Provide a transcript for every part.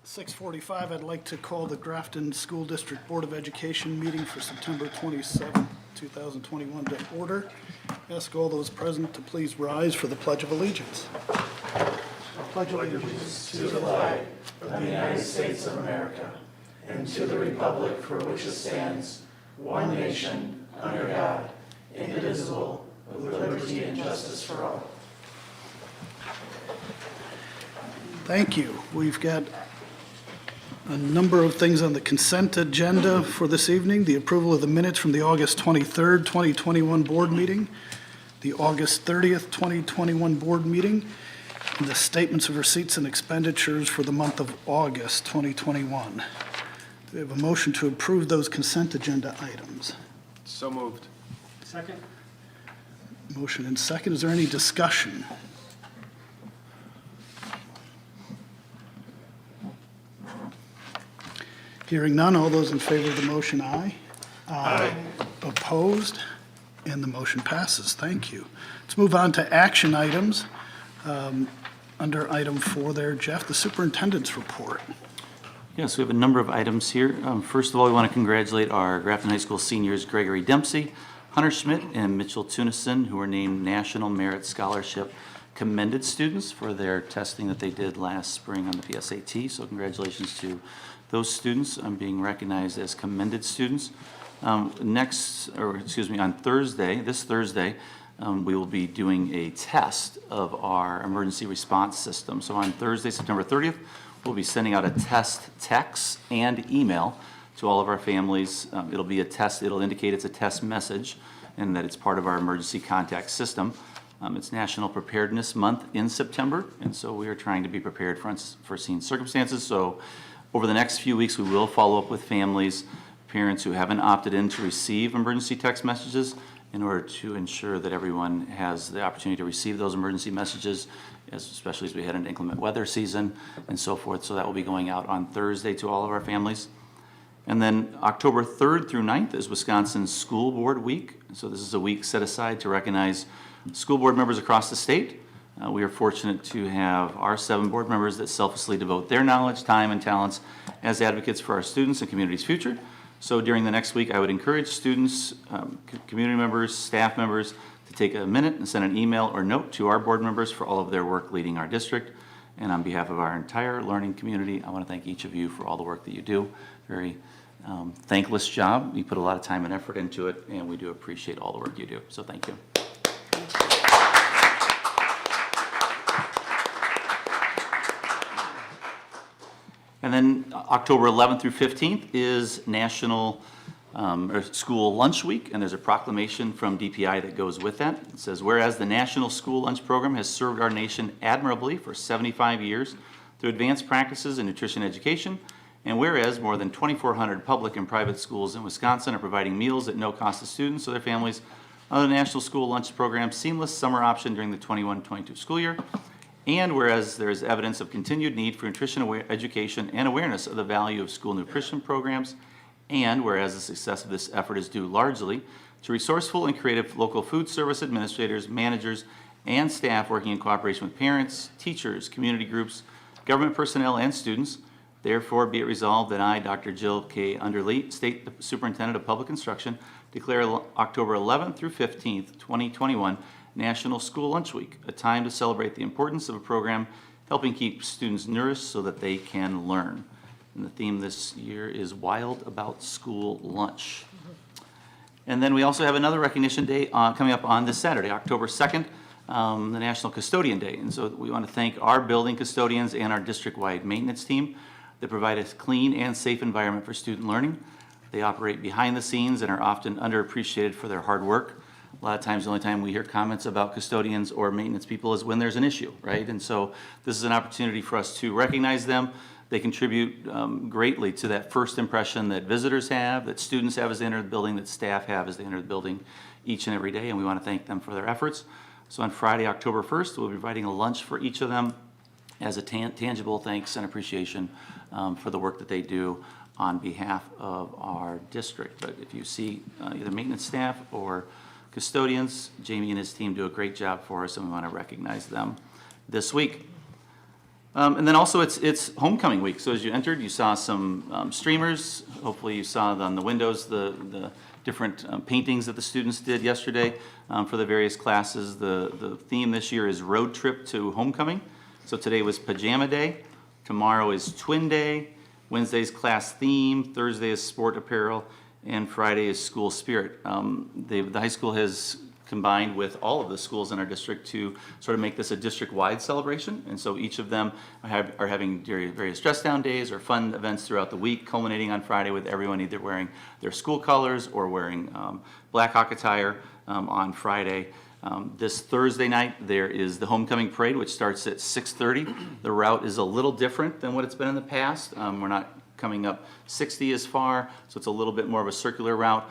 6:45, I'd like to call the Grafton School District Board of Education meeting for September 27, 2021 to order. Ask all those present to please rise for the Pledge of Allegiance. Pledge allegiance to the flag of the United States of America and to the republic for which it stands, one nation, under God, indivisible, with liberty and justice for all. Thank you. We've got a number of things on the consent agenda for this evening. The approval of the minutes from the August 23rd, 2021 board meeting, the August 30th, 2021 board meeting, and the statements of receipts and expenditures for the month of August 2021. Do we have a motion to approve those consent agenda items? So moved. Second. Motion and second. Is there any discussion? Hearing none, all those in favor of the motion, aye. Aye. Opposed? And the motion passes. Thank you. Let's move on to action items. Under item 4 there, Jeff, the Superintendent's Report. Yes, we have a number of items here. First of all, we want to congratulate our Grafton High School seniors Gregory Dempsey, Hunter Schmidt, and Mitchell Tunison, who were named National Merit Scholarship Commended students for their testing that they did last spring on the PSAT. So congratulations to those students on being recognized as commended students. On Thursday, this Thursday, we will be doing a test of our emergency response system. So on Thursday, September 30th, we'll be sending out a test text and email to all of our families. It'll be a test, it'll indicate it's a test message and that it's part of our emergency contact system. It's National Preparedness Month in September, and so we are trying to be prepared for unforeseen circumstances. So over the next few weeks, we will follow up with families, parents who haven't opted in to receive emergency text messages in order to ensure that everyone has the opportunity to receive those emergency messages, especially as we head into inclement weather season and so forth. So that will be going out on Thursday to all of our families. And then October 3rd through 9th is Wisconsin School Board Week. So this is a week set aside to recognize school board members across the state. We are fortunate to have our 7 board members that selflessly devote their knowledge, time, and talents as advocates for our students and community's future. So during the next week, I would encourage students, community members, staff members to take a minute and send an email or note to our board members for all of their work leading our district. And on behalf of our entire learning community, I want to thank each of you for all the work that you do. Very thankless job. You put a lot of time and effort into it, and we do appreciate all the work you do. So thank you. And then October 11th through 15th is National School Lunch Week, and there's a proclamation from DPI that goes with that. It says, whereas the National School Lunch Program has served our nation admirably for 75 years through advanced practices in nutrition education, and whereas more than 2,400 public and private schools in Wisconsin are providing meals at no cost to students or their families under the National School Lunch Program's seamless summer option during the 21-22 school year, and whereas there is evidence of continued need for nutrition education and awareness of the value of school nutrition programs, and whereas the success of this effort is due largely to resourceful and creative local food service administrators, managers, and staff working in cooperation with parents, teachers, community groups, government personnel, and students, therefore be it resolved that I, Dr. Jill K. Underlee, State Superintendent of Public Instruction, declare October 11th through 15th, 2021, National School Lunch Week, a time to celebrate the importance of a program helping keep students nourished so that they can learn. And the theme this year is Wild About School Lunch. And then we also have another recognition day coming up on this Saturday, October 2nd, the National Custodian Day. And so we want to thank our building custodians and our district-wide maintenance team that provide a clean and safe environment for student learning. They operate behind the scenes and are often underappreciated for their hard work. A lot of times the only time we hear comments about custodians or maintenance people is when there's an issue, right? And so this is an opportunity for us to recognize them. They contribute greatly to that first impression that visitors have, that students have as they enter the building, that staff have as they enter the building each and every day, and we want to thank them for their efforts. So on Friday, October 1st, we'll be providing a lunch for each of them as a tangible thanks and appreciation for the work that they do on behalf of our district. But if you see either maintenance staff or custodians, Jamie and his team do a great job for us, and we want to recognize them this week. And then also it's homecoming week. So as you entered, you saw some streamers. Hopefully you saw on the windows the different paintings that the students did yesterday for the various classes. The theme this year is road trip to homecoming. So today was pajama day. Tomorrow is twin day. Wednesday's class theme. Thursday is sport apparel. And Friday is school spirit. The high school has combined with all of the schools in our district to sort of make this a district-wide celebration. And so each of them are having various dress-down days or fun events throughout the week, culminating on Friday with everyone either wearing their school colors or wearing Black Hawk attire on Friday. This Thursday night, there is the homecoming parade, which starts at 6:30. The route is a little different than what it's been in the past. We're not coming up 60 as far, so it's a little bit more of a circular route.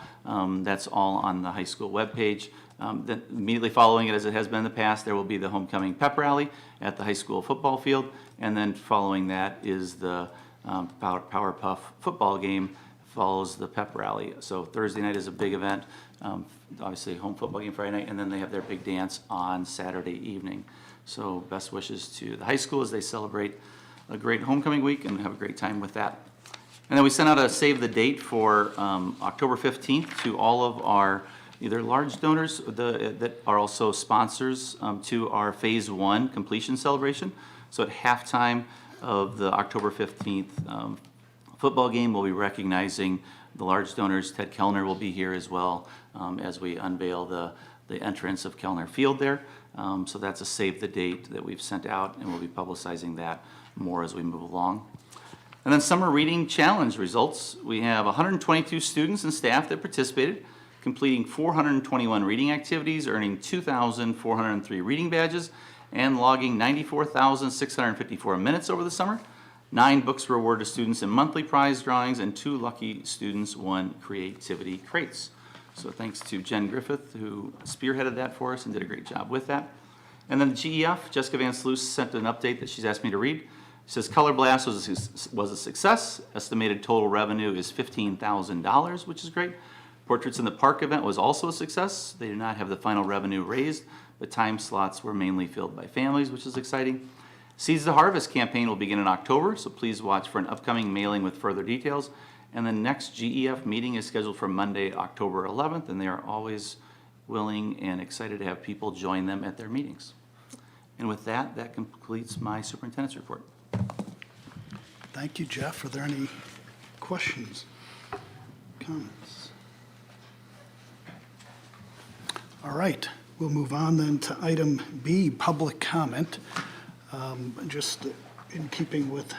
That's all on the high school webpage. Then immediately following it, as it has been in the past, there will be the homecoming pep rally at the high school football field, and then following that is the Power Puff football game follows the pep rally. So Thursday night is a big event, obviously home football game Friday night, and then they have their big dance on Saturday evening. So best wishes to the high school as they celebrate a great homecoming week and have a great time with that. And then we sent out a save the date for October 15th to all of our either large donors that are also sponsors to our Phase 1 completion celebration. So at halftime of the October 15th football game, we'll be recognizing the large donors. Ted Kellner will be here as well as we unveil the entrance of Kellner Field there. So that's a save the date that we've sent out, and we'll be publicizing that more as we move along. And then summer reading challenge results. We have 122 students and staff that participated, completing 421 reading activities, earning 2,403 reading badges, and logging 94,654 minutes over the summer. 9 books were awarded to students in monthly prize drawings, and 2 lucky students won creativity crates. So thanks to Jen Griffith, who spearheaded that for us and did a great job with that. And then the GEF, Jessica Van Sluis sent an update that she's asked me to read. It says Color Blast was a success. Estimated total revenue is $15,000, which is great. Portraits in the Park event was also a success. They did not have the final revenue raised, but time slots were mainly filled by families, which is exciting. Seeds to Harvest campaign will begin in October, so please watch for an upcoming mailing with further details. And the next GEF meeting is scheduled for Monday, October 11th, and they are always willing and excited to have people join them at their meetings. And with that, that completes my superintendent's report. Thank you, Jeff. Are there any questions, comments? All right, we'll move on then to item B, public comment. Just in keeping with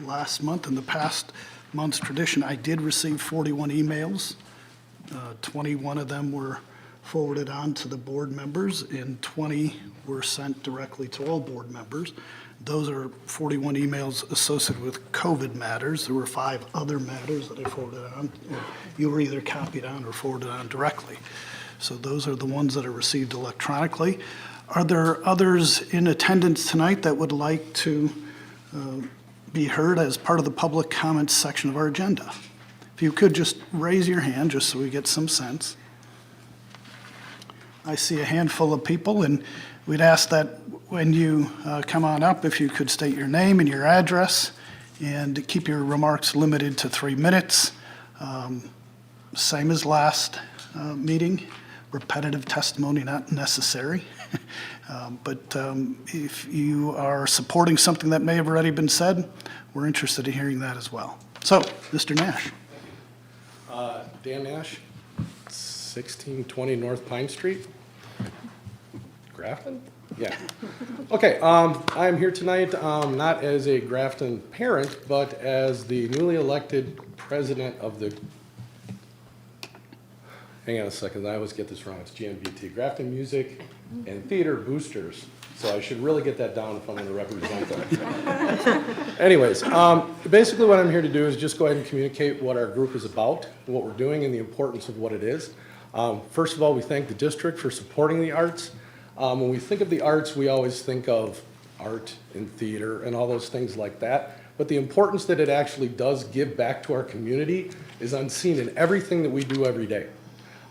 last month and the past month's tradition, I did receive 41 emails. 21 of them were forwarded on to the board members, and 20 were sent directly to all board members. Those are 41 emails associated with COVID matters. There were 5 other matters that I forwarded on. You were either copied on or forwarded on directly. So those are the ones that are received electronically. Are there others in attendance tonight that would like to be heard as part of the public comments section of our agenda? If you could just raise your hand just so we get some sense. I see a handful of people, and we'd ask that when you come on up, if you could state your name and your address and keep your remarks limited to 3 minutes. Same as last meeting, repetitive testimony not necessary. But if you are supporting something that may have already been said, we're interested in hearing that as well. So, Mr. Nash. Dan Nash, 1620 North Pine Street. Grafton? Yeah. Okay, I'm here tonight not as a Grafton parent, but as the newly elected president of the, hang on a second, I always get this wrong, it's GMBT, Grafton Music and Theater Boosters. So I should really get that down if I'm going to represent them. Anyways, basically what I'm here to do is just go ahead and communicate what our group is about, what we're doing, and the importance of what it is. First of all, we thank the district for supporting the arts. When we think of the arts, we always think of art and theater and all those things like that. But the importance that it actually does give back to our community is unseen in everything that we do every day.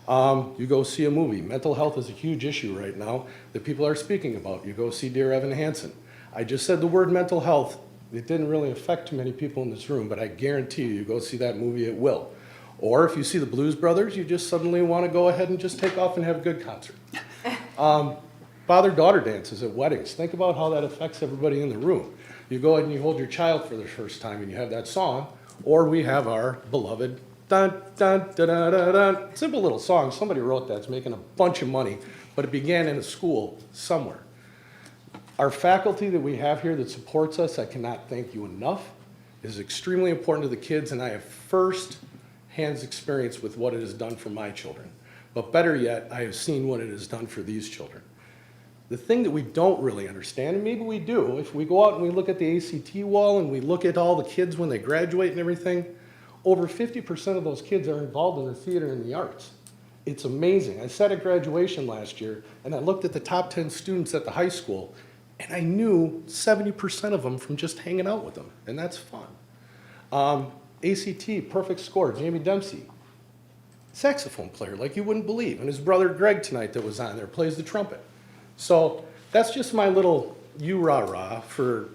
You go see a movie. Mental health is a huge issue right now that people are speaking about. You go see Dear Evan Hansen. I just said the word mental health. It didn't really affect too many people in this room, but I guarantee you go see that movie, it will. Or if you see the Blues Brothers, you just suddenly want to go ahead and just take off and have a good concert. Father-daughter dances at weddings. Think about how that affects everybody in the room. You go ahead and you hold your child for the first time and you have that song, or we have our beloved dun, dun, dun, dun, dun, dun. Simple little song. Somebody wrote that. It's making a bunch of money, but it began in a school somewhere. Our faculty that we have here that supports us, I cannot thank you enough, is extremely important to the kids, and I have first-hand experience with what it has done for my children. But better yet, I have seen what it has done for these children. The thing that we don't really understand, and maybe we do, if we go out and we look at the ACT wall and we look at all the kids when they graduate and everything, over 50% of those kids are involved in the theater and the arts. It's amazing. I sat at graduation last year and I looked at the top 10 students at the high school and I knew 70% of them from just hanging out with them, and that's fun. ACT, perfect score, Jamie Dempsey, saxophone player like you wouldn't believe, and his brother Greg tonight that was on there plays the trumpet. So that's just my little you-rah-rah for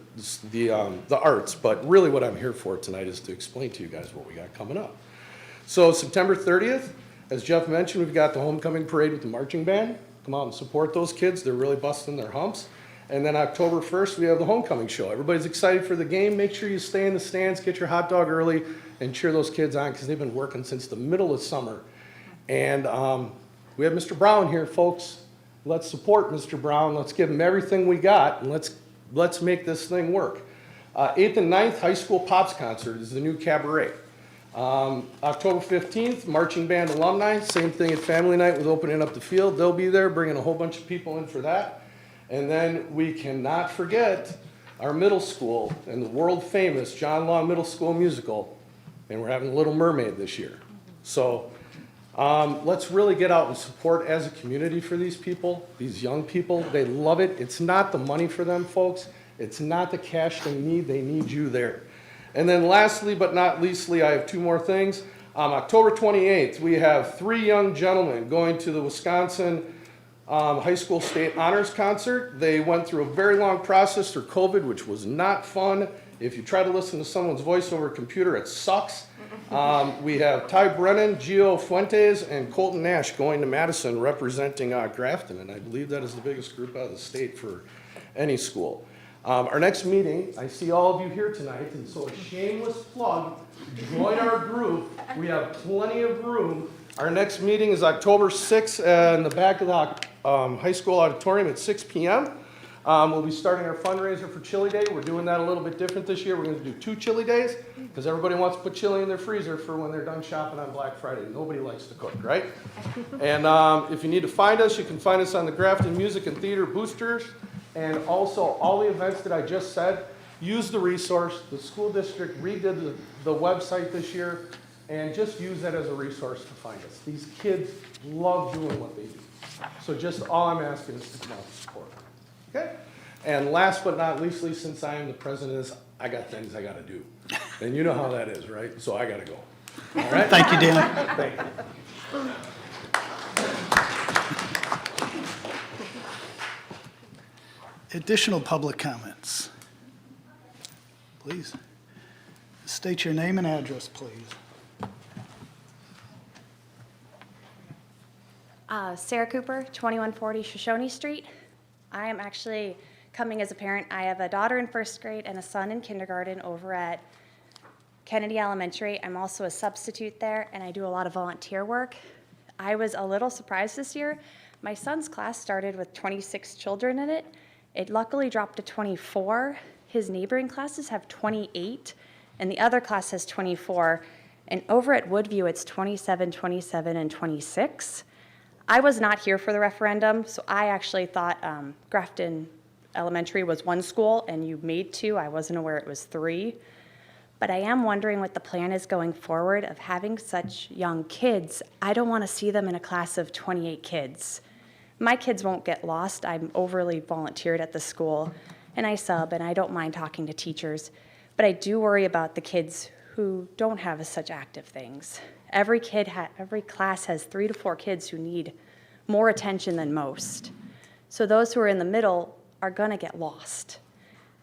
the arts, but really what I'm here for tonight is to explain to you guys what we got coming up. So September 30th, as Jeff mentioned, we've got the homecoming parade with the marching band. Come out and support those kids. They're really busting their humps. And then October 1st, we have the homecoming show. Everybody's excited for the game. Make sure you stay in the stands, get your hot dog early, and cheer those kids on because they've been working since the middle of summer. And we have Mr. Brown here, folks. Let's support Mr. Brown. Let's give him everything we got, and let's make this thing work. 8th and 9th, High School Pops Concert is the new cabaret. October 15th, Marching Band Alumni, same thing at Family Night with opening up the field. They'll be there, bringing a whole bunch of people in for that. And then we cannot forget our middle school and the world-famous John Law Middle School musical, and we're having Little Mermaid this year. So let's really get out and support as a community for these people, these young people. They love it. It's not the money for them, folks. It's not the cash they need you there. And then lastly, but not leastly, I have two more things. October 28th, we have 3 young gentlemen going to the Wisconsin High School State Honors Concert. They went through a very long process through COVID, which was not fun. If you try to listen to someone's voice over a computer, it sucks. We have Ty Brennan, Gio Fuentes, and Colton Nash going to Madison representing Grafton, and I believe that is the biggest group out of the state for any school. Our next meeting, I see all of you here tonight, and so a shameless plug, join our group. We have plenty of room. Our next meeting is October 6th in the back of the high school auditorium at 6 p.m. We'll be starting our fundraiser for Chili Day. We're doing that a little bit different this year. We're going to do 2 chili days because everybody wants to put chili in their freezer for when they're done shopping on Black Friday. Nobody likes to cook, right? And if you need to find us, you can find us on the Grafton Music and Theater Boosters. And also, all the events that I just said, use the resource. The school district redid the website this year, and just use that as a resource to find us. These kids love doing what they do. So just all I'm asking is to come out and support. Okay? And last but not leastly, since I am the president of this, I got things I got to do. And you know how that is, right? So I got to go. All right? Thank you, Dan. Thank you. Additional public comments. Please. State your name and address, please. Sarah Cooper, 2140 Shoshone Street. I am actually coming as a parent. I have a daughter in 1st grade and a son in kindergarten over at Kennedy Elementary. I'm also a substitute there, and I do a lot of volunteer work. I was a little surprised this year. My son's class started with 26 children in it. It luckily dropped to 24. His neighboring classes have 28, and the other class has 24. And over at Woodview, it's 27, 27, and 26. I was not here for the referendum, so I actually thought Grafton Elementary was 1 school, and you made 2. I wasn't aware it was 3. But I am wondering what the plan is going forward of having such young kids. I don't want to see them in a class of 28 kids. My kids won't get lost. I'm overly volunteered at the school, and I sub, and I don't mind talking to teachers. But I do worry about the kids who don't have such active things. Every class has 3 to 4 kids who need more attention than most. So those who are in the middle are going to get lost.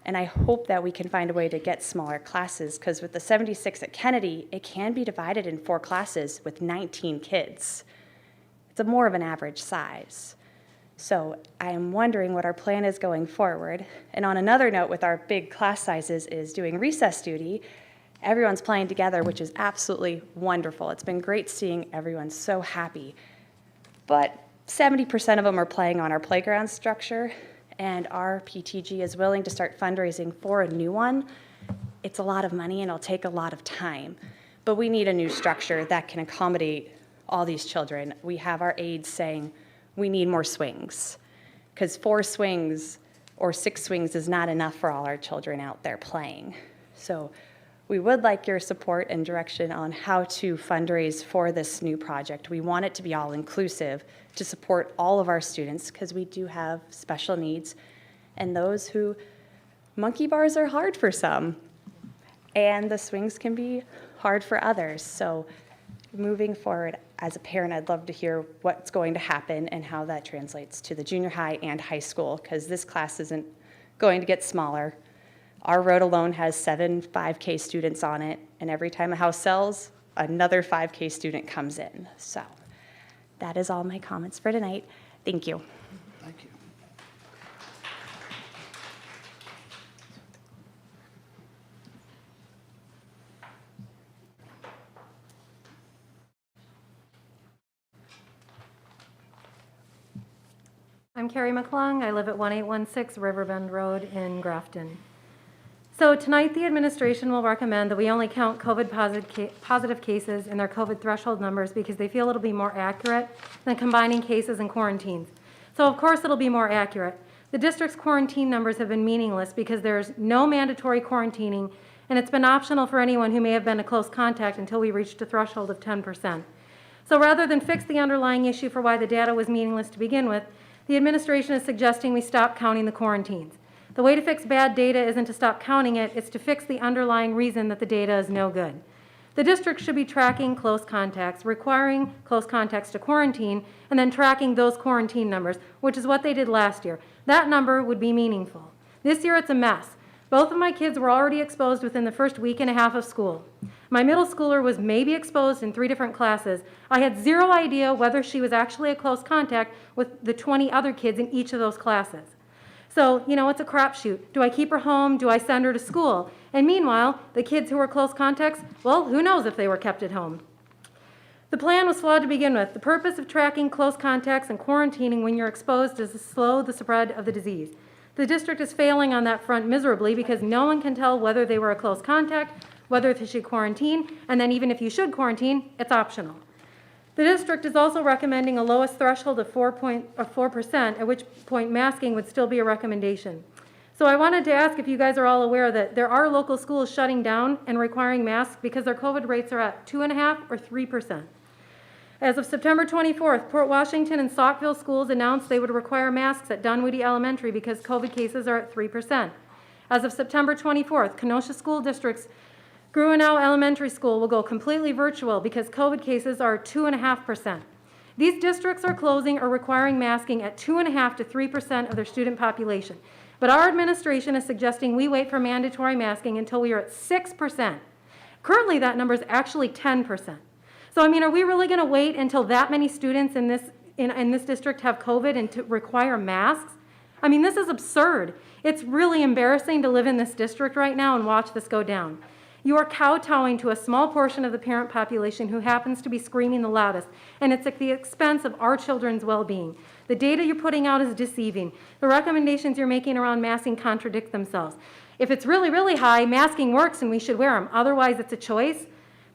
And I hope that we can find a way to get smaller classes, because with the 76 at Kennedy, it can be divided in 4 classes with 19 kids. It's more of an average size. So I am wondering what our plan is going forward. And on another note, with our big class sizes, is doing recess duty. Everyone's playing together, which is absolutely wonderful. It's been great seeing everyone so happy. But 70% of them are playing on our playground structure, and our PTG is willing to start fundraising for a new one. It's a lot of money and it'll take a lot of time. But we need a new structure that can accommodate all these children. We have our aides saying, we need more swings, because 4 swings or 6 swings is not enough for all our children out there playing. So we would like your support and direction on how to fundraise for this new project. We want it to be all inclusive to support all of our students, because we do have special needs and those who monkey bars are hard for some and the swings can be hard for others. So moving forward, as a parent, I'd love to hear what's going to happen and how that translates to the junior high and high school, because this class isn't going to get smaller. Our road alone has 7 5K students on it, and every time a house sells, another 5K student comes in. So that is all my comments for tonight. Thank you. Thank you. I'm Carrie Mcclung. I live at 1816 Riverbend Road in Grafton. So tonight, the administration will recommend that we only count COVID positive cases in their COVID threshold numbers, because they feel it'll be more accurate than combining cases and quarantines. So of course it'll be more accurate. The district's quarantine numbers have been meaningless because there's no mandatory quarantining, and it's been optional for anyone who may have been a close contact until we reached a threshold of 10%. So rather than fix the underlying issue for why the data was meaningless to begin with, the administration is suggesting we stop counting the quarantines. The way to fix bad data isn't to stop counting it, it's to fix the underlying reason that the data is no good. The district should be tracking close contacts, requiring close contacts to quarantine, and then tracking those quarantine numbers, which is what they did last year. That number would be meaningful. This year it's a mess. Both of my kids were already exposed within the first week and a half of school. My middle schooler was maybe exposed in 3 different classes. I had 0 idea whether she was actually a close contact with the 20 other kids in each of those classes. So, you know, it's a crapshoot. Do I keep her home? Do I send her to school? And meanwhile, the kids who were close contacts, well, who knows if they were kept at home. The plan was flawed to begin with. The purpose of tracking close contacts and quarantining when you're exposed is to slow the spread of the disease. The district is failing on that front miserably, because no one can tell whether they were a close contact, whether they should quarantine, and then even if you should quarantine, it's optional. The district is also recommending a lowest threshold of 4%, at which point masking would still be a recommendation. So I wanted to ask if you guys are all aware that there are local schools shutting down and requiring masks because their COVID rates are at 2.5% or 3%. As of September 24th, Port Washington and Saukville schools announced they would require masks at Dunwoody Elementary because COVID cases are at 3%. As of September 24th, Kenosha School District's Gruenow Elementary School will go completely virtual because COVID cases are 2.5%. These districts are closing or requiring masking at 2.5% to 3% of their student population. But our administration is suggesting we wait for mandatory masking until we are at 6%. Currently, that number is actually 10%. So, I mean, are we really going to wait until that many students in this district have COVID and to require masks? I mean, this is absurd. It's really embarrassing to live in this district right now and watch this go down. You are kowtowing to a small portion of the parent population who happens to be screaming the loudest, and it's at the expense of our children's well-being. The data you're putting out is deceiving. The recommendations you're making around masking contradict themselves. If it's really, really high, masking works and we should wear them. Otherwise, it's a choice.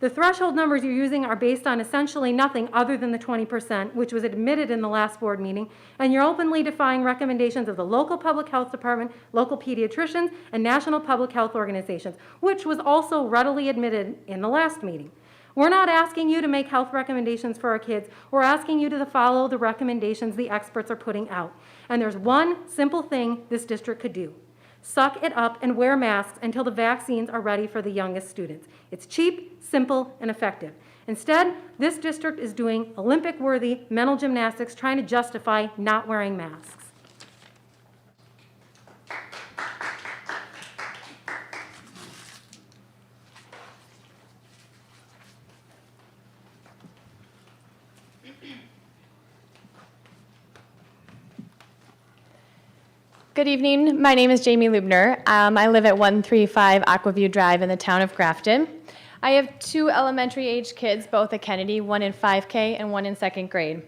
The threshold numbers you're using are based on essentially nothing other than the 20%, which was admitted in the last board meeting, and you're openly defying recommendations of the local public health department, local pediatricians, and national public health organizations, which was also readily admitted in the last meeting. We're not asking you to make health recommendations for our kids. We're asking you to follow the recommendations the experts are putting out. And there's one simple thing this district could do. Suck it up and wear masks until the vaccines are ready for the youngest students. It's cheap, simple, and effective. Instead, this district is doing Olympic-worthy mental gymnastics trying to justify not wearing masks. Good evening. My name is Jamie Lupner. I live at 135 Aquaview Drive in the town of Grafton. I have 2 elementary age kids, both at Kennedy, one in 5K and one in 2nd grade.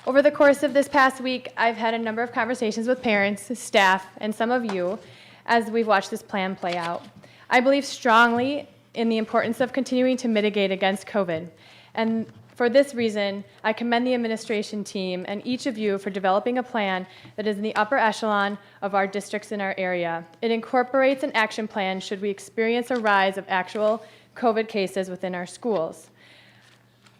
Over the course of this past week, I've had a number of conversations with parents, staff, and some of you as we've watched this plan play out. I believe strongly in the importance of continuing to mitigate against COVID. And for this reason, I commend the administration team and each of you for developing a plan that is in the upper echelon of our districts in our area. It incorporates an action plan should we experience a rise of actual COVID cases within our schools.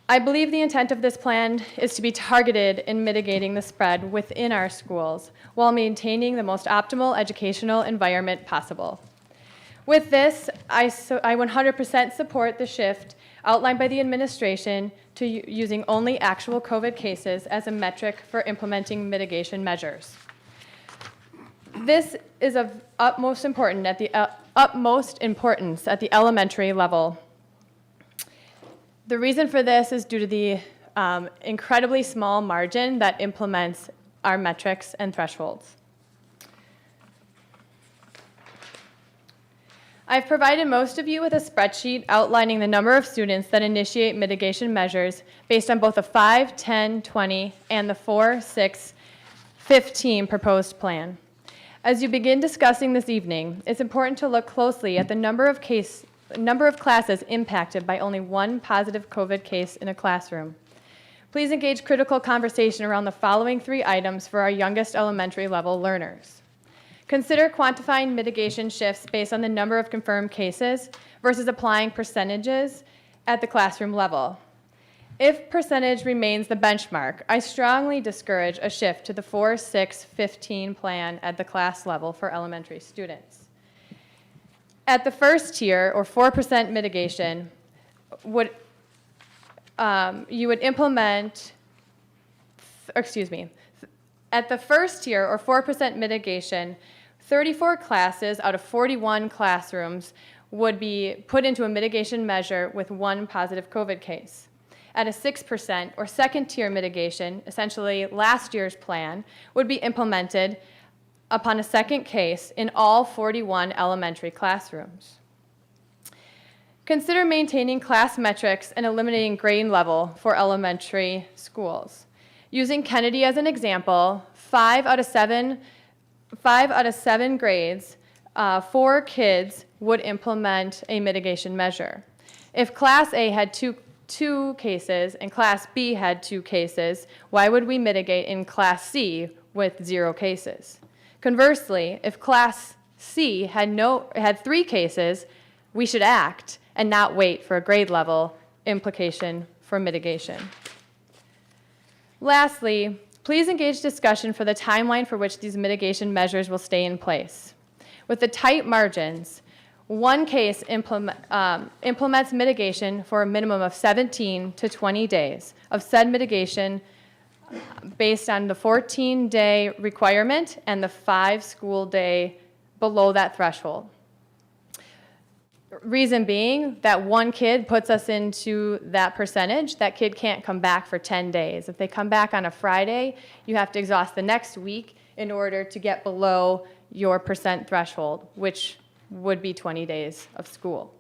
I believe the intent of this plan is to be targeted in mitigating the spread within our schools while maintaining the most optimal educational environment possible. With this, I 100% support the shift outlined by the administration to using only actual COVID cases as a metric for implementing mitigation measures. This is of utmost importance at the elementary level. The reason for this is due to the incredibly small margin that implements our metrics and thresholds. I've provided most of you with a spreadsheet outlining the number of students that initiate mitigation measures based on both the 5, 10, 20, and the 4, 6, 15 proposed plan. As you begin discussing this evening, it's important to look closely at the number of classes impacted by only one positive COVID case in a classroom. Please engage critical conversation around the following 3 items for our youngest elementary level learners. Consider quantifying mitigation shifts based on the number of confirmed cases versus applying percentages at the classroom level. If percentage remains the benchmark, I strongly discourage a shift to the 4, 6, 15 plan at the class level for elementary students. At the first tier, or 4% mitigation, you would implement, at the first tier, or 4% mitigation, 34 classes out of 41 classrooms would be put into a mitigation measure with one positive COVID case. At a 6%, or second tier mitigation, essentially last year's plan, would be implemented upon a second case in all 41 elementary classrooms. Consider maintaining class metrics and eliminating grade level for elementary schools. Using Kennedy as an example, 5 out of 7 grades, 4 kids would implement a mitigation measure. If Class A had two cases and Class B had 2 cases, why would we mitigate in Class C with 0 cases? Conversely, if Class C had 3 cases, we should act and not wait for a grade level implication for mitigation. Lastly, please engage discussion for the timeline for which these mitigation measures will stay in place. With the tight margins, one case implements mitigation for a minimum of 17 to 20 days of said mitigation based on the 14-day requirement and the 5 school day below that threshold. Reason being that one kid puts us into that percentage, that kid can't come back for 10 days. If they come back on a Friday, you have to exhaust the next week in order to get below your percent threshold, which would be 20 days of school.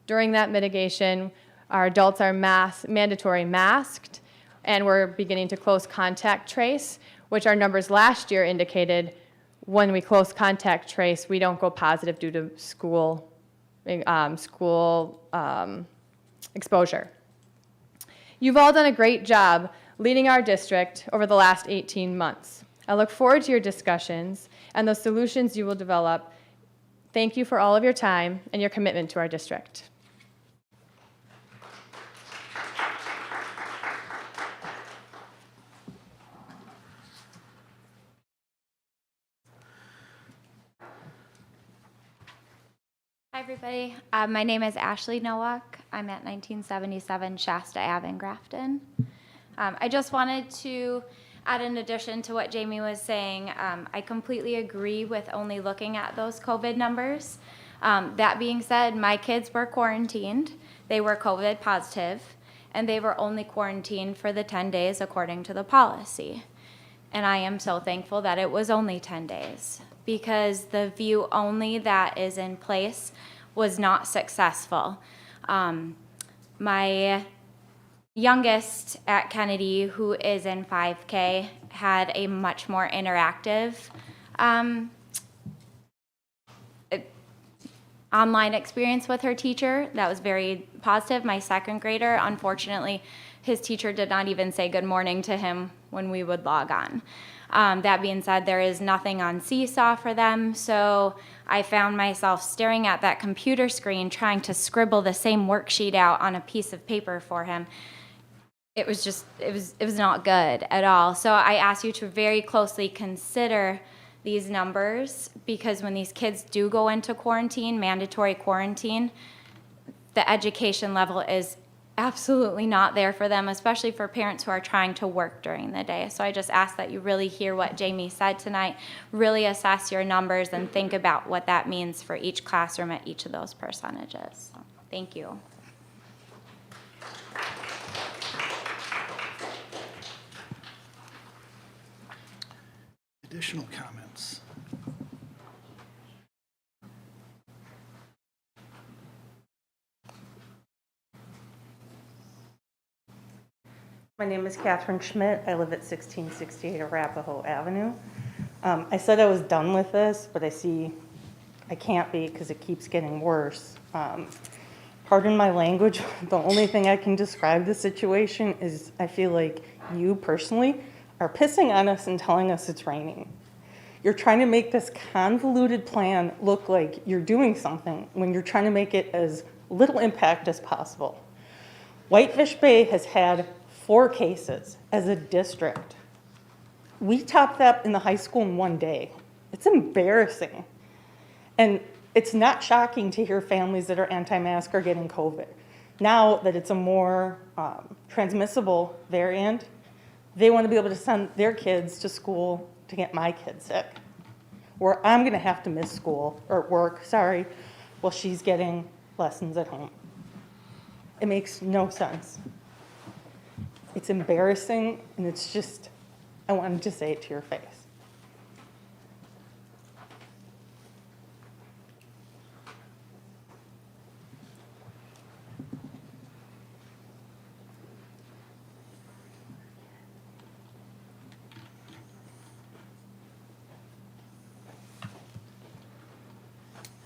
During that mitigation, our adults are mandatory masked, and we're beginning to close contact trace, which our numbers last year indicated when we close contact trace, we don't go positive due to school exposure. You've all done a great job leading our district over the last 18 months. I look forward to your discussions and the solutions you will develop. Thank you for all of your time and your commitment to our district. Hi, everybody. My name is Ashley Nowak. I'm at 1977 Shasta Ave in Grafton. I just wanted to add in addition to what Jamie was saying, I completely agree with only looking at those COVID numbers. That being said, my kids were quarantined. They were COVID positive, and they were only quarantined for the 10 days according to the policy. And I am so thankful that it was only 10 days because the view only that is in place was not successful. My youngest at Kennedy, who is in 5K, had a much more interactive online experience with her teacher that was very positive. My second grader, unfortunately, his teacher did not even say good morning to him when we would log on. That being said, there is nothing on Seesaw for them, so I found myself staring at that computer screen trying to scribble the same worksheet out on a piece of paper for him. It was not good at all. So I ask you to very closely consider these numbers, because when these kids do go into quarantine, mandatory quarantine, the education level is absolutely not there for them, especially for parents who are trying to work during the day. So I just ask that you really hear what Jamie said tonight, really assess your numbers and think about what that means for each classroom at each of those percentages. So, thank you. Additional comments? My name is Katherine Schmidt. I live at 1668 Arapahoe Avenue. I said I was done with this, but I see I can't be because it keeps getting worse. Pardon my language. The only thing I can describe the situation is I feel like you personally are pissing on us and telling us it's raining. You're trying to make this convoluted plan look like you're doing something when you're trying to make it as little impact as possible. Whitefish Bay has had 4 cases as a district. We topped that in the high school in 1 day. It's embarrassing. And it's not shocking to hear families that are anti-mask are getting COVID. Now that it's a more transmissible variant, they want to be able to send their kids to school to get my kid sick, where I'm going to have to miss school or work, while she's getting lessons at home. It makes no sense. It's embarrassing, and it's just, I wanted to say it to your face.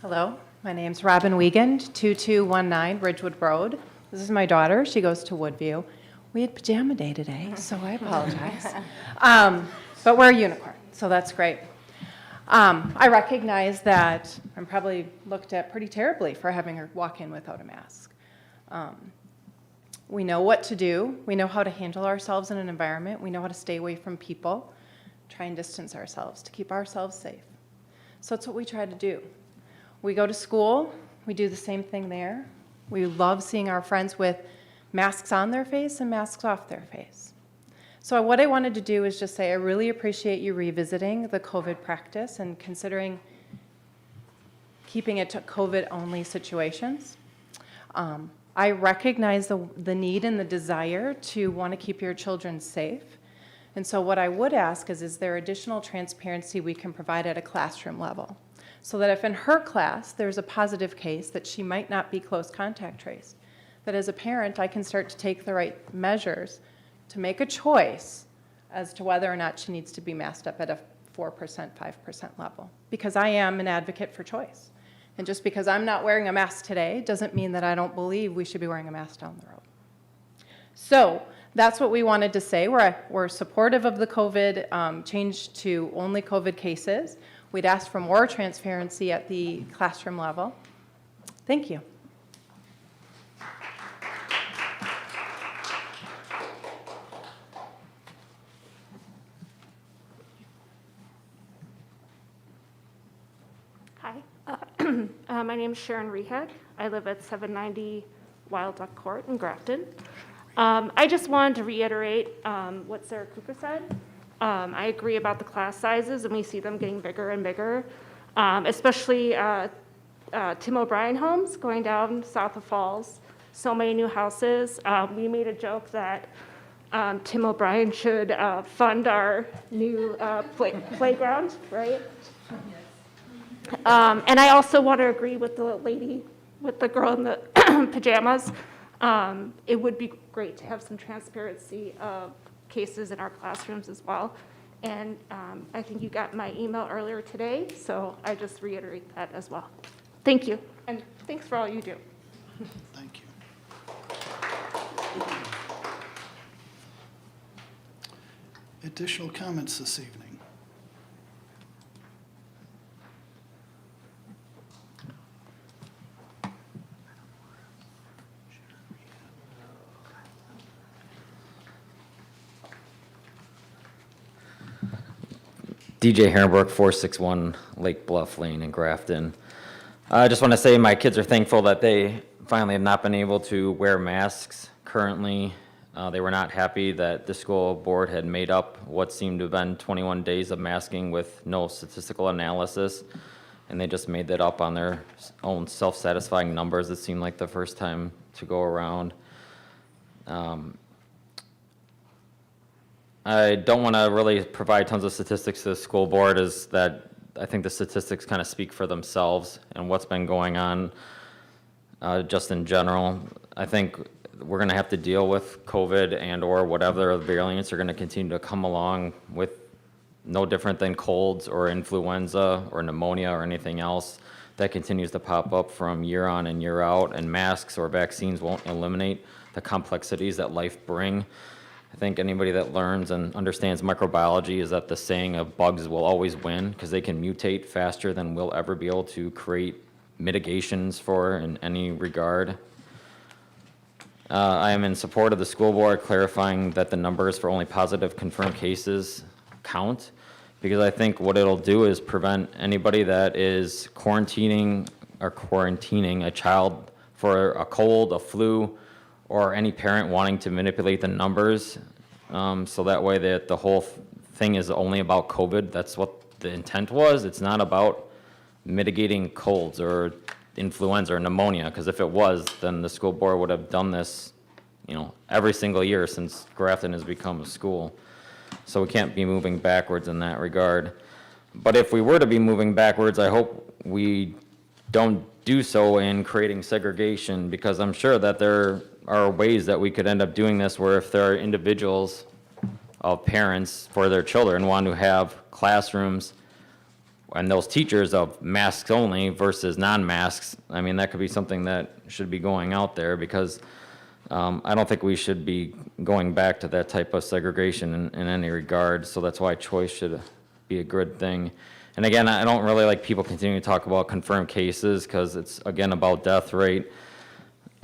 Hello, my name's Robinwegand, 2219 Ridgewood Road. This is my daughter. She goes to Woodview. We had pajama day today, so I apologize. But we're a unicorn, so that's great. I recognize that I'm probably looked at pretty terribly for having her walk in without a mask. We know what to do. We know how to handle ourselves in an environment. We know how to stay away from people, try and distance ourselves to keep ourselves safe. So it's what we try to do. We go to school, we do the same thing there. We love seeing our friends with masks on their face and masks off their face. So what I wanted to do is just say I really appreciate you revisiting the COVID practice and considering keeping it to COVID-only situations. I recognize the need and the desire to want to keep your children safe. And so what I would ask is there additional transparency we can provide at a classroom level? So that if in her class there's a positive case that she might not be close contact traced, that as a parent I can start to take the right measures to make a choice as to whether or not she needs to be masked up at a 4%, 5% level. Because I am an advocate for choice. And just because I'm not wearing a mask today doesn't mean that I don't believe we should be wearing a mask down the road. So that's what we wanted to say. We're supportive of the COVID change to only COVID cases. We'd ask for more transparency at the classroom level. Thank you. Hi, my name is Sharon Rehke. I live at 790 Wild Duck Court in Grafton. I just wanted to reiterate what Sarah Cooper said. I agree about the class sizes, and we see them getting bigger and bigger, especially Tim O'Brien homes going down south of Falls. So many new houses. We made a joke that Tim O'Brien should fund our new playground, right? And I also want to agree with the lady, with the girl in the pajamas. It would be great to have some transparency of cases in our classrooms as well. And I think you got my email earlier today, so I just reiterate that as well. Thank you, and thanks for all you do. Thank you. Additional comments this evening? DJ Herrenbrook, 461 Lake Bluff Lane in Grafton. I just want to say my kids are thankful that they finally have not been able to wear masks currently. They were not happy that the school board had made up what seemed to have been 21 days of masking with no statistical analysis, and they just made that up on their own self-satisfying numbers, it seemed like the first time to go around. I don't want to really provide tons of statistics to the school board, is that I think the statistics kind of speak for themselves and what's been going on just in general. I think we're going to have to deal with COVID and or whatever variants are going to continue to come along with, no different than colds or influenza or pneumonia or anything else that continues to pop up from year on and year out, and masks or vaccines won't eliminate the complexities that life bring. I think anybody that learns and understands microbiology is that the saying of bugs will always win, because they can mutate faster than we'll ever be able to create mitigations for in any regard. I am in support of the school board clarifying that the numbers for only positive confirmed cases count, because I think what it'll do is prevent anybody that is quarantining a child for a cold, a flu, or any parent wanting to manipulate the numbers, so that way that the whole thing is only about COVID. That's what the intent was. It's not about mitigating colds or influenza or pneumonia, because if it was, then the school board would have done this, every single year since Grafton has become a school. So we can't be moving backwards in that regard. But if we were to be moving backwards, I hope we don't do so in creating segregation, because I'm sure that there are ways that we could end up doing this, where if there are individuals of parents for their children want to have classrooms and those teachers of masks only versus non-masks, I mean, that could be something that should be going out there, because I don't think we should be going back to that type of segregation in any regard. So that's why choice should be a good thing. And again, I don't really like people continuing to talk about confirmed cases, because it's, again, about death rate.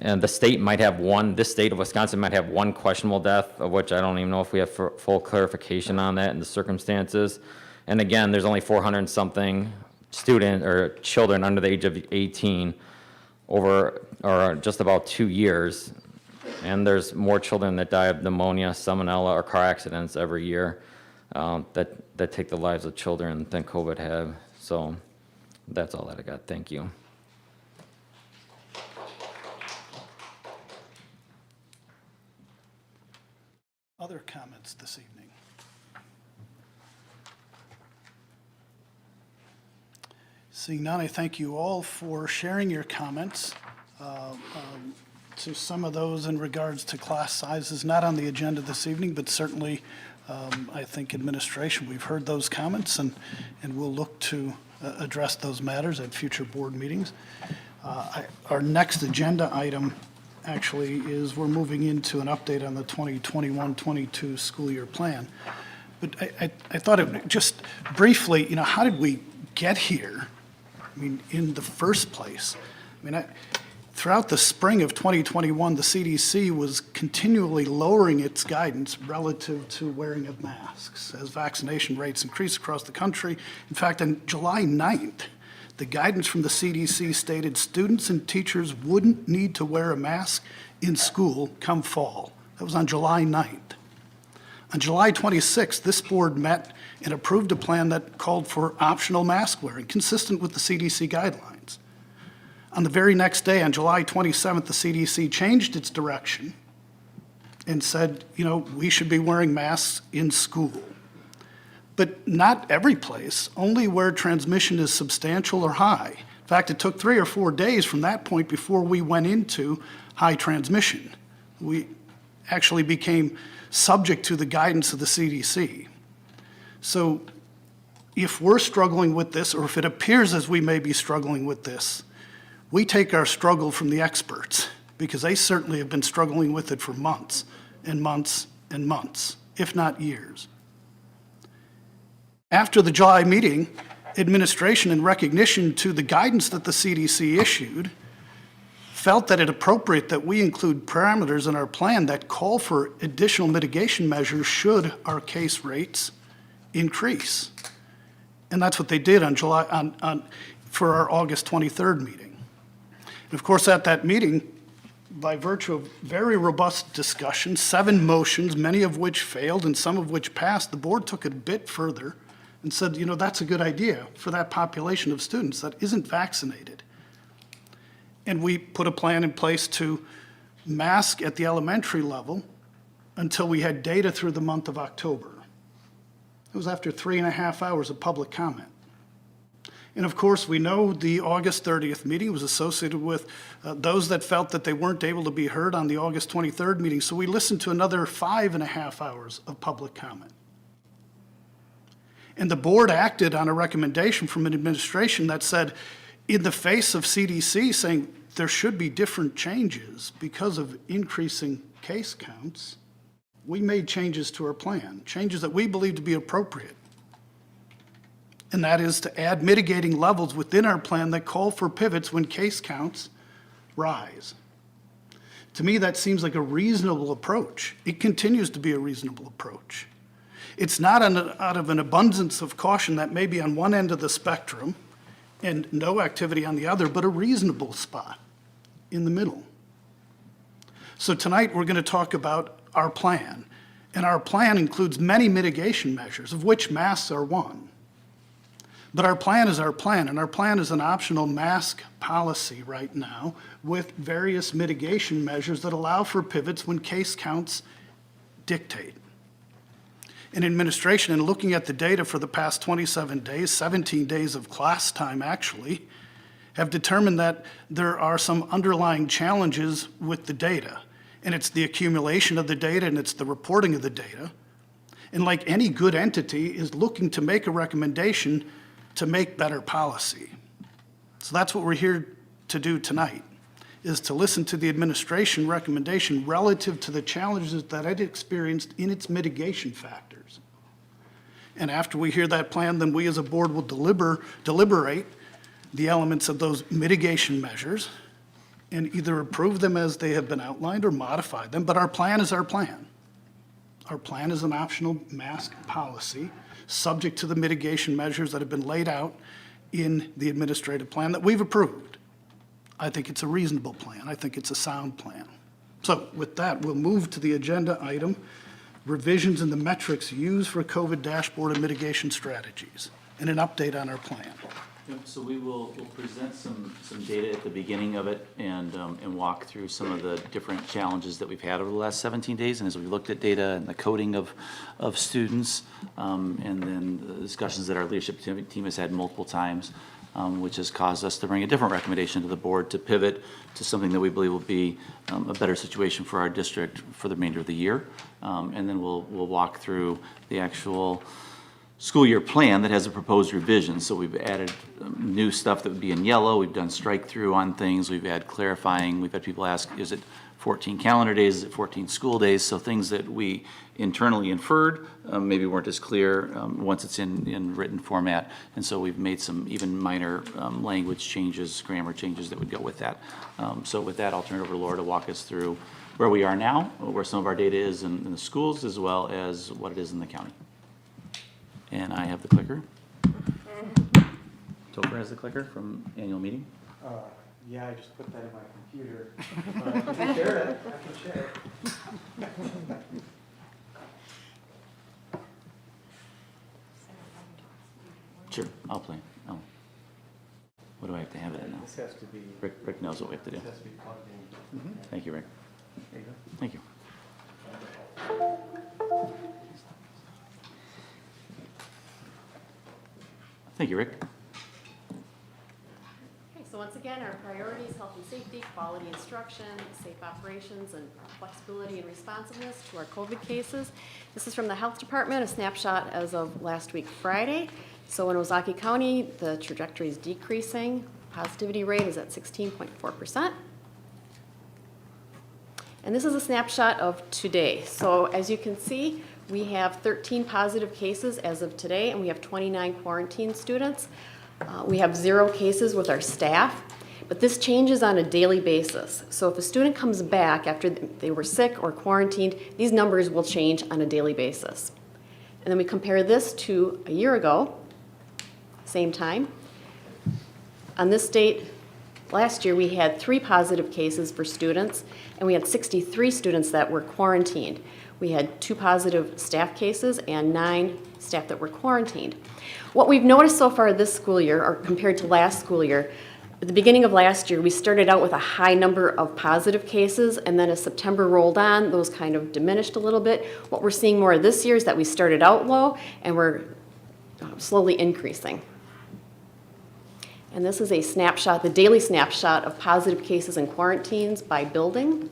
And the state might have this state of Wisconsin might have one questionable death, of which I don't even know if we have full clarification on that in the circumstances. And again, there's only 400 something students or children under the age of 18 over, or just about 2 years. And there's more children that die of pneumonia, salmonella, or car accidents every year that take the lives of children than COVID have. So that's all that I got. Thank you. Other comments this evening? Seeing none, I thank you all for sharing your comments. To some of those in regards to class sizes, not on the agenda this evening, but certainly I think administration, we've heard those comments, and we'll look to address those matters at future board meetings. Our next agenda item actually is we're moving into an update on the 2021-22 school year plan. But I thought it just briefly, how did we get here? I mean, in the first place. I mean, throughout the spring of 2021, the CDC was continually lowering its guidance relative to wearing of masks as vaccination rates increased across the country. In fact, on July 9th, the guidance from the CDC stated students and teachers wouldn't need to wear a mask in school come fall. That was on July 9th. On July 26th, this board met and approved a plan that called for optional mask wearing, consistent with the CDC guidelines. On the very next day, on July 27th, the CDC changed its direction and said, we should be wearing masks in school. but not every place, only where transmission is substantial or high. In fact, it took 3 or 4 days from that point before we went into high transmission. We actually became subject to the guidance of the CDC. So if we're struggling with this, or if it appears as we may be struggling with this, we take our struggle from the experts, because they certainly have been struggling with it for months and months and months, if not years. After the July meeting, administration, in recognition to the guidance that the CDC issued, felt that it appropriate that we include parameters in our plan that call for additional mitigation measures should our case rates increase. And that's what they did for our August 23rd meeting. And of course, at that meeting, by virtue of very robust discussion, 7 motions, many of which failed and some of which passed, the board took it a bit further and said, you know, that's a good idea for that population of students that isn't vaccinated. And we put a plan in place to mask at the elementary level until we had data through the month of October. It was after 3.5 hours of public comment. And of course, we know the August 30th meeting was associated with those that felt that they weren't able to be heard on the August 23rd meeting. So we listened to another 5.5 hours of public comment. And the board acted on a recommendation from an administration that said, in the face of CDC saying there should be different changes because of increasing case counts, we made changes to our plan, changes that we believe to be appropriate. And that is to add mitigating levels within our plan that call for pivots when case counts rise. To me, that seems like a reasonable approach. It continues to be a reasonable approach. It's not out of an abundance of caution that may be on one end of the spectrum and no activity on the other, but a reasonable spot in the middle. So tonight, we're going to talk about our plan. And our plan includes many mitigation measures, of which masks are one. But our plan is our plan, and our plan is an optional mask policy right now with various mitigation measures that allow for pivots when case counts dictate. In administration, and looking at the data for the past 27 days, 17 days of class time actually, have determined that there are some underlying challenges with the data. And it's the accumulation of the data and it's the reporting of the data. And like any good entity is looking to make a recommendation to make better policy. So that's what we're here to do tonight, is to listen to the administration recommendation relative to the challenges that it experienced in its mitigation factors. And after we hear that plan, then we as a board will deliberate the elements of those mitigation measures and either approve them as they have been outlined or modify them. But our plan is our plan. Our plan is an optional mask policy subject to the mitigation measures that have been laid out in the administrative plan that we've approved. I think it's a reasonable plan. I think it's a sound plan. So with that, we'll move to the agenda item, revisions in the metrics used for COVID dashboard and mitigation strategies, and an update on our plan. So we'll present some data at the beginning of it and walk through some of the different challenges that we've had over the last 17 days. And as we looked at data and the coding of students, and then the discussions that our leadership team has had multiple times, which has caused us to bring a different recommendation to the board to pivot to something that we believe will be a better situation for our district for the remainder of the year. And then we'll walk through the actual school year plan that has a proposed revision. So we've added new stuff that would be in yellow. We've done strike through on things. We've had clarifying. We've had people ask, is it 14 calendar days? Is it 14 school days? So things that we internally inferred maybe weren't as clear once it's in written format. And so we've made some even minor language changes, grammar changes that would go with that. So with that, I'll turn it over to Laura to walk us through where we are now, where some of our data is in the schools, as well as what it is in the county. And I have the clicker. Topher has the clicker from annual meeting. Yeah, I just put that in my computer. I can share it. I can share it. Sure, I'll play. Oh. What do I have to have it in now? This has to be. Rick knows what we have to do. This has to be plugged in. Thank you, Rick. There you go. Thank you. Thank you, Rick. Okay, so once again, our priorities, health and safety, quality instruction, safe operations, and flexibility and responsiveness to our COVID cases. This is from the Health Department, a snapshot as of last week, Friday. So in Ozaukee County, the trajectory is decreasing. Positivity rate is at 16.4%. And this is a snapshot of today. So as you can see, we have 13 positive cases as of today, and we have 29 quarantine students. We have 0 cases with our staff, but this changes on a daily basis. So if a student comes back after they were sick or quarantined, these numbers will change on a daily basis. And then we compare this to a year ago, same time. On this date, last year, we had 3 positive cases for students, and we had 63 students that were quarantined. We had 2 positive staff cases and 9 staff that were quarantined. What we've noticed so far this school year, or compared to last school year, at the beginning of last year, we started out with a high number of positive cases, and then as September rolled on, those kind of diminished a little bit. What we're seeing more this year is that we started out low, and we're slowly increasing. And this is a snapshot, the daily snapshot of positive cases and quarantines by building.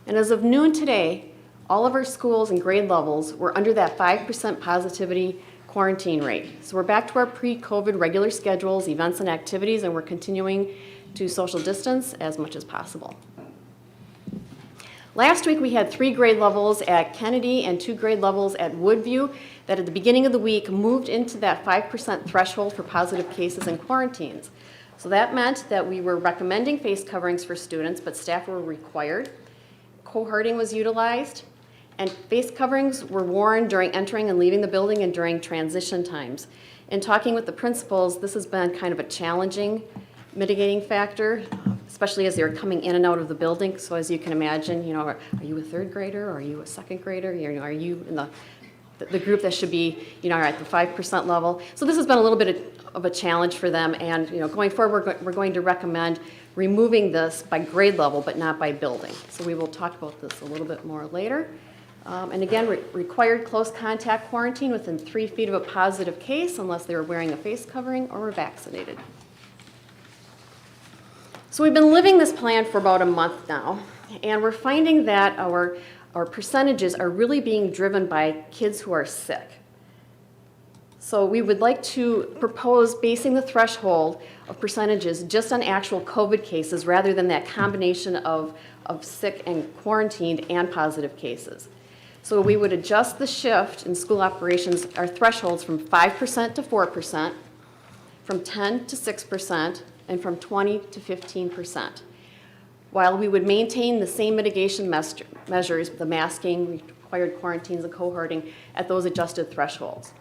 And as of noon today, all of our schools and grade levels were under that 5% positivity quarantine rate. So we're back to our pre-COVID regular schedules, events and activities, and we're continuing to social distance as much as possible. Last week we had 3 grade levels at Kennedy and 2 grade levels at Woodview that at the beginning of the week moved into that 5% threshold for positive cases and quarantines. So that meant that we were recommending face coverings for students, but staff were required. Cohorting was utilized, and face coverings were worn during entering and leaving the building and during transition times. In talking with the principals, this has been kind of a challenging mitigating factor, especially as they're coming in and out of the building. So as you can imagine, you know, are you a 3rd grader, or are you a 2nd grader? You know, are you in the group that should be, you know, are at the 5% level? So this has been a little bit of a challenge for them, and you know, going forward, we're going to recommend removing this by grade level, but not by building. So we will talk about this a little bit more later. And again, required close contact quarantine within 3 feet of a positive case unless they were wearing a face covering or were vaccinated. So we've been living this plan for about a month now, and we're finding that our percentages are really being driven by kids who are sick. So we would like to propose basing the threshold of percentages just on actual COVID cases rather than that combination of sick and quarantined and positive cases. So we would adjust the shift in school operations, our thresholds from 5% to 4%, from 10 to 6%, and from 20 to 15%. While we would maintain the same mitigation measures, the masking, required quarantines, and cohorting at those adjusted thresholds.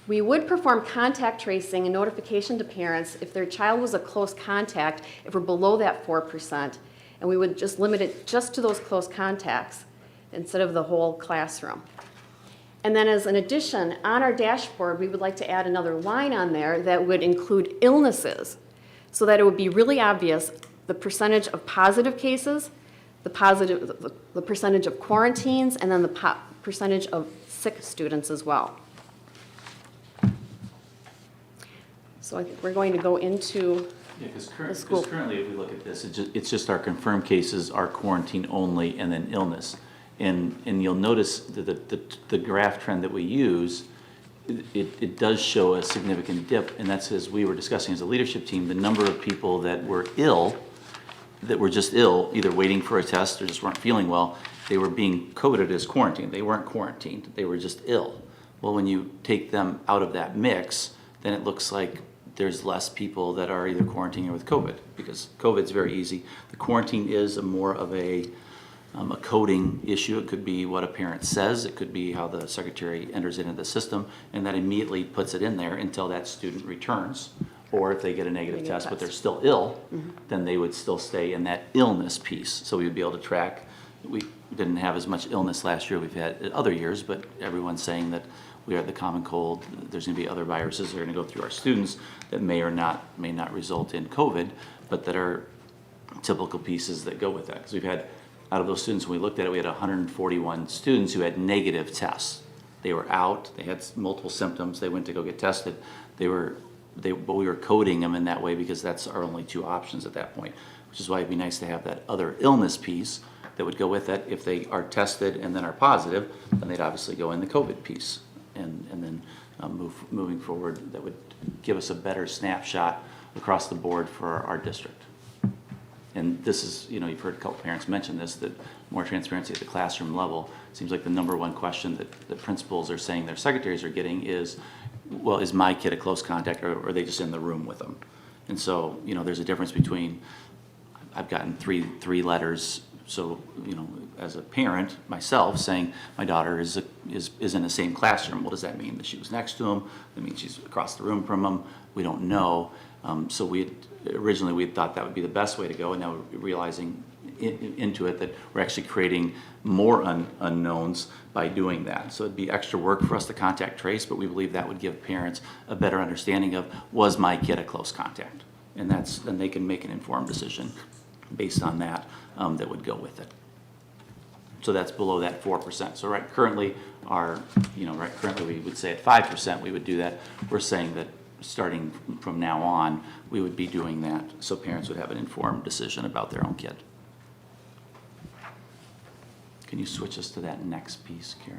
We would perform contact tracing and notification to parents if their child was a close contact, if we're below that 4%, and we would just limit it just to those close contacts instead of the whole classroom. And then as an addition, on our dashboard, we would like to add another line on there that would include illnesses so that it would be really obvious the percentage of positive cases, the percentage of quarantines, and then the percentage of sick students as well. So I think we're going to go into the school. Because currently, if we look at this, it's just our confirmed cases are quarantine only and then illness. And you'll notice the graph trend that we use, it does show a significant dip, and that's as we were discussing as a leadership team, the number of people that were ill, that were just ill, either waiting for a test or just weren't feeling well, they were being coded as quarantined. They weren't quarantined, they were just ill. Well, when you take them out of that mix, then it looks like there's less people that are either quarantining or with COVID, because COVID's very easy. The quarantine is more of a coding issue. It could be what a parent says, it could be how the secretary enters it into the system, and that immediately puts it in there until that student returns. Or if they get a negative test, but they're still ill, then they would still stay in that illness piece. So we would be able to track. We didn't have as much illness last year we've had other years, but everyone's saying that we are the common cold. There's going to be other viruses that are going to go through our students that may not result in COVID, but that are typical pieces that go with that. Because we've had out of those students, when we looked at it, we had 141 students who had negative tests. They were out, they had multiple symptoms, they went to go get tested. But we were coding them in that way because that's our only two options at that point, which is why it'd be nice to have that other illness piece that would go with it. If they are tested and then are positive, then they'd obviously go in the COVID piece. And then moving forward, that would give us a better snapshot across the board for our district. And this is, you've heard a couple parents mention this, that more transparency at the classroom level. Seems like the number one question that the principals are saying their secretaries are getting is, well, is my kid a close contact, or are they just in the room with them? And so, there's a difference between, I've gotten three letters, so, as a parent myself, saying my daughter is in the same classroom. What does that mean? That she was next to him? That means she's across the room from him? We don't know. So originally we thought that would be the best way to go, and now we're realizing into it that we're actually creating more unknowns by doing that. So it'd be extra work for us to contact trace, but we believe that would give parents a better understanding of, was my kid a close contact? And then they can make an informed decision based on that, that would go with it. So that's below that 4%. So currently we would say at 5% we would do that. We're saying that starting from now on, we would be doing that so parents would have an informed decision about their own kid. Can you switch us to that next piece, Kara?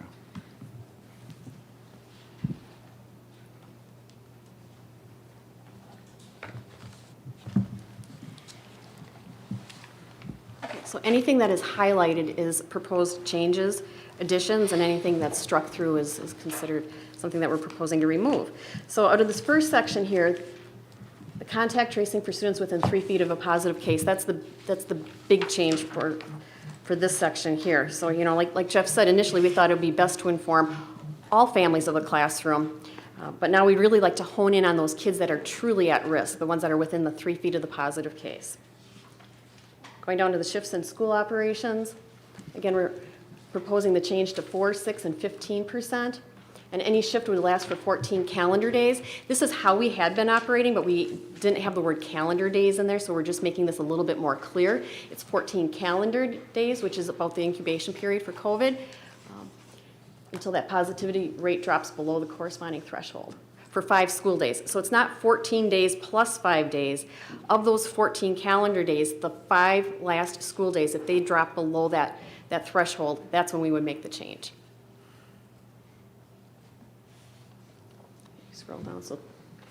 So anything that is highlighted is proposed changes, additions, and anything that's struck through is considered something that we're proposing to remove. So out of this first section here, the contact tracing for students within 3 feet of a positive case, that's the big change for this section here. So, like Jeff said, initially we thought it would be best to inform all families of the classroom, but now we'd really like to hone in on those kids that are truly at risk, the ones that are within the 3 feet of the positive case. Going down to the shifts in school operations, again, we're proposing the change to 4%, 6%, and 15%, and any shift would last for 14 calendar days. This is how we had been operating, but we didn't have the word calendar days in there, so we're just making this a little bit more clear. It's 14 calendar days, which is about the incubation period for COVID, until that positivity rate drops below the corresponding threshold for 5 school days. So it's not 14 days plus 5 days. Of those 14 calendar days, the 5 last school days, if they drop below that threshold, that's when we would make the change. Scroll down, so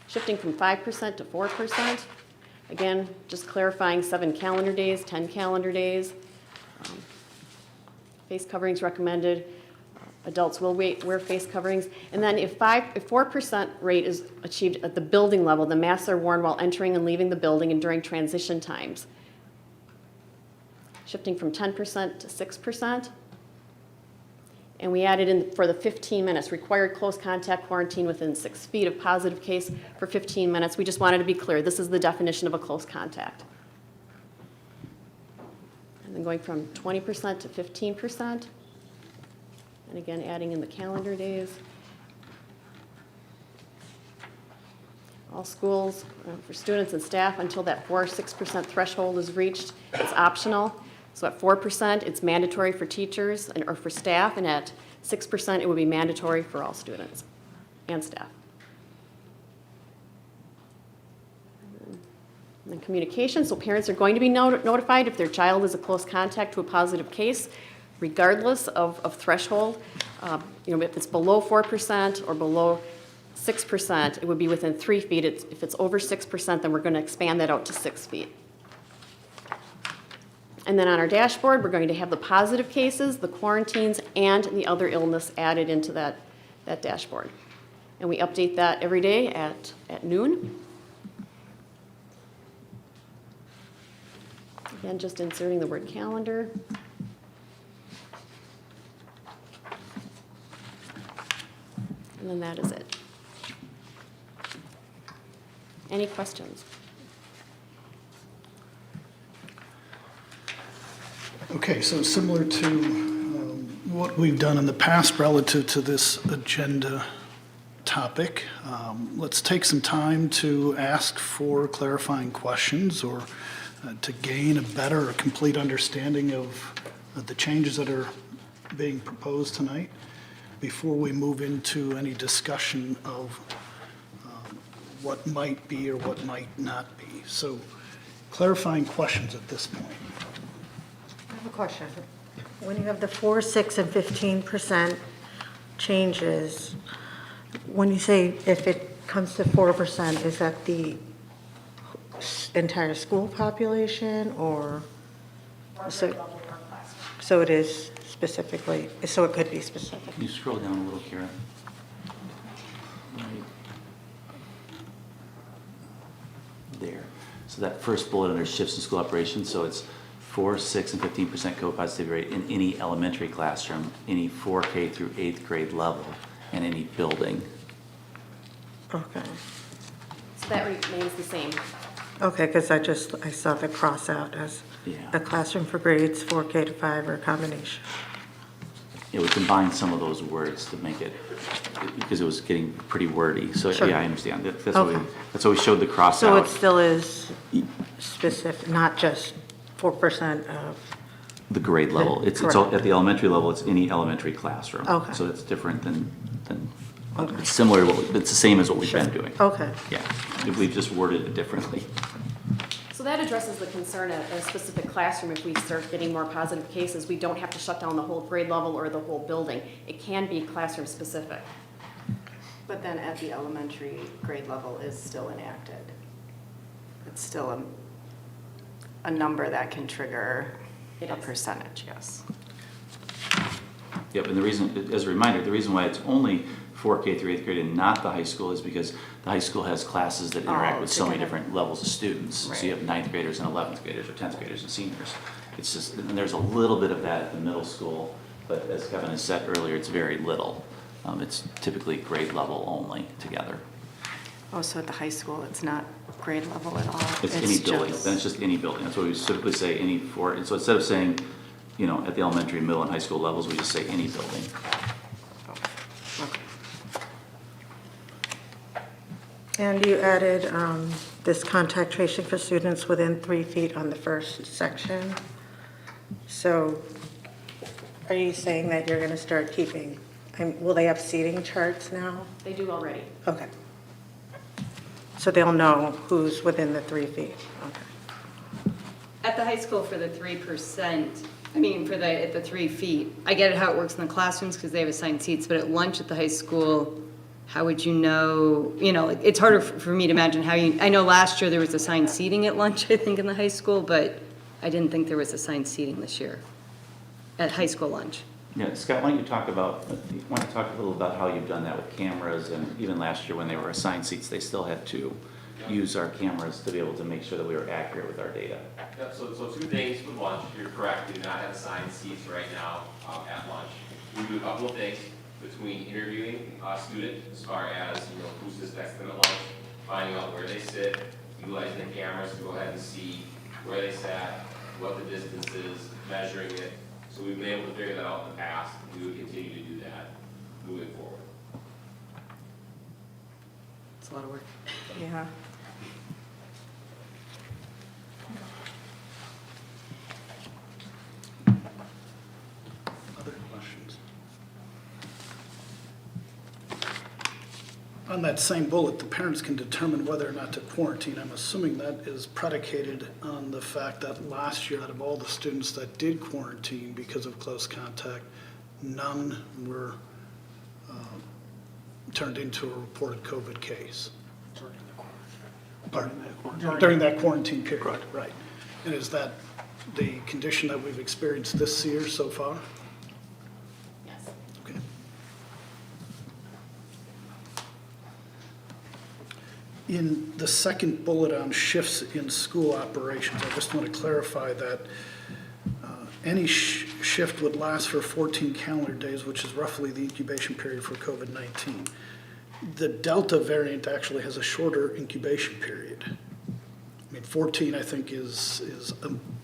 shifting from 5% to 4%. Again, just clarifying 7 calendar days, 10 calendar days. Face coverings recommended. Adults will wear face coverings. And then if 4% rate is achieved at the building level, the masks are worn while entering and leaving the building and during transition times. Shifting from 10% to 6%. And we added in for the 15 minutes, required close contact quarantine within 6 feet of positive case for 15 minutes. We just wanted to be clear, this is the definition of a close contact. And then going from 20% to 15%. And again, adding in the calendar days. All schools for students and staff until that 6% threshold is reached, it's optional. So at 4%, it's mandatory for teachers or for staff, and at 6%, it would be mandatory for all students and staff. And then communication, so parents are going to be notified if their child is a close contact to a positive case, regardless of threshold. If it's below 4% or below 6%, it would be within 3 feet. If it's over 6%, then we're going to expand that out to 6 feet. And then on our dashboard, we're going to have the positive cases, the quarantines, and the other illness added into that dashboard. And we update that every day at noon. Again, just inserting the word calendar. And then that is it. Any questions? Okay, so similar to what we've done in the past relative to this agenda topic, let's take some time to ask for clarifying questions or to gain a better or complete understanding of the changes that are being proposed tonight before we move into any discussion of what might be or what might not be. So clarifying questions at this point. I have a question. When you have the 4, 6, and 15% changes, when you say if it comes to 4%, is that the entire school population or? So it is specifically, so it could be specific. Can you scroll down a little, Kara? Right there. So that first bullet under shifts in school operations, so it's 4, 6, and 15% COVID positivity rate in any elementary classroom, any 4K through 8th grade level, and any building. Okay. So that remains the same. Okay, because I saw the cross out as a classroom for grades 4K to 5 or a combination. It would combine some of those words to make it, because it was getting pretty wordy. So Sure. yeah, I understand. That's Okay. why we showed the cross So out. it still is specific, not just 4% of, The grade level. It's Correct. at the elementary level, it's any elementary classroom. Okay. So it's different than Okay. it's similar to it's the same as what we've been doing. okay. Yeah, we've just worded it differently. So that addresses the concern at a specific classroom. If we start getting more positive cases, we don't have to shut down the whole grade level or the whole building. It can be classroom specific. But then at the elementary grade level is still enacted. It's still a number that can trigger a percentage, yes. Yep, and the reason, as a reminder, the reason why it's only 4K through 8th grade and not the high school is because the high school has classes that interact with so many different levels of students. So you have 9th graders and 11th graders or 10th graders and seniors. It's just, and there's a little bit of that at the middle school, but as Kevin has said earlier, it's very little. It's typically grade level only together. Oh, so at the high school, it's not grade level at all? It's any building, then it's just any building. That's what we typically say, any four, and so instead of saying, you know, at the elementary, middle, and high school levels, we just say any building. Okay. And you added this contact tracing for students within 3 feet on the first section. So are you saying that you're going to start keeping, will they have seating charts now? They do already. Okay. So they'll know who's within the 3 feet? Okay. At the high school for the 3%, I mean, at the 3 feet, I get it how it works in the classrooms because they have assigned seats, but at lunch at the high school, how would you know, it's harder for me to imagine how I know last year there was assigned seating at lunch, I think, in the high school, but I didn't think there was assigned seating this year at high school lunch. Yeah, Scott, why don't you talk a little about how you've done that with cameras, and even last year when they were assigned seats, they still had to use our cameras to be able to make sure that we were accurate with our data. Yep, so 2 things with lunch. You're correct, we do not have assigned seats right now at lunch. We do a couple of things between interviewing a student as far as, who sits next to them at lunch, finding out where they sit, utilizing the cameras to go ahead and see where they sat, what the distance is, measuring it. So we've been able to figure that out in the past. We would continue to do that moving forward. It's a lot of work. Yeah. Other questions? On that same bullet, the parents can determine whether or not to quarantine. I'm assuming that is predicated on the fact that last year, out of all the students that did quarantine because of close contact, none were turned into a reported COVID case. During that quarantine period, right. And is that the condition that we've experienced this year so far? Yes. Okay. In the second bullet on shifts in school operations, I just want to clarify that any shift would last for 14 calendar days, which is roughly the incubation period for COVID-19. The Delta variant actually has a shorter incubation period. I mean, 14, I think, is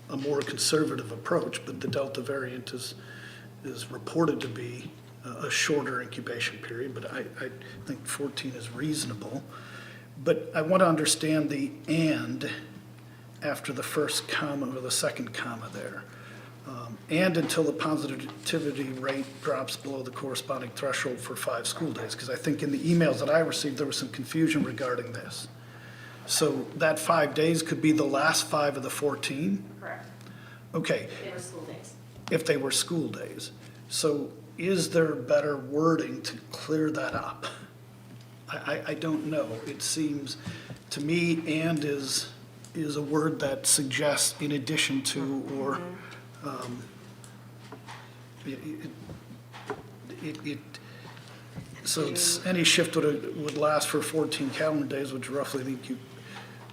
a more conservative approach, but the Delta variant is reported to be a shorter incubation period, but I think 14 is reasonable. But I want to understand the "and" after the first comma or the second comma there. And until the positivity rate drops below the corresponding threshold for 5 school days. Because I think in the emails that I received, there was some confusion regarding this. So that 5 days could be the last 5 of the 14? Correct. Okay. They were school days. If they were school days. So is there better wording to clear that up? I don't know. It seems, to me, "and" is a word that suggests in addition to, or so it's, any shift would last for 14 calendar days, which roughly think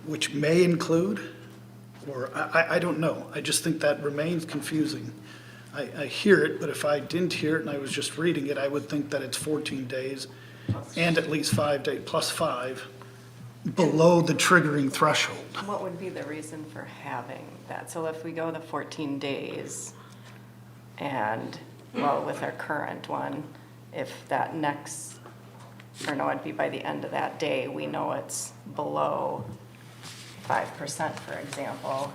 which may include, or I don't know. I just think that remains confusing. I hear it, but if I didn't hear it and I was just reading it, I would think that it's 14 days and at least 5 days, plus 5, below the triggering threshold. What would be the reason for having that? So if we go the 14 days and, well, with our current one, if that next, or no, it'd be by the end of that day, we know it's below 5%, for example,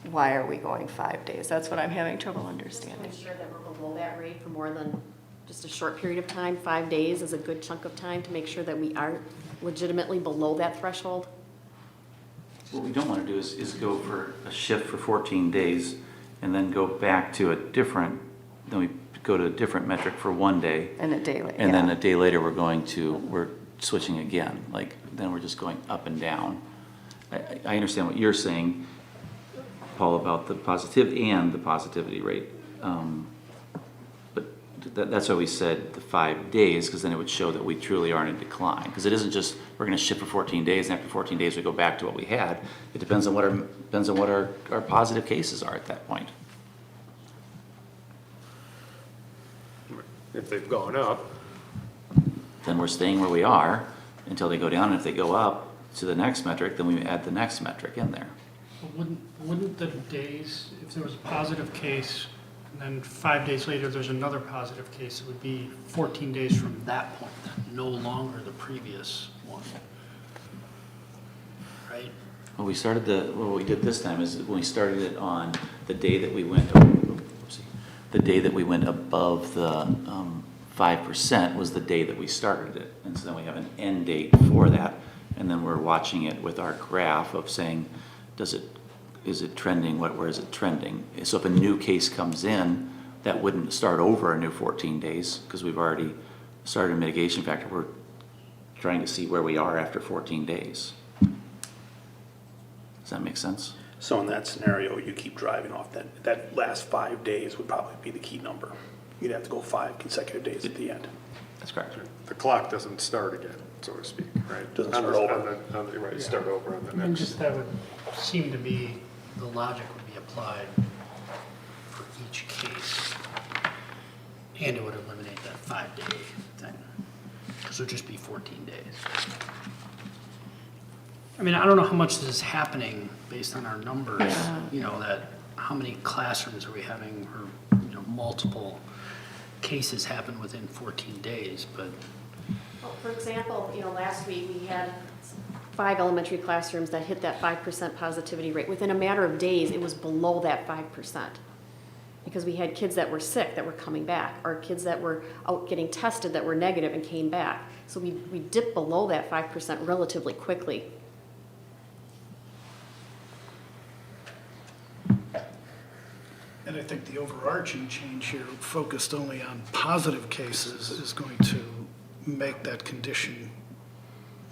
why are we going 5 days? That's what I'm having trouble understanding. Just to ensure that we're below that rate for more than just a short period of time. 5 days is a good chunk of time to make sure that we are legitimately below that threshold. What we don't want to do is go for a shift for 14 days and then go back to a different, then we go to a different metric for 1 day. And a day later. And then a day later, we're switching again. Like, then we're just going up and down. I understand what you're saying, Paul, about the positive and the positivity rate. But that's why we said the 5 days, because then it would show that we truly are in a decline. Because it isn't just, we're gonna shift for 14 days, and after 14 days, we go back to what we had. It depends on what our positive cases are at that point. If they've gone up. Then we're staying where we are until they go down, and if they go up to the next metric, then we add the next metric in there. But wouldn't the days, if there was a positive case, and then 5 days later there's another positive case, it would be 14 days from that point, then, no longer the previous one, right? What we did this time is when we started it on the day that we went, the day that we went above the 5% was the day that we started it. And so then we have an end date for that. And then we're watching it with our graph of saying, is it trending? Where is it trending? So if a new case comes in, that wouldn't start over a new 14 days because we've already started a mitigation factor. We're trying to see where we are after 14 days. Does that make sense? So in that scenario, you keep driving off that last 5 days would probably be the key number. You'd have to go 5 consecutive days at the end. That's correct. The clock doesn't start again, so to speak, right? Doesn't start over. Right, start over on the And next. just that would seem to be, the logic would be applied for each case. And it would eliminate that 5 day thing. Because it would just be 14 days. I mean, I don't know how much this is happening based on our numbers, you know, that how many classrooms are we having, or, you know, multiple cases happen within 14 days, but. Well, for example, you know, last week we had 5 elementary classrooms that hit that 5% positivity rate. Within a matter of days, it was below that 5%. Because we had kids that were sick that were coming back, or kids that were out getting tested that were negative and came back. So we dipped below that 5% relatively quickly. And I think the overarching change here, focused only on positive cases, is going to make that condition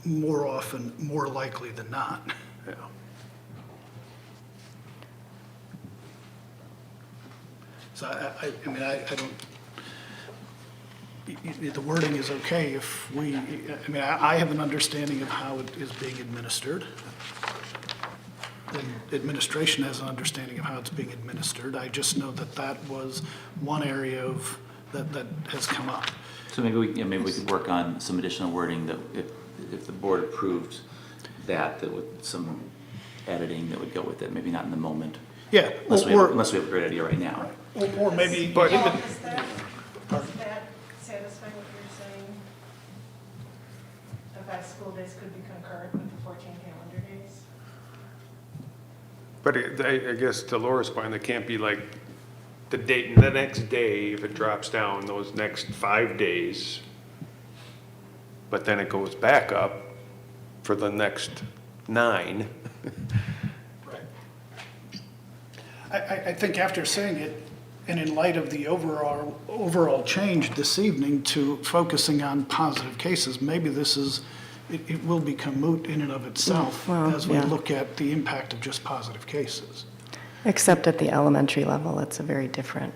more often, more likely than not. Yeah. So I mean, I don't, the wording is okay if we, I mean, I have an understanding of how it is being administered. The administration has an understanding of how it's being administered. I just know that that was one area of, that has come up. So maybe we could work on some additional wording that if the board approved that with some editing that would go with it, maybe not in the moment. Yeah. Unless we have a great idea right now. Or maybe. Does that satisfy what you're saying? The 5 school days could be concurrent with the 14 calendar days? But I guess to Laura's point, it can't be like the next day, if it drops down, those next 5 days, but then it goes back up for the next 9. I think after saying it, and in light of the overall change this evening to focusing on positive cases, maybe this is, it will become moot in and of itself Well, as we yeah. look at the impact of just positive cases. Except at the elementary level, it's a very different,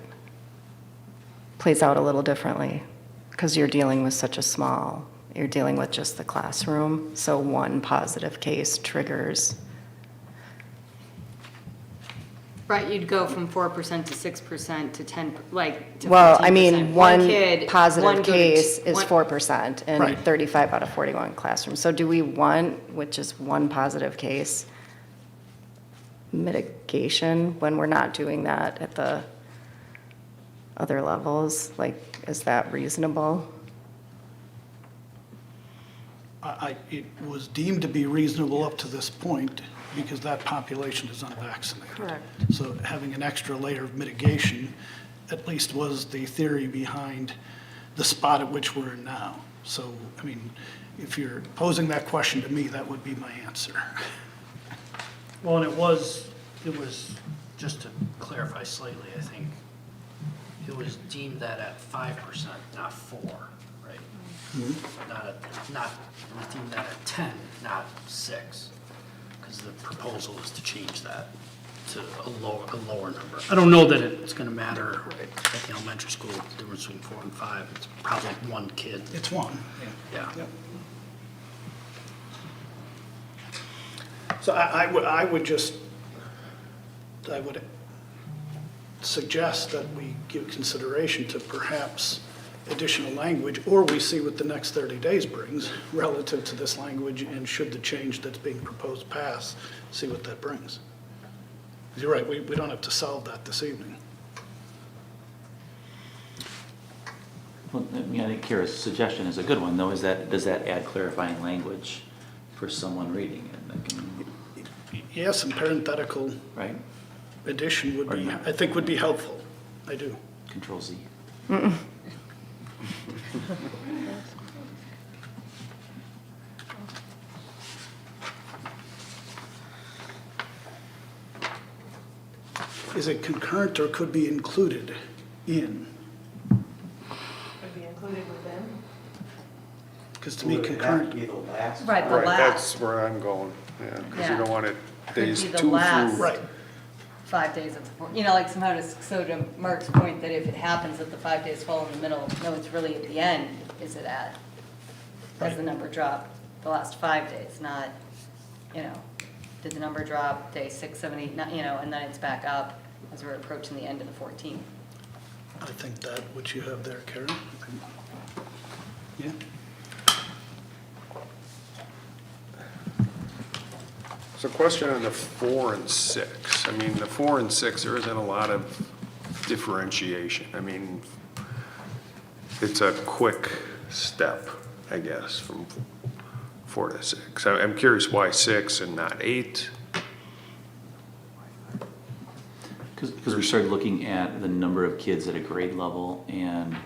plays out a little differently, because you're dealing with such a small, you're dealing with just the classroom, so one positive case triggers. Right, you'd go from 4% to 6% to 10, like, to 15%. Well, I mean, one kid, positive one go to case t- is one- 4% in Right. 35 out of 41 classrooms. So do we want, which is one positive case, mitigation when we're not doing that at the other levels? Like, is that reasonable? It was deemed to be reasonable up to this point because that population is unvaccinated. Correct. So having an extra layer of mitigation at least was the theory behind the spot at which we're in now. So, I mean, if you're posing that question to me, that would be my answer. Well, and it was, just to clarify slightly, I think, it was deemed that at 5%, not 4, right? It was deemed that at 10, not 6, because the proposal is to change that to a lower number. I don't know that it's gonna matter at the elementary school, the difference between 4 and 5, it's probably one kid. It's one, Yeah. Yep. So I would suggest that we give consideration to perhaps additional language, or we see what the next 30 days brings relative to this language, and should the change that's being proposed pass, see what that brings. 'Cause you're right, we don't have to solve that this evening. Well, I mean, I think Kara's suggestion is a good one, though, is that, does that add clarifying language for someone reading it? That can- Yes, and parenthetical Right? addition would be, I think would be helpful. I do. Control Z. Is it concurrent or could be included in? Could be included within. Because to me, concurrent, Right, the Right, last. that's where I'm going, yeah, because you Yeah. don't want it days Could 2 be through. the last. right. 5 days of the four, like somehow to Mark's point, that if it happens that the 5 days fall in the middle, no, it's really at the end, is it at? Has the number dropped the last 5 days, not, did the number drop day 6, 7, 8, 9, and then it's back up as we're approaching the end of the 14th? I think that, what you have there, Karen. Yeah. So question on the 4 and 6. I mean, the 4 and 6, there isn't a lot of differentiation. I mean, it's a quick step, I guess, from 4 to 6. I'm curious why 6 and not 8? Because we started looking at the number of kids at a grade level, and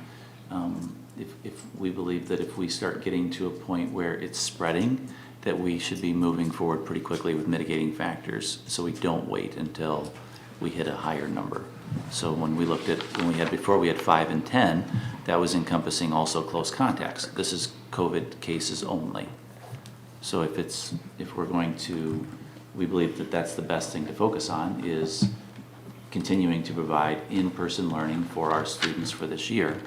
if we believe that if we start getting to a point where it's spreading, that we should be moving forward pretty quickly with mitigating factors, so we don't wait until we hit a higher number. So when we looked at, before we had 5 and 10, that was encompassing also close contacts. This is COVID cases only. So if we're going to, we believe that that's the best thing to focus on, is continuing to provide in-person learning for our students for this year.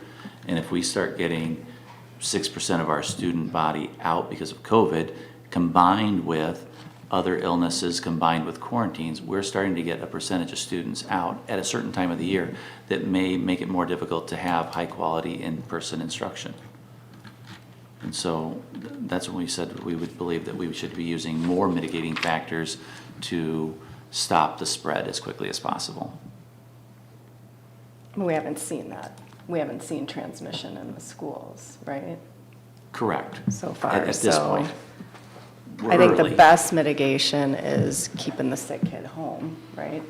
And if we start getting 6% of our student body out because of COVID, combined with other illnesses, combined with quarantines, we're starting to get a percentage of students out at a certain time of the year that may make it more difficult to have high-quality in-person instruction. And so that's when we said we would believe that we should be using more mitigating factors to stop the spread as quickly as possible. We haven't seen that. We haven't seen transmission in the schools, right? Correct. So far, At this point. We're I think early. the best mitigation is keeping the sick kid home. home, right?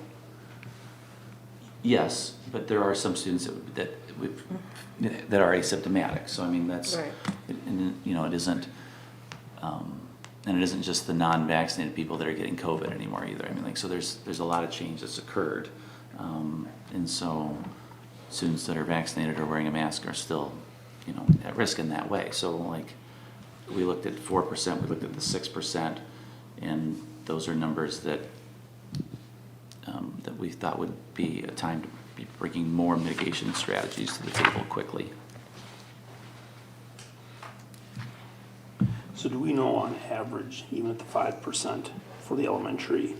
Yes, but there are some students that are asymptomatic, so I mean, that's, Right. and, you know, it isn't, and it isn't just the non-vaccinated people that are getting COVID anymore either. I mean, like, so there's a lot of change that's occurred. And so students that are vaccinated or wearing a mask are still, you know, at risk in that way. So like, we looked at 4%, we looked at the 6%, and those are numbers that that we thought would be a time to be bringing more mitigation strategies to the table quickly. So do we know on average, even at the 5% for the elementary,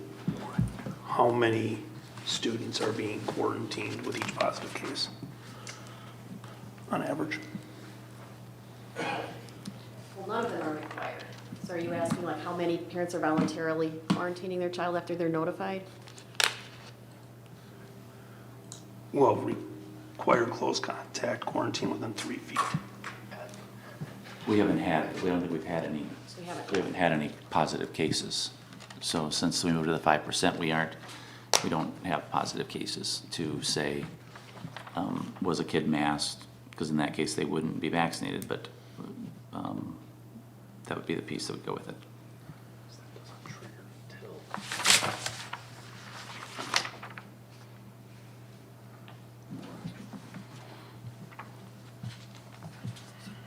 how many students are being quarantined with each positive case? On average? Well, none of them are required. So are you asking like how many parents are voluntarily quarantining their child after they're notified? Well, required close contact quarantine within 3 feet. We don't think we've had any, So we haven't. we haven't had any positive cases. So since we moved to the 5%, we don't have positive cases to say, was a kid masked? Because in that case, they wouldn't be vaccinated, but that would be the piece that would go with it.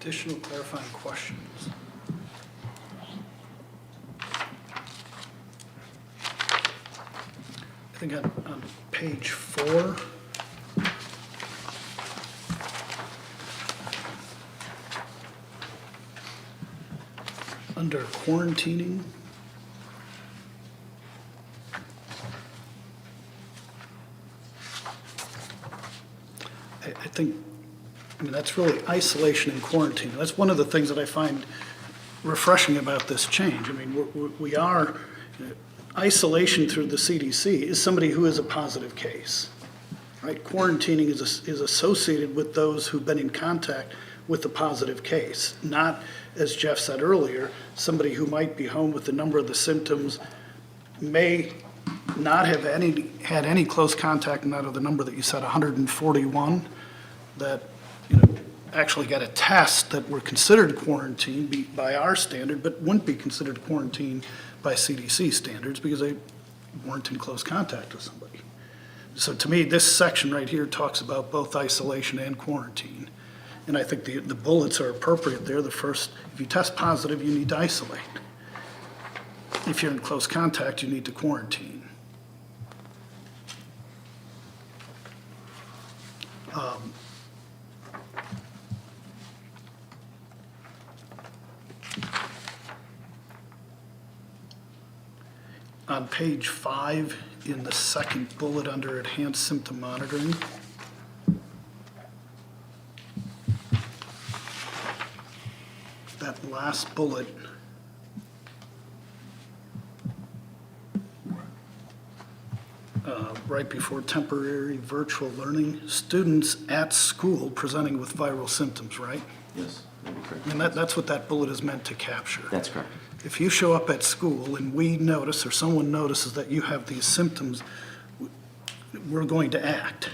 Additional clarifying questions? I think on page 4, under quarantining, I think, I mean, that's really isolation and quarantine. That's one of the things that I find refreshing about this change. I mean, we are, isolation through the CDC is somebody who is a positive case, right? Quarantining is associated with those who've been in contact with the positive case, not, as Jeff said earlier, somebody who might be home with a number of the symptoms, may not have had any close contact, and out of the number that you said, 141, that, you know, actually got a test that were considered quarantine by our standard, but wouldn't be considered quarantine by CDC standards because they weren't in close contact with somebody. So to me, this section right here talks about both isolation and quarantine. And I think the bullets are appropriate there. The first, if you test positive, you need to isolate. If you're in close contact, you need to quarantine. On page 5, in the second bullet under enhanced symptom monitoring, that last bullet, right before temporary virtual learning, students at school presenting with viral symptoms, right? Yes, that'd be correct. And that's what that bullet is meant to capture. That's correct. If you show up at school and we notice, or someone notices that you have these symptoms, we're going to act,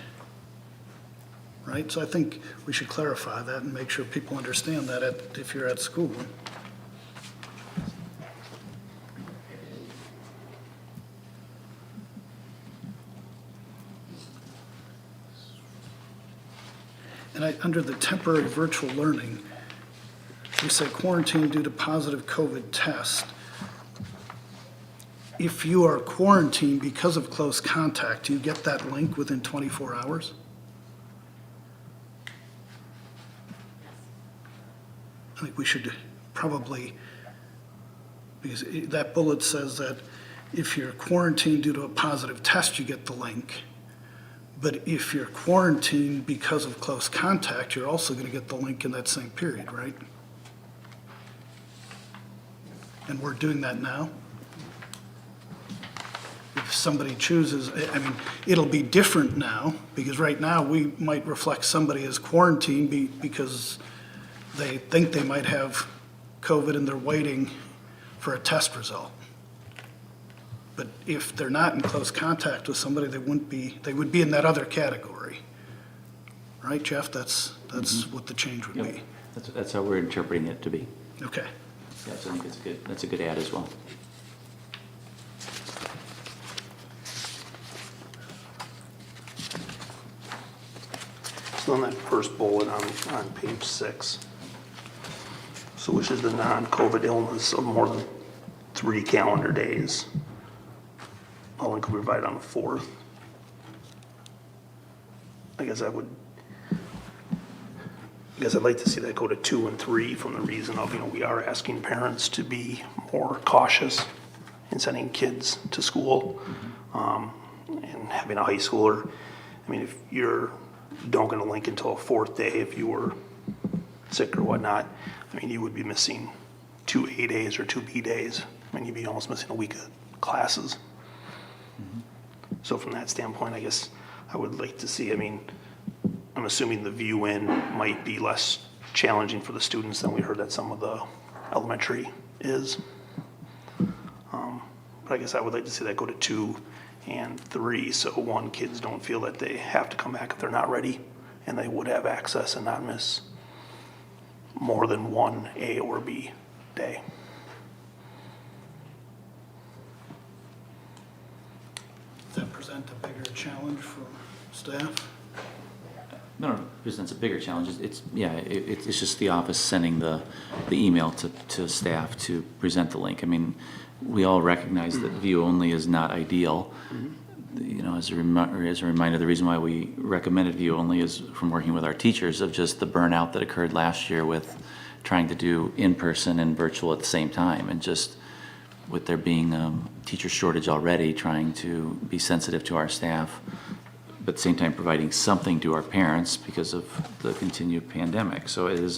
right? So I think we should clarify that and make sure people understand that if you're at school. And under the temporary virtual learning, we say quarantine due to positive COVID test. If you are quarantined because of close contact, do you get that link within 24 hours? I think we should probably, because that bullet says that if you're quarantined due to a positive test, you get the link. But if you're quarantined because of close contact, you're also going to get the link in that same period, right? And we're doing that now. If somebody chooses, I mean, it'll be different now, because right now we might reflect somebody as quarantined because they think they might have COVID and they're waiting for a test result. But if they're not in close contact with somebody, they would be in that other category. Right, Jeff? That's what the change would be. That's how we're interpreting it to be. Okay. Yeah, so I think that's a good add as well. So on that first bullet on page 6, so which is the non-COVID illness of more than 3 calendar days, all can be provided on the 4th. I guess I'd like to see that go to 2 and 3 from the reason of, we are asking parents to be more cautious in sending kids to school. And having a high schooler, if you're don't going to link until a 4th day if you were sick or whatnot, you would be missing 2 A days or 2 B days. You'd be almost missing a week of classes. So from that standpoint, I guess I would like to see, I'm assuming the view in might be less challenging for the students than we heard that some of the elementary is. But I guess I would like to see that go to 2 and 3, so 1, kids don't feel that they have to come back if they're not ready, and they would have access and not miss more than 1 A or B day. Does that present a bigger challenge for staff? No, it presents a bigger challenge. It's just the office sending the email to staff to present the link. We all recognize that view only is not ideal. As a reminder, the reason why we recommended view only is from working with our teachers of just the burnout that occurred last year with trying to do in-person and virtual at the same time, and just with there being a teacher shortage already, trying to be sensitive to our staff, but at the same time providing something to our parents because of the continued pandemic. So I've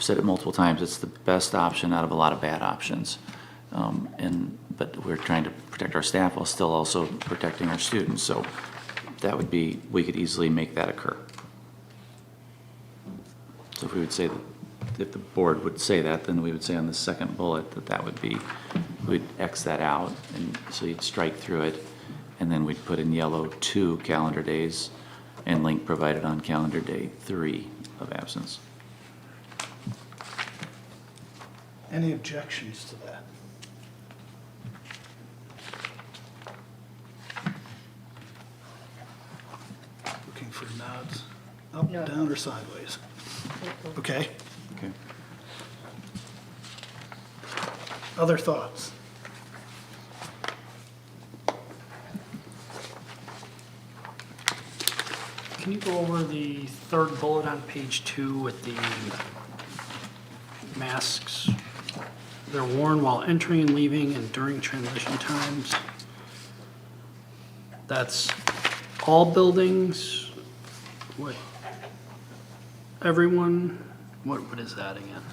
said it multiple times, it's the best option out of a lot of bad options. But we're trying to protect our staff while still also protecting our students. So we could easily make that occur. So if we would say that, if the board would say that, then we would say on the second bullet that would be, we'd X that out, and so you'd strike through it, and then we'd put in yellow 2 calendar days and link provided on calendar day 3 of absence. Any objections to that? Looking for nods, up, No. down, or sideways? Okay. Okay. Other thoughts? Can you go over the 3rd bullet on page 2 with the masks? They're worn while entering and leaving and during transition times. That's all buildings? What? Everyone? What is that again?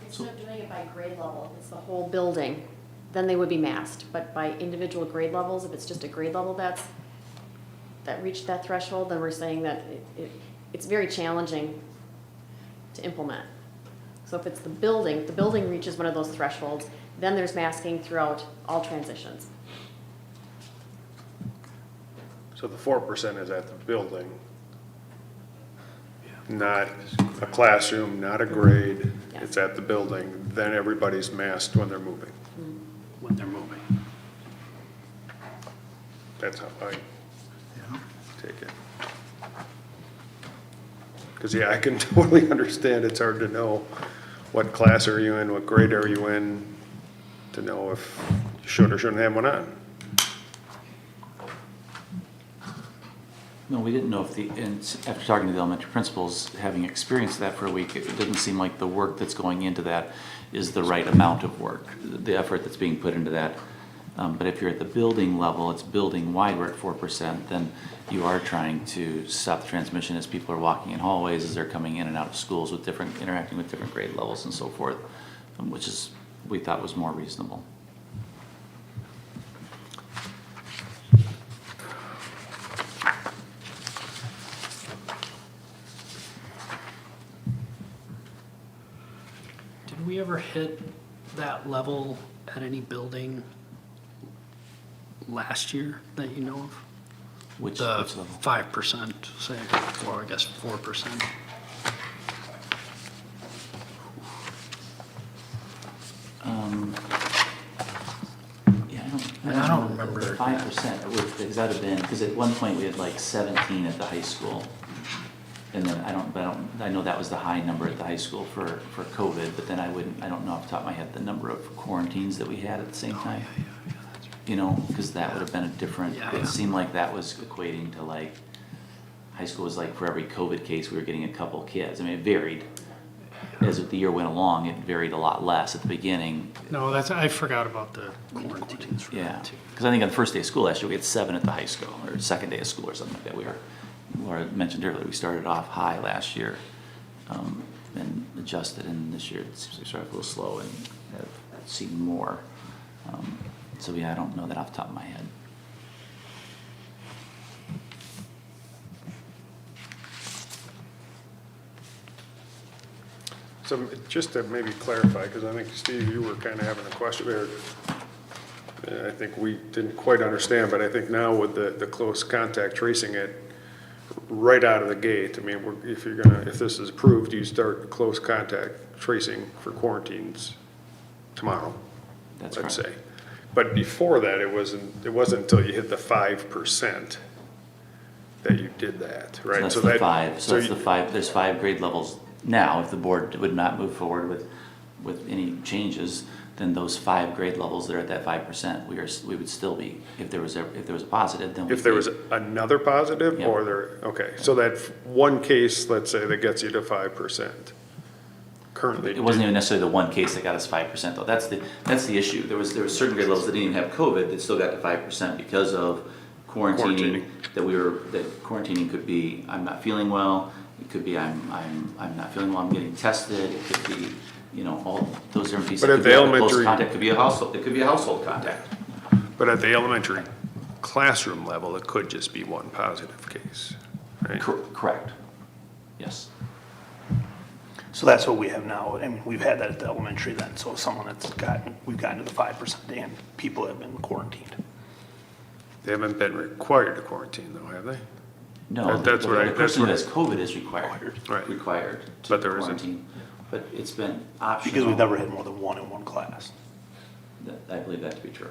Instead of doing it by grade level, it's the whole building, then they would be masked. But by individual grade levels, if it's just a grade level that reached that threshold, then we're saying that it's very challenging to implement. So if it's the building reaches one of those thresholds, then there's masking throughout all transitions. So the 4% is at the building, not a classroom, not a grade. Yes. It's at the building. Then everybody's masked when they're moving. When they're moving. That's how I take it. Because, I can totally understand it's hard to know what class are you in, what grade are you in, to know if you should or shouldn't have one on. No, we didn't know after talking to the elementary principals, having experienced that for a week, it didn't seem like the work that's going into that is the right amount of work, the effort that's being put into that. But if you're at the building level, it's building wide, we're at 4%, then you are trying to stop the transmission as people are walking in hallways, as they're coming in and out of schools with interacting with different grade levels and so forth, which we thought was more reasonable. Did we ever hit that level at any building last year that you know of? Which The level? 5%, say, or I guess 4%. Yeah, I don't remember. 5%, because that would have been, because at one point we had like 17 at the high school. And then I know that was the high number at the high school for COVID, but then I don't know off the top of my head the number of quarantines that we had at the same time. You know, because that would have been a different, it seemed like that was equating to like, high school was like for every COVID case, we were getting a couple kids. I mean, it varied. As the year went along, it varied a lot less at the beginning. No, I forgot about the quarantines for Yeah, that too. because I think on the first day of school last year, we had 7 at the high school, or second day of school or something like that. Laura mentioned earlier, we started off high last year and adjusted, and this year it seems to start a little slow and have seen more. So yeah, I don't know that off the top of my head. So just to maybe clarify, because I think, Steve, you were kind of having a question there. I think we didn't quite understand, but I think now with the close contact tracing it right out of the gate, I mean, if this is approved, you start close contact tracing for quarantines tomorrow, That's let's correct. say. But before that, it wasn't until you hit the 5% that you did that, right? So that's the 5. So that's the 5. There's 5 grade levels now. If the board would not move forward with any changes, then those 5 grade levels that are at that 5%, we would still be, if there was a positive, then If there was another positive, Yeah. or there, okay, so that one case, let's say, that gets you to 5%. Currently. It wasn't even necessarily the one case that got us 5% though. That's the issue. There was certain grade levels that didn't even have COVID that still got to 5% because of quarantining. That quarantining could be, I'm not feeling well. It could be I'm not feeling well, I'm getting tested. It could be, you know, all those different pieces. But at It could the be a elementary- close contact, it could be a household, it could be a household contact. But at the elementary classroom level, it could just be one positive case, right? Correct. Yes. So that's what we have now. I mean, we've had that at the elementary then. So someone we've gotten to the 5% and people have been quarantined. They haven't been required to quarantine though, have they? No, That's what I. The person who has COVID is required to But there isn't. quarantine. But it's been optional. Because we've never had more than one in one class. I believe that to be true.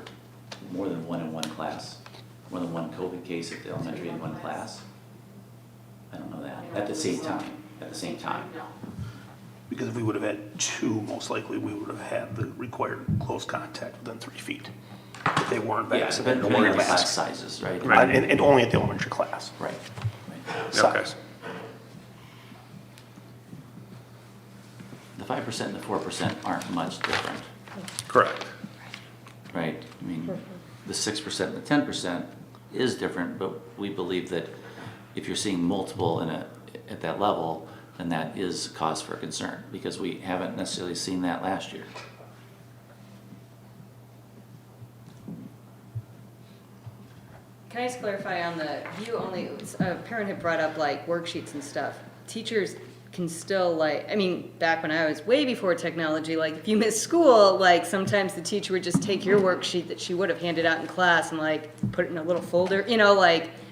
More than one in one class. More than one COVID case at the elementary in one class. I don't know that. At the same time. Because if we would have had 2, most likely we would have had the required close contact within 3 feet. If they weren't Yeah, vaccinated. depending or on the class masked. sizes, right? And only at the elementary class. Right. Size. The 5% and the 4% aren't much different. Correct. Right? I mean, the 6% and the 10% is different, but we believe that if you're seeing multiple at that level, then that is cause for concern, because we haven't necessarily seen that last year. Can I just clarify on a parent had brought up like worksheets and stuff. Teachers can still back when I was way before technology, like if you missed school, like sometimes the teacher would just take your worksheet that she would have handed out in class and like put it in a little folder, and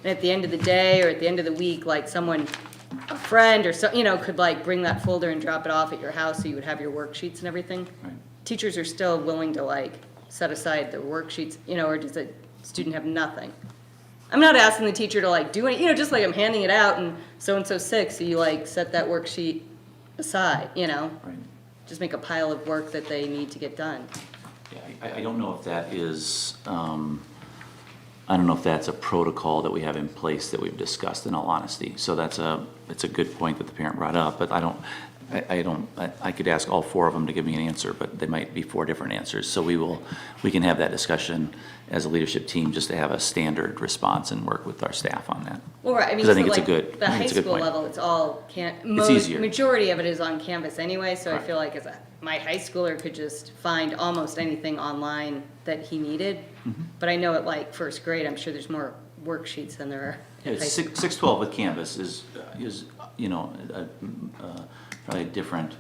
at the end of the day or at the end of the week, like a friend or so, could like bring that folder and drop it off at your house so you would have your worksheets and everything. Right. Teachers are still willing to like set aside the worksheets, or does the student have nothing? I'm not asking the teacher to like do it, just like I'm handing it out and so sick, so you like set that worksheet aside, Right. Just make a pile of work that they need to get done. Yeah, I don't know if that is, I don't know if that's a protocol that we have in place that we've discussed, in all honesty. So it's a good point that the parent brought up, but I could ask all 4 of them to give me an answer, but they might be 4 different answers. So we can have that discussion as a leadership team, just to have a standard response and work with our staff on that. Well, right, Because I think it's a good the high school point. level, it's all easier. majority of it is on Canvas anyway, so Right. I feel like my high schooler could just find almost anything online that he needed. Mm-hmm. But I know at like first grade, I'm sure there's more worksheets than there are. Yeah, at high school. 612 with Canvas is probably a different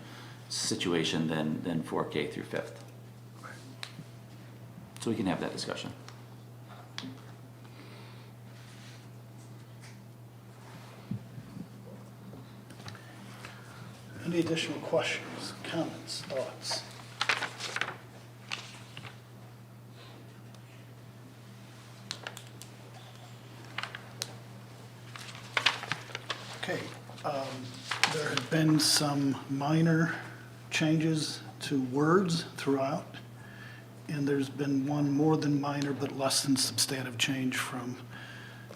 situation than 4K through 5th. So we can have that discussion. Any additional questions, comments, thoughts? Okay, there have been some minor changes to words throughout, and there's been one more than minor but less than substantive change from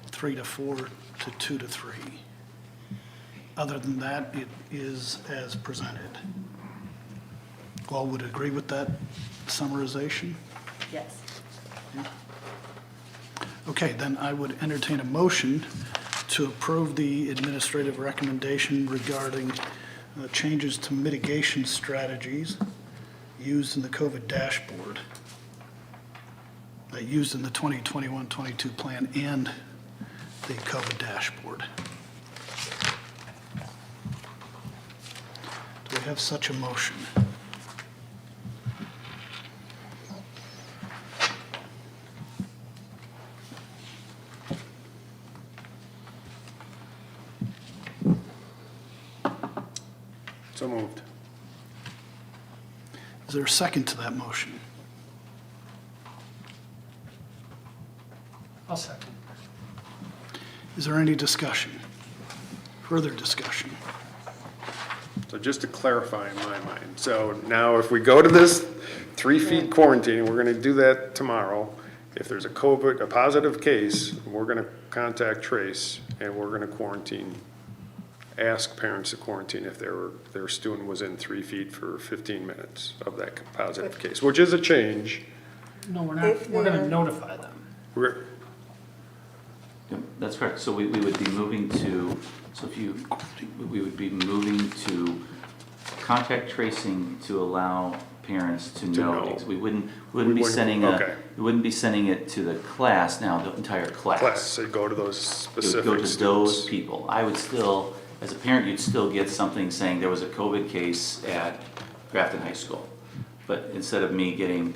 3 to 4 to 2 to 3. Other than that, it is as presented. All would agree with that summarization? Yes. Okay, then I would entertain a motion to approve the administrative recommendation regarding changes to mitigation strategies used in the COVID dashboard, used in the 2021-22 plan and the COVID dashboard. Do we have such a motion? So moved. Is there a second to that motion? I'll second. Is there any discussion? Further discussion? So just to clarify in my mind, so now if we go to this 3 feet quarantine, we're gonna do that tomorrow. If there's a positive case, we're gonna contact Trace and we're gonna quarantine, ask parents to quarantine if their student was in 3 feet for 15 minutes of that positive case, which is a change. No, we're not, we're gonna notify them. Yep, that's correct. So we would be moving to, we would be moving to contact tracing to allow parents to know. We wouldn't be sending we wouldn't be sending it to the class now, the entire class. So go to those specific It would go to students. those people. I would still, as a parent, you'd still get something saying there was a COVID case at Grafton High School. But instead of me getting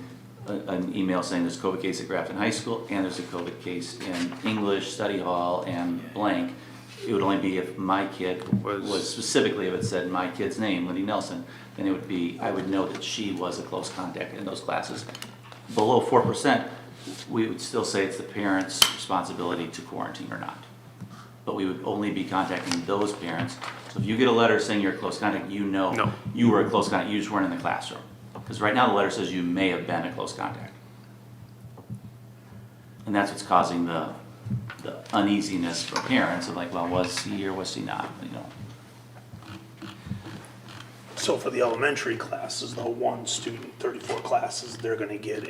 an email saying there's a COVID case at Grafton High School and there's a COVID case in English, study hall, and blank, it would only be if my kid was specifically, if it said my kid's name, Lindy Nelson, then it would be, I would know that she was a close contact in those classes. Below 4%, we would still say it's the parent's responsibility to quarantine or not. But we would only be contacting those parents. So if you get a letter saying you're a close contact, you know you were a close contact, you just weren't in the classroom. Because right now the letter says you may have been a close contact. And that's what's causing the uneasiness for parents of like, well, was he or was he not, you know? So for the elementary classes, the one student, 34 classes, they're gonna get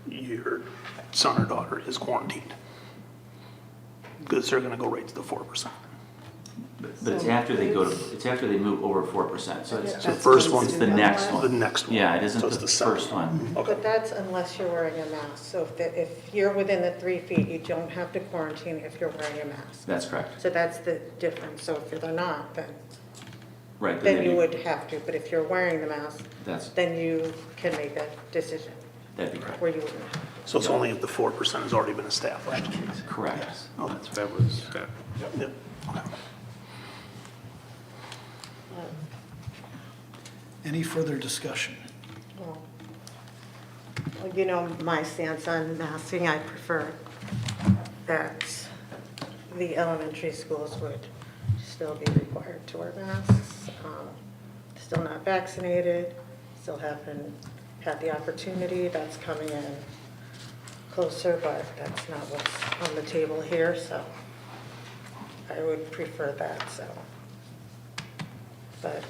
your son or daughter is quarantined. Because they're gonna go right to the 4%. But it's after they it's after they move over 4%. So it's So the first one's it's the next one. The next one. Yeah, it isn't So it's the the second first one. But that's unless you're wearing a mask. So if you're within the 3 feet, you don't have to quarantine if you're wearing a mask. That's correct. So that's the difference. So if they're not, then Right. then you would have to. But if you're wearing the mask, That's- then you can make that decision. That'd be correct. Where you wouldn't have to. So it's only if the 4% has already been established. Correct. Oh, that's That was, Yep. Okay. Any further discussion? Well, you know, my stance on masking, I prefer that the elementary schools would still be required to wear masks. Still not vaccinated, still haven't had the opportunity. That's coming in closer, but that's not what's on the table here, so I would prefer that, so. But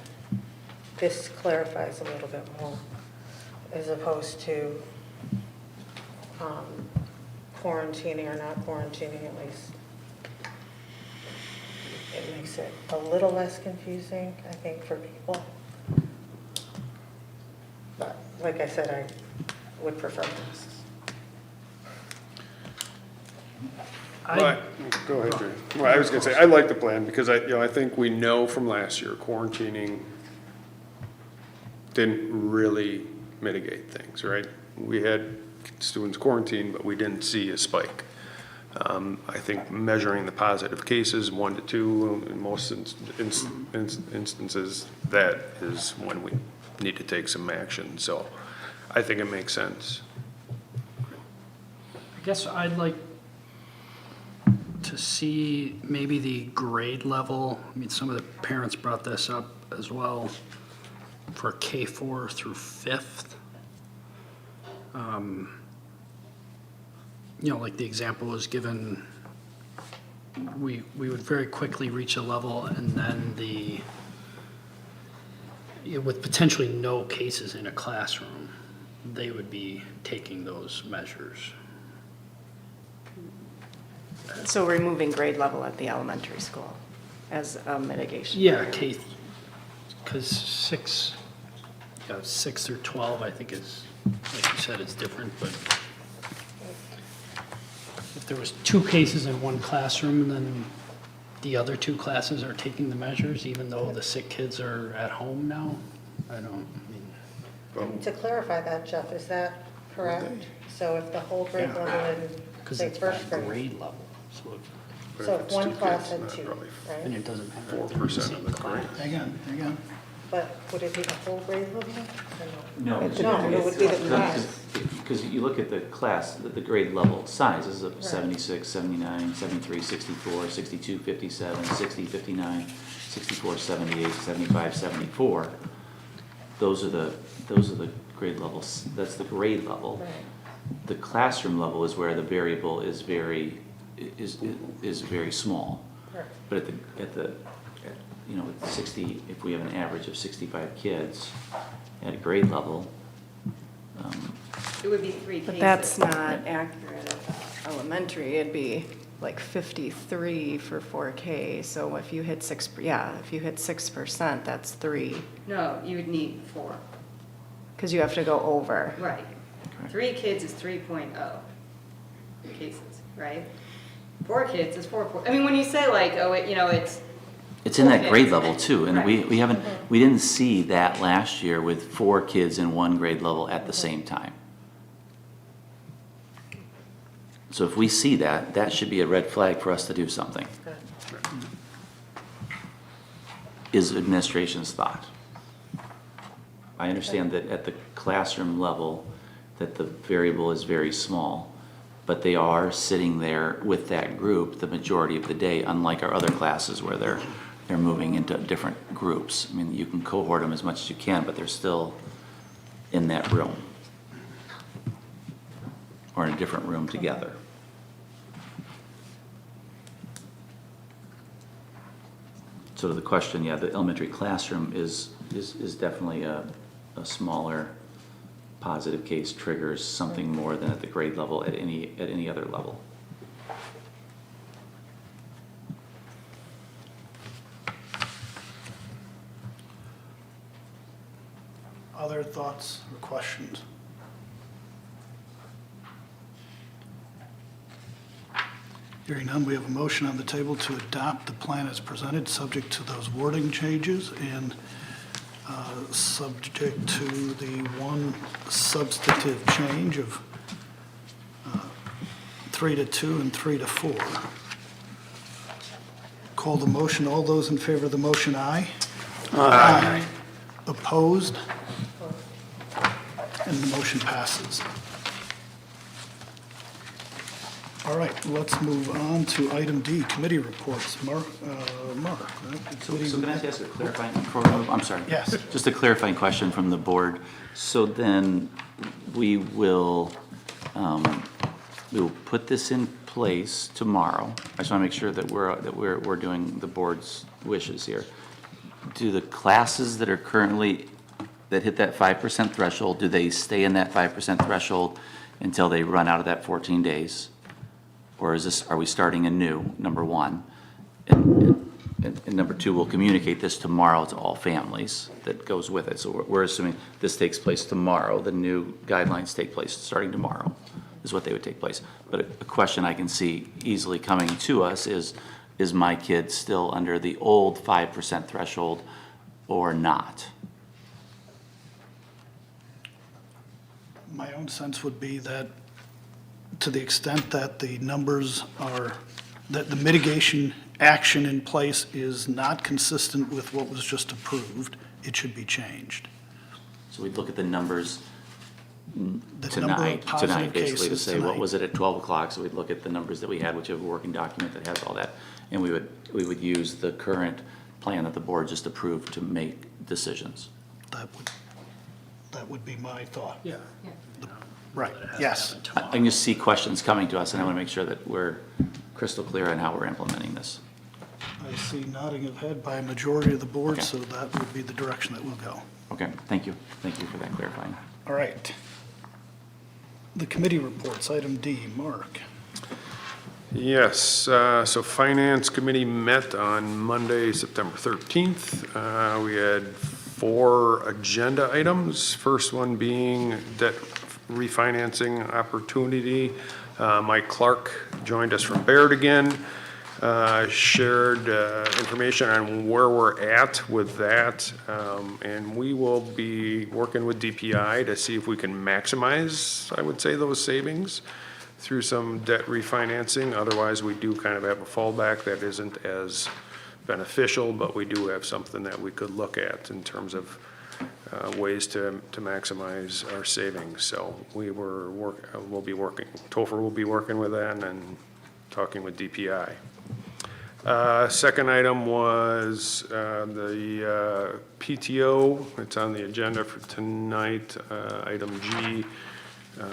this clarifies a little bit more, as opposed to quarantining or not quarantining, at least. It makes it a little less confusing, I think, for people. But like I said, I would prefer masks. Right, go ahead, Jay. Well, I was gonna say, I like the plan because I think we know from last year, quarantining didn't really mitigate things, right? We had students quarantined, but we didn't see a spike. I think measuring the positive cases, 1 to 2, in most instances, that is when we need to take some action. So I think it makes sense. I guess I'd like to see maybe the grade level. I mean, some of the parents brought this up as well for K4 through 5th. You know, like the example was given, we would very quickly reach a level, and then with potentially no cases in a classroom, they would be taking those measures. So removing grade level at the elementary school as a mitigation. Yeah, because 6 through 12, I think is, like you said, it's different, but if there was 2 cases in one classroom and then the other 2 classes are taking the measures, even though the sick kids are at home now, And to clarify that, Jeff, is that correct? So if the whole grade level in, because say, it's first by grade, grade level, so if one class had 2, and right? it doesn't matter. 4% of the grade. Hang on. But would it be the whole grade level? No. No, it would be the class. Because you look at the class, the grade level sizes of 76, 79, 73, 64, 62, 57, 60, 59, 64, 78, 75, 74. Those are the grade levels. That's the grade level. Right. The classroom level is where the variable is very small. Right. But at the 60, if we have an average of 65 kids at a grade level, It would be 3 cases. But that's not accurate at the elementary. It'd be like 53 for 4K. So if you hit 6%, that's 3. No, you would need 4. Because you have to go over. Right. 3 kids is 3.0 cases, right? 4 kids is 4. I mean, when you say like, it's in that Okay. grade level too, and Right. we didn't see that last year with 4 kids in one grade level at the same time. So if we see that, that should be a red flag for us to do something. Is administration's thought. I understand that at the classroom level, that the variable is very small, but they are sitting there with that group the majority of the day, unlike our other classes where they're moving into different groups. I mean, you can cohort them as much as you can, but they're still in that room or in a different room together. So to the question, yeah, the elementary classroom is definitely a smaller positive case triggers something more than at the grade level at any other level. Other thoughts or questions? Hearing none, we have a motion on the table to adopt the plan as presented, subject to those wording changes and subject to the one substantive change of 3 to 2 and 3 to 4. Call the motion. All those in favor of the motion, aye. Aye. Opposed? And the motion passes. All right, let's move on to item D, committee reports. Mark, right? So can I ask a clarifying, I'm sorry. Yes. Just a clarifying question from the board. So then we will put this in place tomorrow. I just want to make sure that we're doing the board's wishes here. Do the classes that are currently, that hit that 5% threshold, do they stay in that 5% threshold until they run out of that 14 days? Or are we starting anew, number one? And number two, we'll communicate this tomorrow to all families that goes with it. So we're assuming this takes place tomorrow. The new guidelines take place starting tomorrow is what they would take place. But a question I can see easily coming to us is my kid still under the old 5% threshold or not? My own sense would be that to the extent that the numbers are, that the mitigation action in place is not consistent with what was just approved, it should be changed. So we'd look at the numbers The number of tonight, positive basically, to cases say, what tonight. was it at 12 o'clock? So we'd look at the numbers that we had, which have a working document that has all that. And we would use the current plan that the board just approved to make decisions. That would be my thought. Yeah. Right, yes. I can just see questions coming to us, and I want to make sure that we're crystal clear on how we're implementing this. I see nodding of head by a majority of the board, Okay. so that would be the direction that we'll go. Okay, thank you. Thank you for that clarifying. All right. The committee reports, item D, Mark. Yes, so Finance Committee met on Monday, September 13th. We had 4 agenda items. First one being debt refinancing opportunity. Mike Clark joined us from Baird again, shared information on where we're at with that. And we will be working with DPI to see if we can maximize, I would say, those savings through some debt refinancing. Otherwise, we do kind of have a fallback that isn't as beneficial, but we do have something that we could look at in terms of ways to maximize our savings. So we'll be working, Topher will be working with that and talking with DPI. Second item was the PTO. It's on the agenda for tonight. Item G,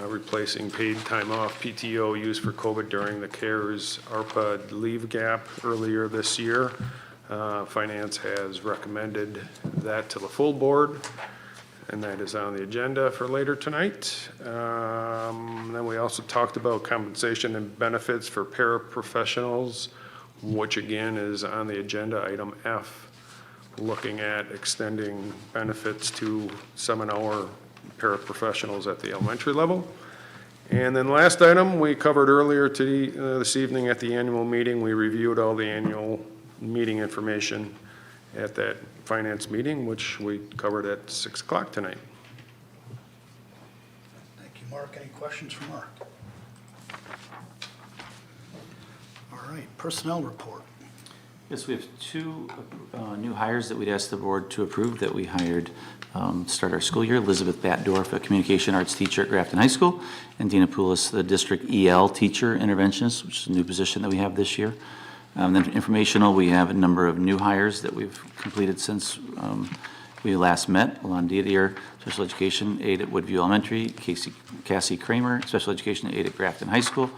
replacing paid time off PTO used for COVID during the CARES ARPA leave gap earlier this year. Finance has recommended that to the full board, and that is on the agenda for later tonight. Then we also talked about compensation and benefits for paraprofessionals, which again is on the agenda, item F, looking at extending benefits to 7-hour paraprofessionals at the elementary level. And then last item we covered earlier this evening at the annual meeting. We reviewed all the annual meeting information at that finance meeting, which we covered at 6 o'clock tonight. Thank you, Mark. Any questions for Mark? All right, personnel report. Yes, we have 2 new hires that we'd ask the board to approve that we hired start our school year. Elizabeth Batdorf, a communication arts teacher at Grafton High School, and Dina Poulos, the district EL teacher interventionist, which is a new position that we have this year. Then informational, we have a number of new hires that we've completed since we last met. Alon Didier, special education aide at Woodview Elementary. Cassie Kramer, special education aide at Grafton High School.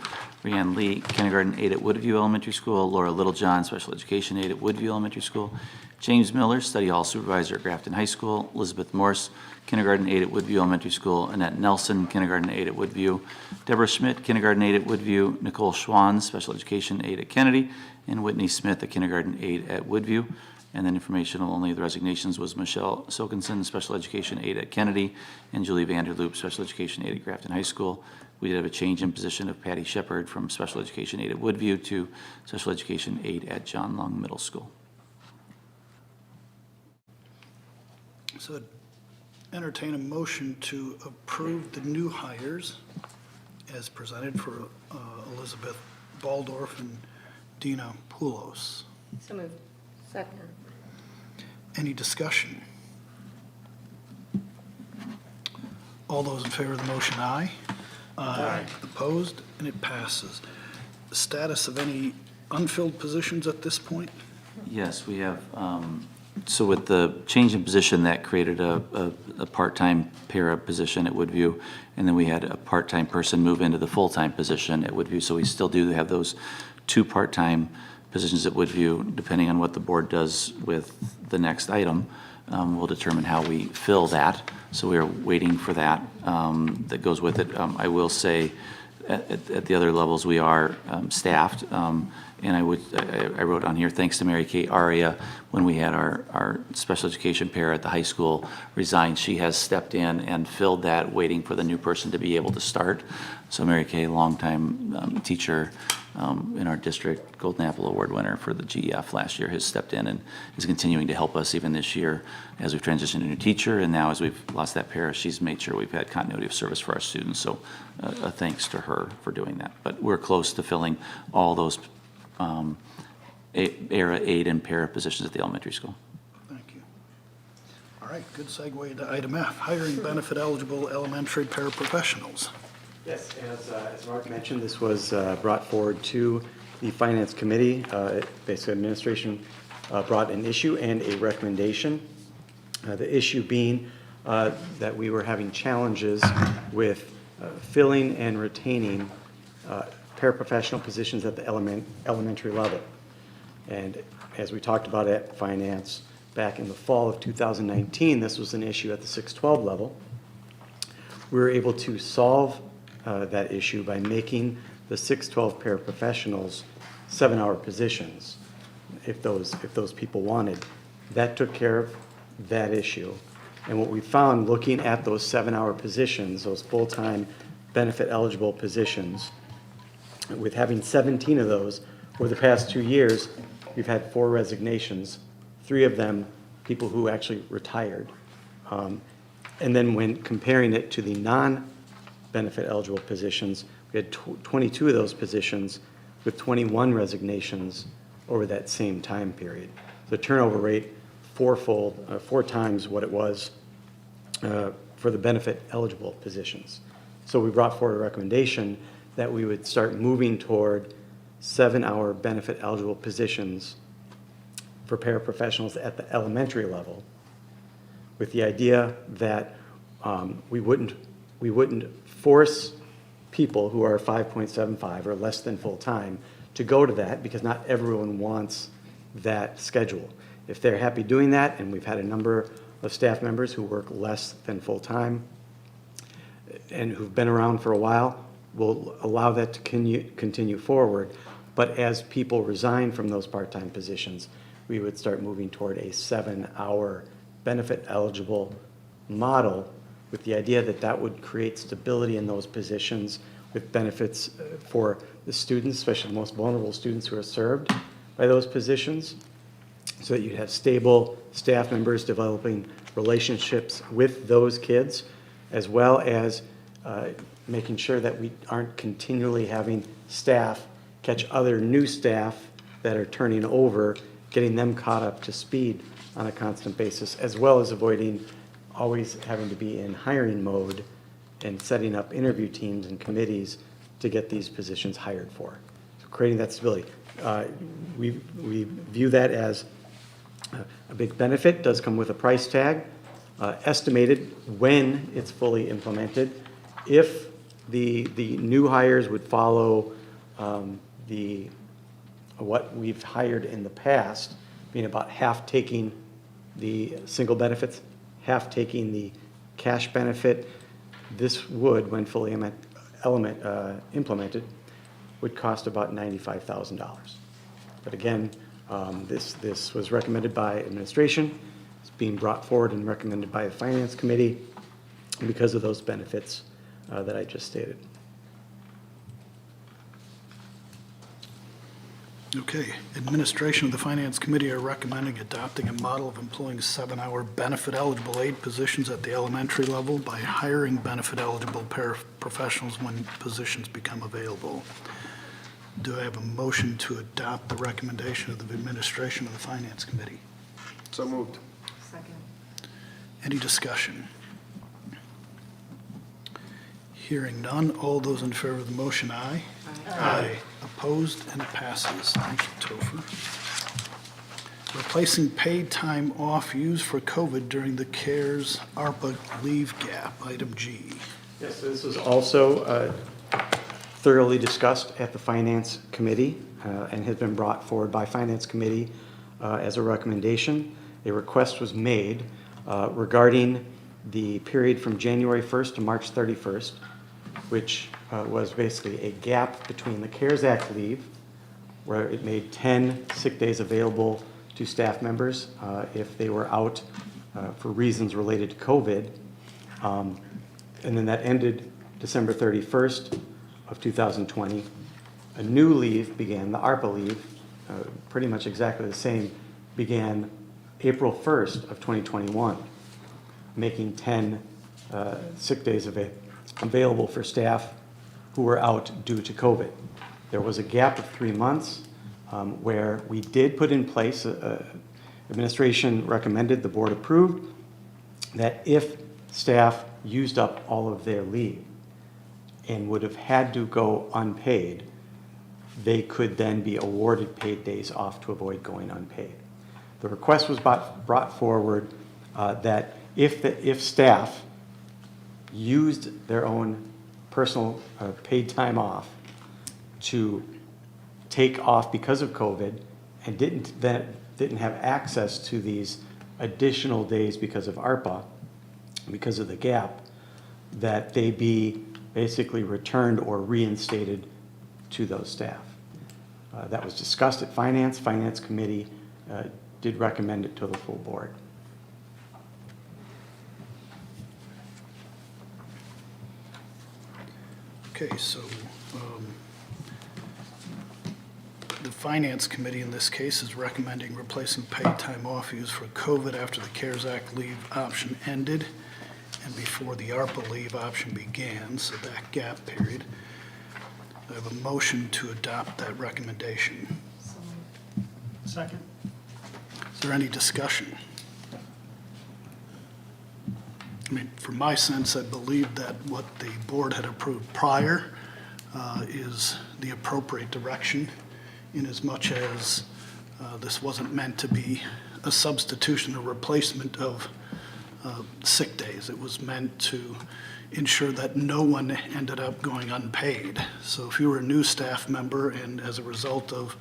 Rhiannon Lee, kindergarten aide at Woodview Elementary School. Laura Littlejohn, special education aide at Woodview Elementary School. James Miller, study hall supervisor at Grafton High School. Elizabeth Morse, kindergarten aide at Woodview Elementary School. Annette Nelson, kindergarten aide at Woodview. Deborah Schmidt, kindergarten aide at Woodview. Nicole Schwann, special education aide at Kennedy. And Whitney Smith, a kindergarten aide at Woodview. And then informational only, the resignations was Michelle Sokinson, special education aide at Kennedy, and Julie Vanderloop, special education aide at Grafton High School. We did have a change in position of Patty Shepard from special education aide at Woodview to special education aide at John Long Middle School. So entertain a motion to approve the new hires as presented for Elizabeth Baldorf and Dina Poulos. So moved. Second. Any discussion? All those in favor of the motion, aye. Aye. Opposed, and it passes. Status of any unfilled positions at this point? Yes, we have, so with the change in position, that created a part-time para position at Woodview, and then we had a part-time person move into the full-time position at Woodview, so we still do have those 2 part-time positions at Woodview. Depending on what the board does with the next item, we'll determine how we fill that. So we are waiting for that. That goes with it. I will say at the other levels we are staffed, And I wrote on here, thanks to Mary Kay Aria, when we had our special education para at the high school resign, she has stepped in and filled that, waiting for the new person to be able to start. So Mary Kay, longtime teacher in our district, Golden Apple Award winner for the GEF last year, has stepped in and is continuing to help us even this year as we've transitioned to a new teacher. And now as we've lost that para, she's made sure we've had continuity of service for our students. So a thanks to her for doing that. But we're close to filling all those era, aid, and para positions at the elementary school. Thank you. All right, good segue into item F, hiring benefit eligible elementary paraprofessionals. Yes, as Mark mentioned, this was brought forward to the Finance Committee. Basically, administration brought an issue and a recommendation. The issue being that we were having challenges with filling and retaining paraprofessional positions at the elementary level. And as we talked about at Finance back in the fall of 2019, this was an issue at the 612 level. We were able to solve that issue by making the 612 paraprofessionals 7-hour positions if those people wanted. That took care of that issue. And what we found looking at those 7-hour positions, those full-time benefit eligible positions, with having 17 of those over the past 2 years, we've had 4 resignations, 3 of them people who actually retired. And then when comparing it to the non-benefit eligible positions, we had 22 of those positions with 21 resignations over that same time period. The turnover rate 4 times what it was for the benefit eligible positions. So we brought forward a recommendation that we would start moving toward 7-hour benefit eligible positions for paraprofessionals at the elementary level, with the idea that we wouldn't force people who are 5.75 or less than full-time to go to that, because not everyone wants that schedule. If they're happy doing that, and we've had a number of staff members who work less than full-time and who've been around for a while, we'll allow that to continue forward. But as people resign from those part-time positions, we would start moving toward a 7-hour benefit eligible model, with the idea that that would create stability in those positions with benefits for the students, especially the most vulnerable students who are served by those positions, so that you'd have stable staff members developing relationships with those kids, as well as making sure that we aren't continually having staff catch other new staff that are turning over, getting them caught up to speed on a constant basis, as well as avoiding always having to be in hiring mode and setting up interview teams and committees to get these positions hired for. So creating that stability. We view that as a big benefit. Does come with a price tag, estimated when it's fully implemented. If the new hires would follow what we've hired in the past, being about half taking the single benefits, half taking the cash benefit, this would, when fully implemented, would cost about $95,000. But again, this was recommended by administration. It's being brought forward and recommended by the Finance Committee because of those benefits that I just stated. Okay, administration of the Finance Committee are recommending adopting a model of employing 7-hour benefit-eligible aid positions at the elementary level by hiring benefit-eligible paraprofessionals when positions become available. Do I have a motion to adopt the recommendation of the administration of the Finance Committee? So moved. Second. Any discussion? Hearing none, all those in favor of the motion, aye. Aye. Opposed, and it passes. Thank you, Topher. Replacing paid time off used for COVID during the CARES ARPA leave gap, item G. Yes, this was also thoroughly discussed at the Finance Committee and has been brought forward by Finance Committee as a recommendation. A request was made regarding the period from January 1st to March 31st, which was basically a gap between the CARES Act leave where it made 10 sick days available to staff members if they were out for reasons related to COVID. And then that ended December 31st of 2020. A new leave began, the ARPA leave, pretty much exactly the same, began April 1st of 2021, making 10 sick days available for staff who were out due to COVID. There was a gap of 3 months where we did put in place, administration recommended, the board approved, that if staff used up all of their leave and would have had to go unpaid, they could then be awarded paid days off to avoid going unpaid. The request was brought forward that if staff used their own personal paid time off to take off because of COVID and didn't have access to these additional days because of ARPA, because of the gap, that they be basically returned or reinstated to those staff. That was discussed at Finance. Finance Committee did recommend it to the full board. Okay, so the Finance Committee in this case is recommending replacing paid time off used for COVID after the CARES Act leave option ended and before the ARPA leave option began, so that gap period. I have a motion to adopt that recommendation. Second. Is there any discussion? I mean, from my sense, I believe that what the board had approved prior is the appropriate direction, in as much as this wasn't meant to be a substitution or replacement of sick days. It was meant to ensure that no one ended up going unpaid. So if you were a new staff member and as a result of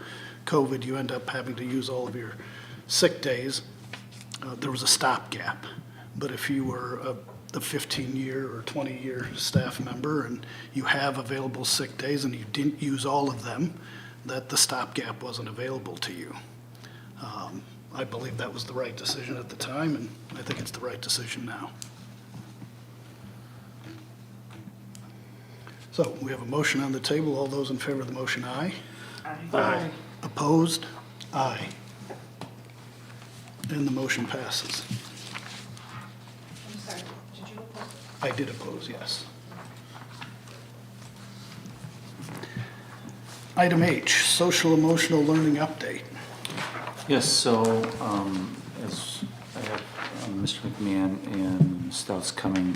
COVID, you end up having to use all of your sick days, there was a stopgap. But if you were a 15-year or 20-year staff member and you have available sick days and you didn't use all of them, that the stopgap wasn't available to you. I believe that was the right decision at the time, and I think it's the right decision now. So we have a motion on the table. All those in favor of the motion, aye. Aye. Opposed? Aye. And the motion passes. I'm sorry, did you oppose? I did oppose, yes. Item H, social emotional learning update. Yes, so as I have Mr. McMahon and Stout's coming,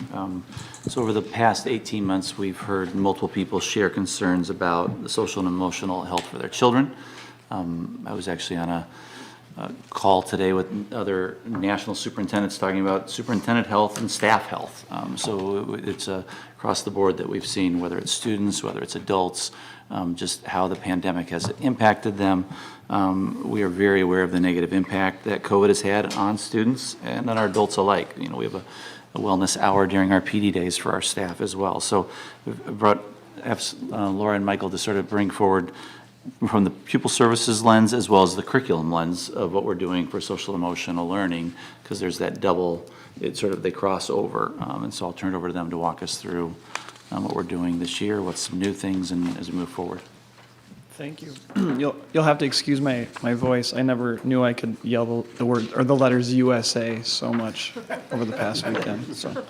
so over the past 18 months, we've heard multiple people share concerns about the social and emotional health for their children. I was actually on a call today with other national superintendents talking about superintendent health and staff health. So it's across the board that we've seen, whether it's students, whether it's adults, just how the pandemic has impacted them. We are very aware of the negative impact that COVID has had on students and on our adults alike. You know, we have a wellness hour during our PD days for our staff as well. So we've brought Laura and Michael to sort of bring forward from the pupil services lens as well as the curriculum lens of what we're doing for social emotional learning, because there's that double, they cross over. And so I'll turn it over to them to walk us through what we're doing this year, what's some new things, and as we move forward. Thank you. You'll have to excuse my voice. I never knew I could yell the word or the letters USA so much over the past weekend. So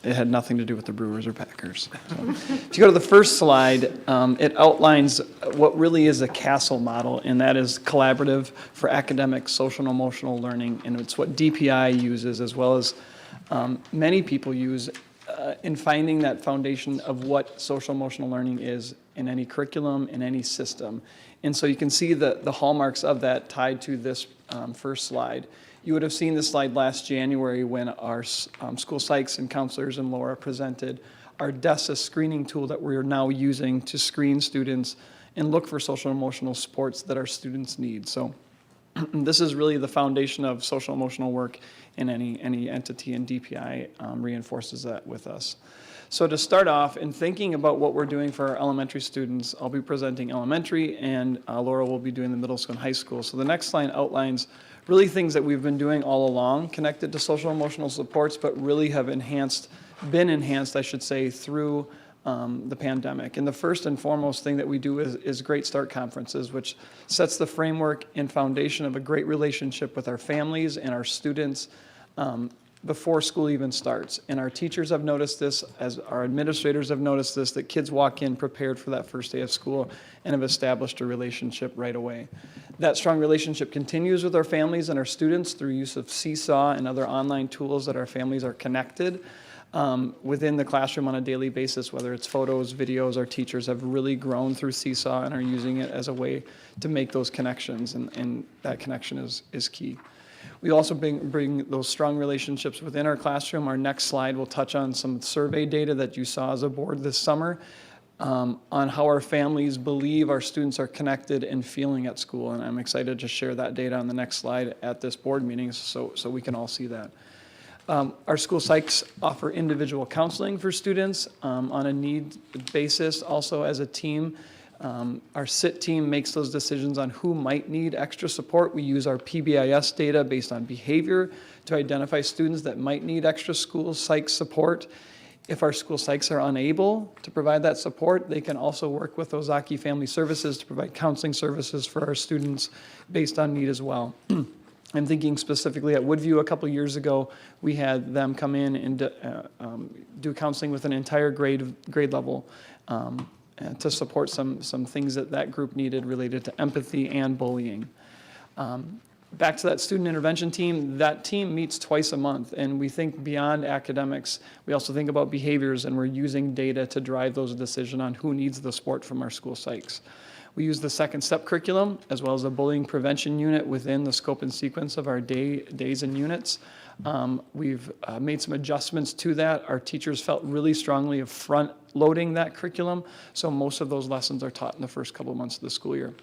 it had nothing to do with the Brewers or Packers. So, if you go to the first slide, it outlines what really is a CASTLE model, and that is collaborative for academic, social, and emotional learning, and it's what DPI uses as well as many people use in finding that foundation of what social emotional learning is in any curriculum, in any system. And so you can see the hallmarks of that tied to this first slide. You would have seen this slide last January when our school psychs and counselors and Laura presented our DESA screening tool that we're now using to screen students and look for social emotional supports that our students need. So This is really the foundation of social emotional work in any entity, and DPI reinforces that with us. So to start off, in thinking about what we're doing for our elementary students, I'll be presenting elementary, and Laura will be doing the middle school and high school. So the next line outlines really things that we've been doing all along connected to social emotional supports, but really have been enhanced, I should say, through the pandemic. And the first and foremost thing that we do is Great Start conferences, which sets the framework and foundation of a great relationship with our families and our students before school even starts. And our teachers have noticed this, as our administrators have noticed this, that kids walk in prepared for that first day of school and have established a relationship right away. That strong relationship continues with our families and our students through use of Seesaw and other online tools that our families are connected within the classroom on a daily basis, whether it's photos, videos. Our teachers have really grown through Seesaw and are using it as a way to make those connections, and that connection is key. We also bring those strong relationships within our classroom. Our next slide will touch on some survey data that you saw as a board this summer on how our families believe our students are connected and feeling at school. And I'm excited to share that data on the next slide at this board meeting so we can all see that. Our school psychs offer individual counseling for students on a need basis. Also, as a team, our SIT team makes those decisions on who might need extra support. We use our PBIS data based on behavior to identify students that might need extra school psych support. If our school psychs are unable to provide that support, they can also work with Ozaki Family Services to provide counseling services for our students based on need as well. I'm thinking specifically at Woodview a couple years ago, we had them come in and do counseling with an entire grade level to support some things that group needed related to empathy and bullying. Back to that student intervention team, that team meets twice a month, and we think beyond academics. We also think about behaviors, and we're using data to drive those decisions on who needs the support from our school psychs. We use the second step curriculum as well as a bullying prevention unit within the scope and sequence of our days and units. We've made some adjustments to that. Our teachers felt really strongly of front loading that curriculum, so most of those lessons are taught in the first couple of months of the school year.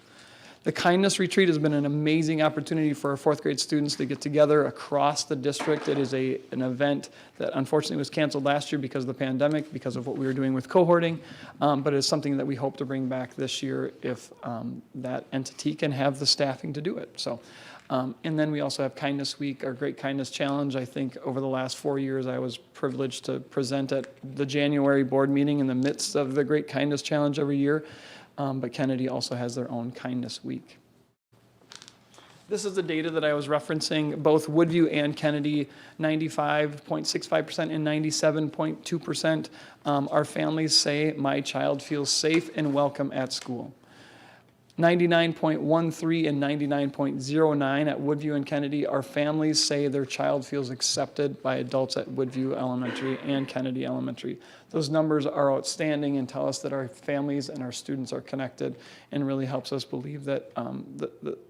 The Kindness Retreat has been an amazing opportunity for our fourth grade students to get together across the district. It is an event that unfortunately was canceled last year because of the pandemic, because of what we were doing with cohorting, but it's something that we hope to bring back this year if that entity can have the staffing to do it. So, and then we also have Kindness Week, our Great Kindness Challenge. I think over the last 4 years, I was privileged to present at the January board meeting in the midst of the Great Kindness Challenge every year. But Kennedy also has their own Kindness Week. This is the data that I was referencing. Both Woodview and Kennedy, 95.65% and 97.2%. Our families say, my child feels safe and welcome at school. 99.13 and 99.09 at Woodview and Kennedy. Our families say their child feels accepted by adults at Woodview Elementary and Kennedy Elementary. Those numbers are outstanding and tell us that our families and our students are connected, and really helps us believe that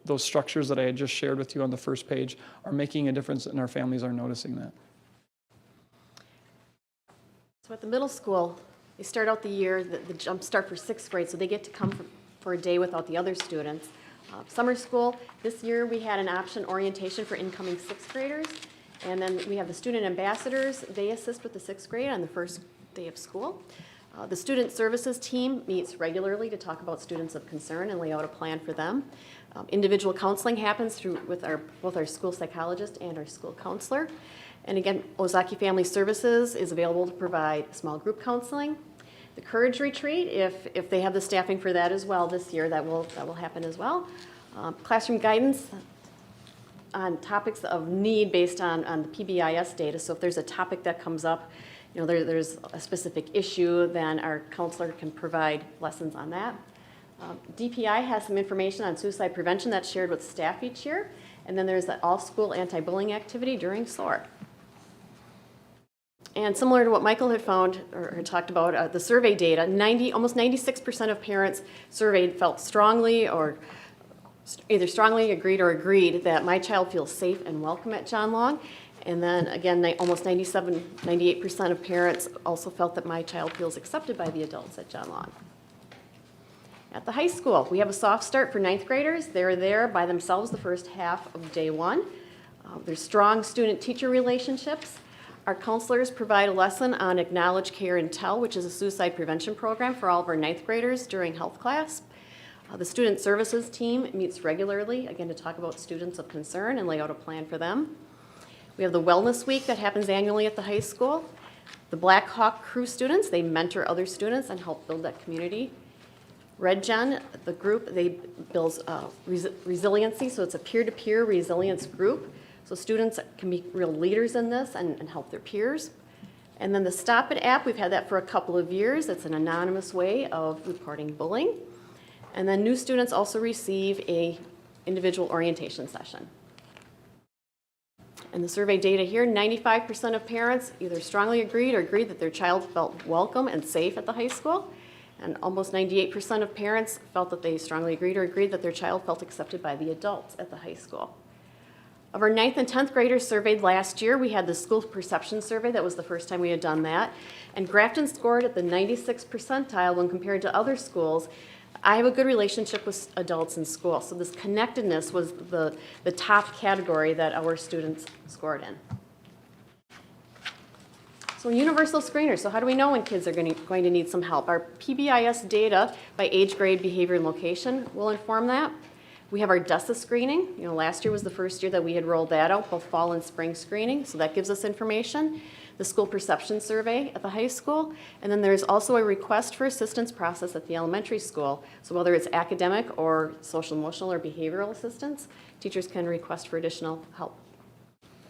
those structures that I had just shared with you on the first page are making a difference, and our families are noticing that. So at the middle school, they start out the year, the jump start for sixth grade, so they get to come for a day without the other students. Summer school, this year we had an option orientation for incoming sixth graders, and then we have the student ambassadors. They assist with the sixth grade on the first day of school. The student services team meets regularly to talk about students of concern and lay out a plan for them. Individual counseling happens with both our school psychologist and our school counselor. And again, Ozaki Family Services is available to provide small group counseling. The Courage Retreat, if they have the staffing for that as well this year, that will happen as well. Classroom guidance on topics of need based on the PBIS data. So if there's a topic that comes up, there's a specific issue, then our counselor can provide lessons on that. DPI has some information on suicide prevention that's shared with staff each year. And then there's the all-school anti-bullying activity during SOAR. And similar to what Michael had found or talked about, the survey data, almost 96% of parents surveyed felt strongly or either strongly agreed that my child feels safe and welcome at John Long. And then again, almost 98% of parents also felt that my child feels accepted by the adults at John Long. At the high school, we have a soft start for ninth graders. They're there by themselves the first half of day one. There's strong student-teacher relationships. Our counselors provide a lesson on Acknowledge, Care, and Tell, which is a suicide prevention program for all of our ninth graders during health class. The student services team meets regularly, again, to talk about students of concern and lay out a plan for them. We have the Wellness Week that happens annually at the high school. The Black Hawk Crew students, they mentor other students and help build that community. Red Gen, the group, they build resiliency, so it's a peer-to-peer resilience group. So students can be real leaders in this and help their peers. And then the Stop It app, we've had that for a couple of years. It's an anonymous way of reporting bullying. And then new students also receive a individual orientation session. And the survey data here, 95% of parents either strongly agreed or agreed that their child felt welcome and safe at the high school. And almost 98% of parents felt that they strongly agreed or agreed that their child felt accepted by the adults at the high school. Of our 9th and 10th graders surveyed last year, we had the school perception survey. That was the first time we had done that. And Grafton scored at the 96th percentile when compared to other schools. I have a good relationship with adults in school, so this connectedness was the top category that our students scored in. So universal screeners, so how do we know when kids are going to need some help? Our PBIS data by age, grade, behavior, and location will inform that. We have our DESA screening. Last year was the first year that we had rolled that out, both fall and spring screening, so that gives us information. The school perception survey at the high school, and then there's also a request for assistance process at the elementary school. So whether it's academic or social, emotional, or behavioral assistance, teachers can request for additional help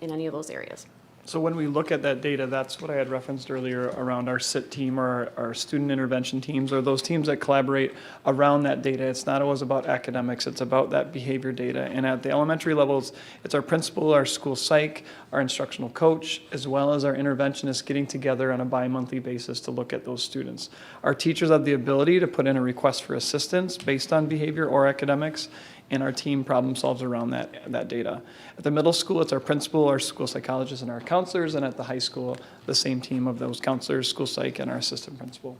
in any of those areas. So when we look at that data, that's what I had referenced earlier around our SIT team or our student intervention teams, or those teams that collaborate around that data. It's not always about academics, it's about that behavior data. And at the elementary levels, it's our principal, our school psych, our instructional coach, as well as our interventionists getting together on a bi-monthly basis to look at those students. Our teachers have the ability to put in a request for assistance based on behavior or academics, and our team problem solves around that data. At the middle school, it's our principal, our school psychologist, and our counselors, and at the high school, the same team of those counselors, school psych, and our assistant principal.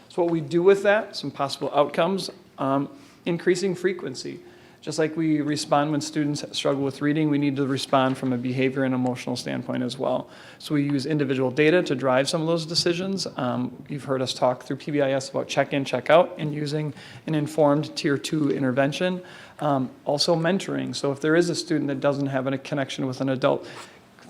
So what we do with that, some possible outcomes, increasing frequency. Just like we respond when students struggle with reading, we need to respond from a behavior and emotional standpoint as well. So we use individual data to drive some of those decisions. You've heard us talk through PBIS about check-in, check-out, and using an informed Tier 2 intervention. Also mentoring. So if there is a student that doesn't have a connection with an adult,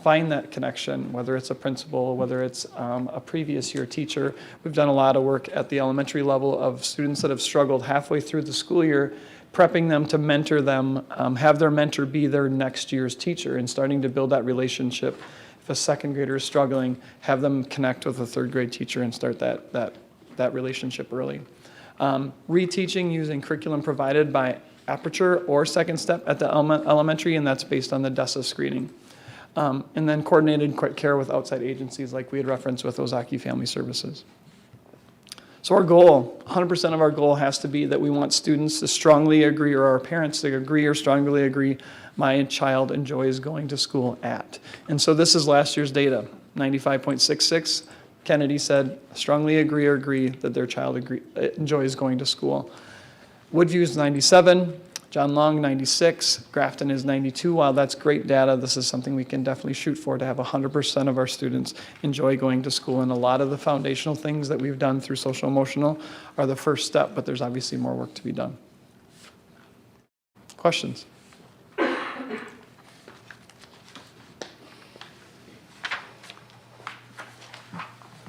find that connection, whether it's a principal, whether it's a previous year teacher. We've done a lot of work at the elementary level of students that have struggled halfway through the school year, prepping them to mentor them, have their mentor be their next year's teacher, and starting to build that relationship. If a second grader is struggling, have them connect with a third grade teacher and start that relationship early. Reteaching using curriculum provided by Aperture or Second Step at the elementary, and that's based on the DESA screening. And then coordinated care with outside agencies like we had referenced with Ozaki Family Services. So our goal, 100% of our goal has to be that we want students to strongly agree, or our parents to agree or strongly agree, my child enjoys going to school at. And so this is last year's data, 95.66. Kennedy said, strongly agree or agree that their child enjoys going to school. Woodview is 97, John Long 96, Grafton is 92. While that's great data, this is something we can definitely shoot for, to have 100% of our students enjoy going to school. And a lot of the foundational things that we've done through social emotional are the first step, but there's obviously more work to be done. Questions?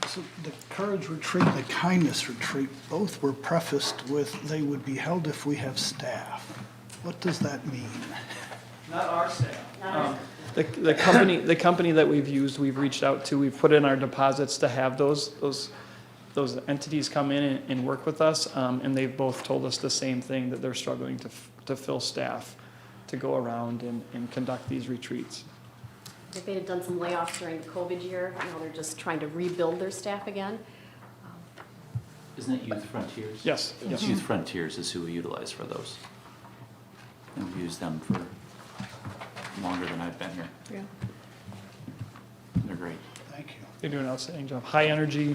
So the Courage Retreat and the Kindness Retreat, both were prefaced with, they would be held if we have staff. What does that mean? Not our staff. The company that we've used, we've reached out to, we've put in our deposits to have those entities come in and work with us, and they've both told us the same thing, that they're struggling to fill staff to go around and conduct these retreats. If they had done some layoffs during the COVID year, now they're just trying to rebuild their staff again. Isn't it Youth Frontiers? Yes. Yes. Youth Frontiers is who we utilize for those. And we've used them for longer than I've been here. Yeah. They're great. Thank you. They do an outstanding job. High energy,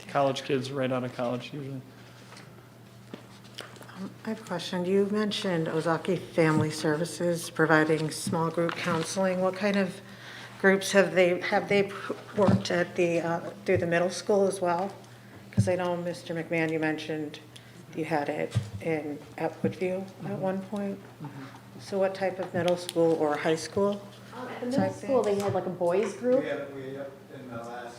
college kids right out of college usually. I have a question. You mentioned Ozaki Family Services providing small group counseling. What kind of groups have they worked at through the middle school as well? Because I know, Mr. McMahon, you mentioned you had it at Woodview at one point. So what type of middle school or high school? At the middle school, they had like a boys group. We in the last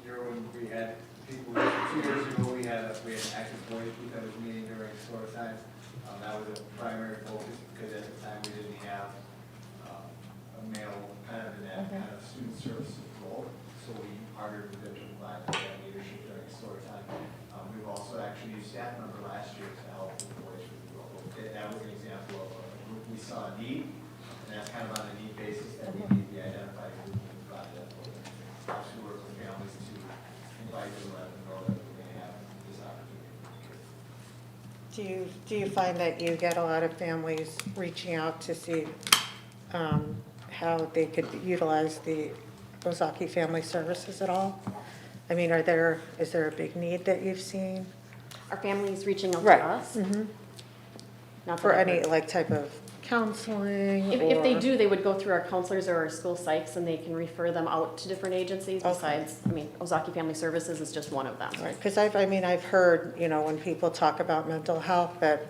year when we had people, 2 years ago, we had an active boys group that was meeting during summer time. That was a primary focus because at the time we didn't have a male kind of in that kind of student services role. So we partnered with them to provide that leadership during summer time. We've also actually used staff member last year to help with the boys group. That was an example of a group we saw a need. And that's kind of on a need basis that we need the identified group and provide that for them. Actually work with families to invite them and let them know that we're going to have this opportunity. Do you find that you get a lot of families reaching out to see how they could utilize the Ozaki Family Services at all? I mean, is there a big need that you've seen? Are families reaching out to Right. us? Not For that I've any heard. like type of counseling? If they or- do, they would go through our counselors or our school psychs, and they can refer them out to different agencies besides, I mean, Ozaki Family Services is just one of them. Right, because I've heard, when people talk about mental health, that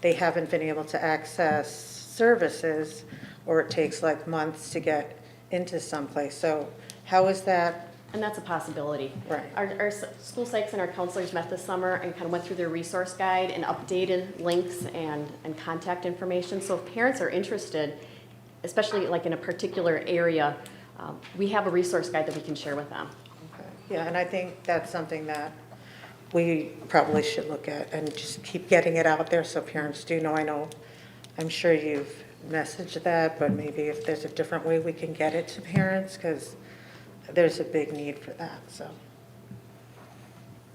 they haven't been able to access services, or it takes like months to get into someplace. So how is that? And that's a possibility. Right. Our school psychs and our counselors met this summer and kind of went through their resource guide and updated links and contact information. So if parents are interested, especially like in a particular area, we have a resource guide that we can share with them. Okay. Yeah, and I think that's something that we probably should look at and just keep getting it out there so parents do know. I'm sure you've messaged that, but maybe if there's a different way we can get it to parents, because there's a big need for that, so.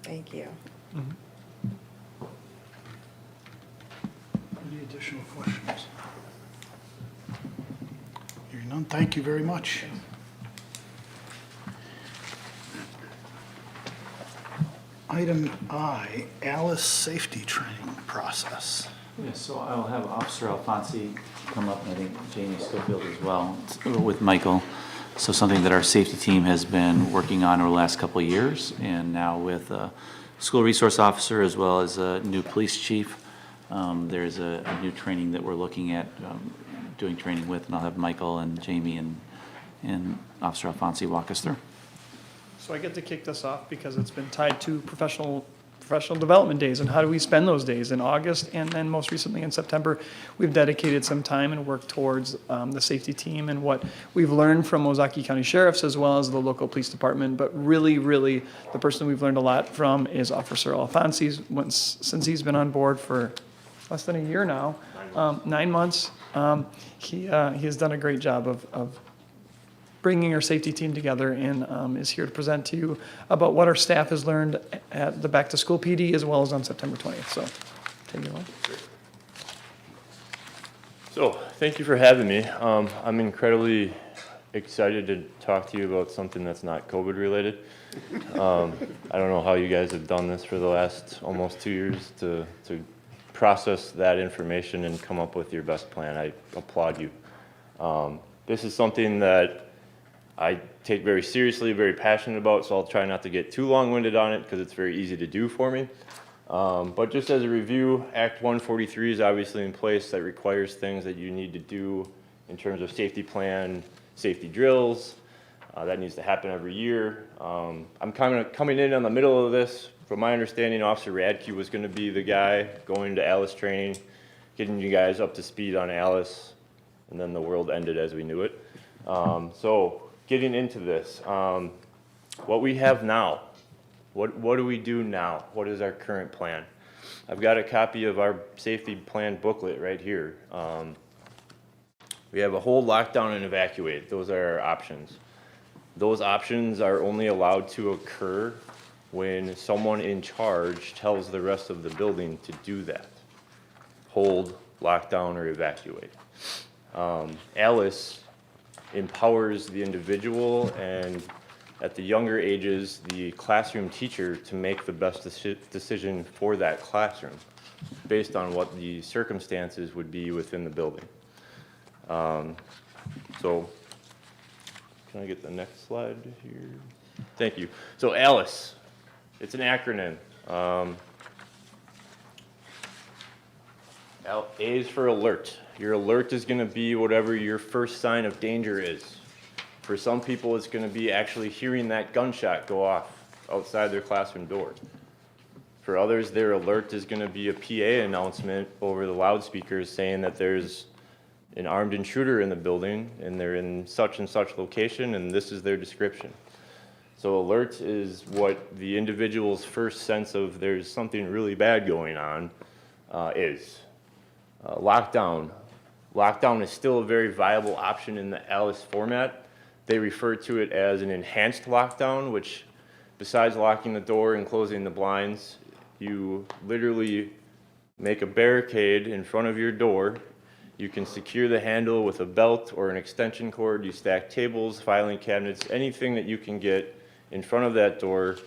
Thank you. Any additional questions? Hearing none, thank you very much. Item I, Alice safety training process. Yes, so I'll have Officer Alfonsi come up, and I think Jamie Schofield as well, with Michael. So something that our safety team has been working on over the last couple of years, and now with a school resource officer as well as a new police chief, there's a new training that we're looking at doing training with, and I'll have Michael and Jamie and Officer Alfonsi walk us through. So I get to kick this off because it's been tied to professional development days, and how do we spend those days in August, and then most recently in September, we've dedicated some time and worked towards the safety team and what we've learned from Ozaki County Sheriffs as well as the local police department. But really, the person we've learned a lot from is Officer Alfonsi. Since he's been on board for less than a year now, 9 months, he has done a great job of bringing our safety team together, and is here to present to you about what our staff has learned at the Back to School PD as well as on September 20th. So, take it away. So, thank you for having me. I'm incredibly excited to talk to you about something that's not COVID related. I don't know how you guys have done this for the last almost 2 years to process that information and come up with your best plan. I applaud you. This is something that I take very seriously, very passionate about, so I'll try not to get too long-winded on it because it's very easy to do for me. But just as a review, Act 143 is obviously in place that requires things that you need to do in terms of safety plan, safety drills. That needs to happen every year. I'm kind of coming in on the middle of this. From my understanding, Officer Rehke was going to be the guy going to Alice training, getting you guys up to speed on Alice, and then the world ended as we knew it. So getting into this, what we have now, what do we do now? What is our current plan? I've got a copy of our safety plan booklet right here. We have a hold, lockdown, and evacuate. Those are our options. Those options are only allowed to occur when someone in charge tells the rest of the building to do that. Hold, lockdown, or evacuate. Alice empowers the individual and at the younger ages, the classroom teacher to make the best decision for that classroom. based on what the circumstances would be within the building. So, can I get the next slide here? Thank you. So ALICE, it's an acronym. A is for alert. Your alert is going to be whatever your first sign of danger is. For some people, it's going to be actually hearing that gunshot go off outside their classroom door. For others, their alert is going to be a PA announcement over the loudspeakers saying that there's an armed intruder in the building and they're in such and such location and this is their description. So alert is what the individual's first sense of there's something really bad going on is. Lockdown. Lockdown is still a very viable option in the ALICE format. They refer to it as an enhanced lockdown, which besides locking the door and closing the blinds, you literally make a barricade in front of your door. You can secure the handle with a belt or an extension cord. You stack tables, filing cabinets, anything that you can get in front of that door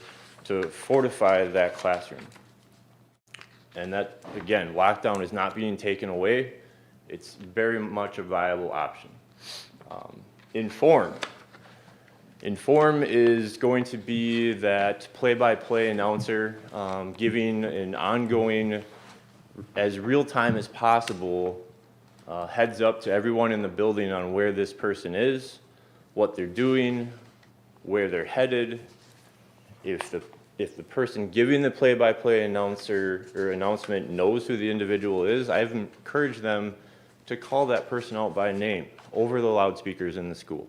to fortify that classroom. And that, again, lockdown is not being taken away. It's very much a viable option. Inform. Inform is going to be that play-by-play announcer giving an ongoing, as real-time as possible, heads up to everyone in the building on where this person is, what they're doing, where they're headed. If the person giving the play-by-play announcer or announcement knows who the individual is, I've encouraged them to call that person out by name over the loudspeakers in the school.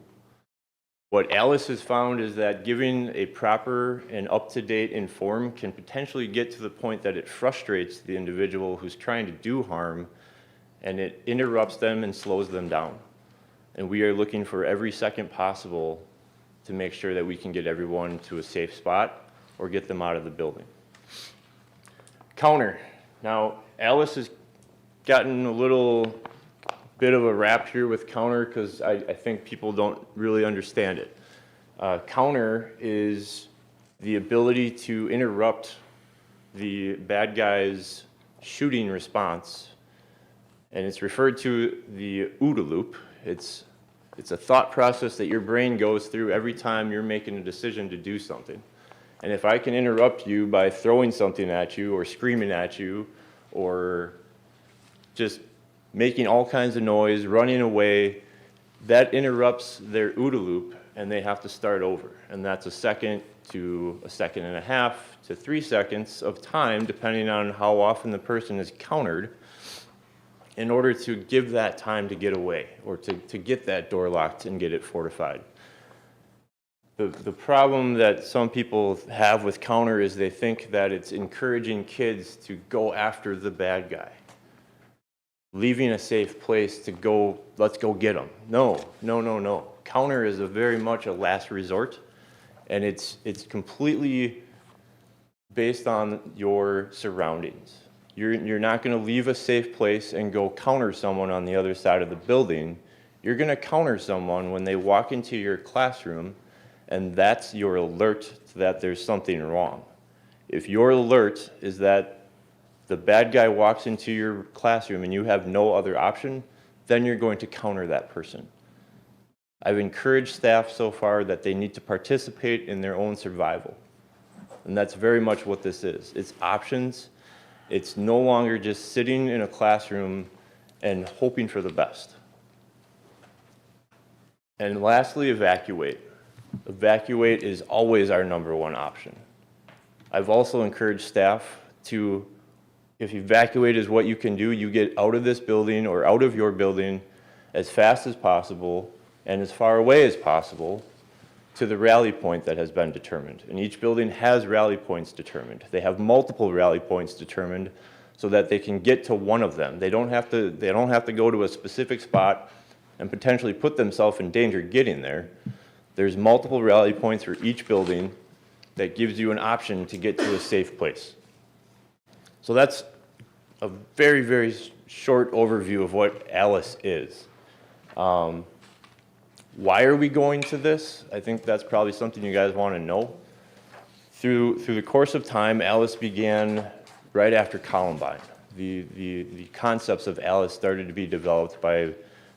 What ALICE has found is that giving a proper and up-to-date inform can potentially get to the point that it frustrates the individual who's trying to do harm, and it interrupts them and slows them down. And we are looking for every second possible to make sure that we can get everyone to a safe spot or get them out of the building. Counter. Now, ALICE has gotten a little bit of a rap here with counter because I think people don't really understand it. Counter is the ability to interrupt the bad guy's shooting response, and it's referred to the OODA loop. It's a thought process that your brain goes through every time you're making a decision to do something. And if I can interrupt you by throwing something at you or screaming at you or just making all kinds of noise, running away, that interrupts their OODA loop and they have to start over. And that's a second to a second and a half to 3 seconds of time, depending on how often the person is countered, in order to give that time to get away or to get that door locked and get it fortified. The problem that some people have with counter is they think that it's encouraging kids to go after the bad guy, leaving a safe place to go, let's go get them. No. Counter is very much a last resort, and it's completely based on your surroundings. You're not going to leave a safe place and go counter someone on the other side of the building. You're going to counter someone when they walk into your classroom, and that's your alert that there's something wrong. If your alert is that the bad guy walks into your classroom and you have no other option, then you're going to counter that person. I've encouraged staff so far that they need to participate in their own survival. And that's very much what this is. It's options. It's no longer just sitting in a classroom and hoping for the best. And lastly, evacuate. Evacuate is always our #1 option. I've also encouraged staff to, if evacuate is what you can do, you get out of this building or out of your building as fast as possible and as far away as possible to the rally point that has been determined. And each building has rally points determined. They have multiple rally points determined so that they can get to one of them. They don't have to go to a specific spot and potentially put themselves in danger getting there. There's multiple rally points for each building that gives you an option to get to a safe place. So that's a very, very short overview of what ALICE is. Why are we going to this? I think that's probably something you guys want to know. Through the course of time, ALICE began right after Columbine. the concepts of ALICE started to be developed by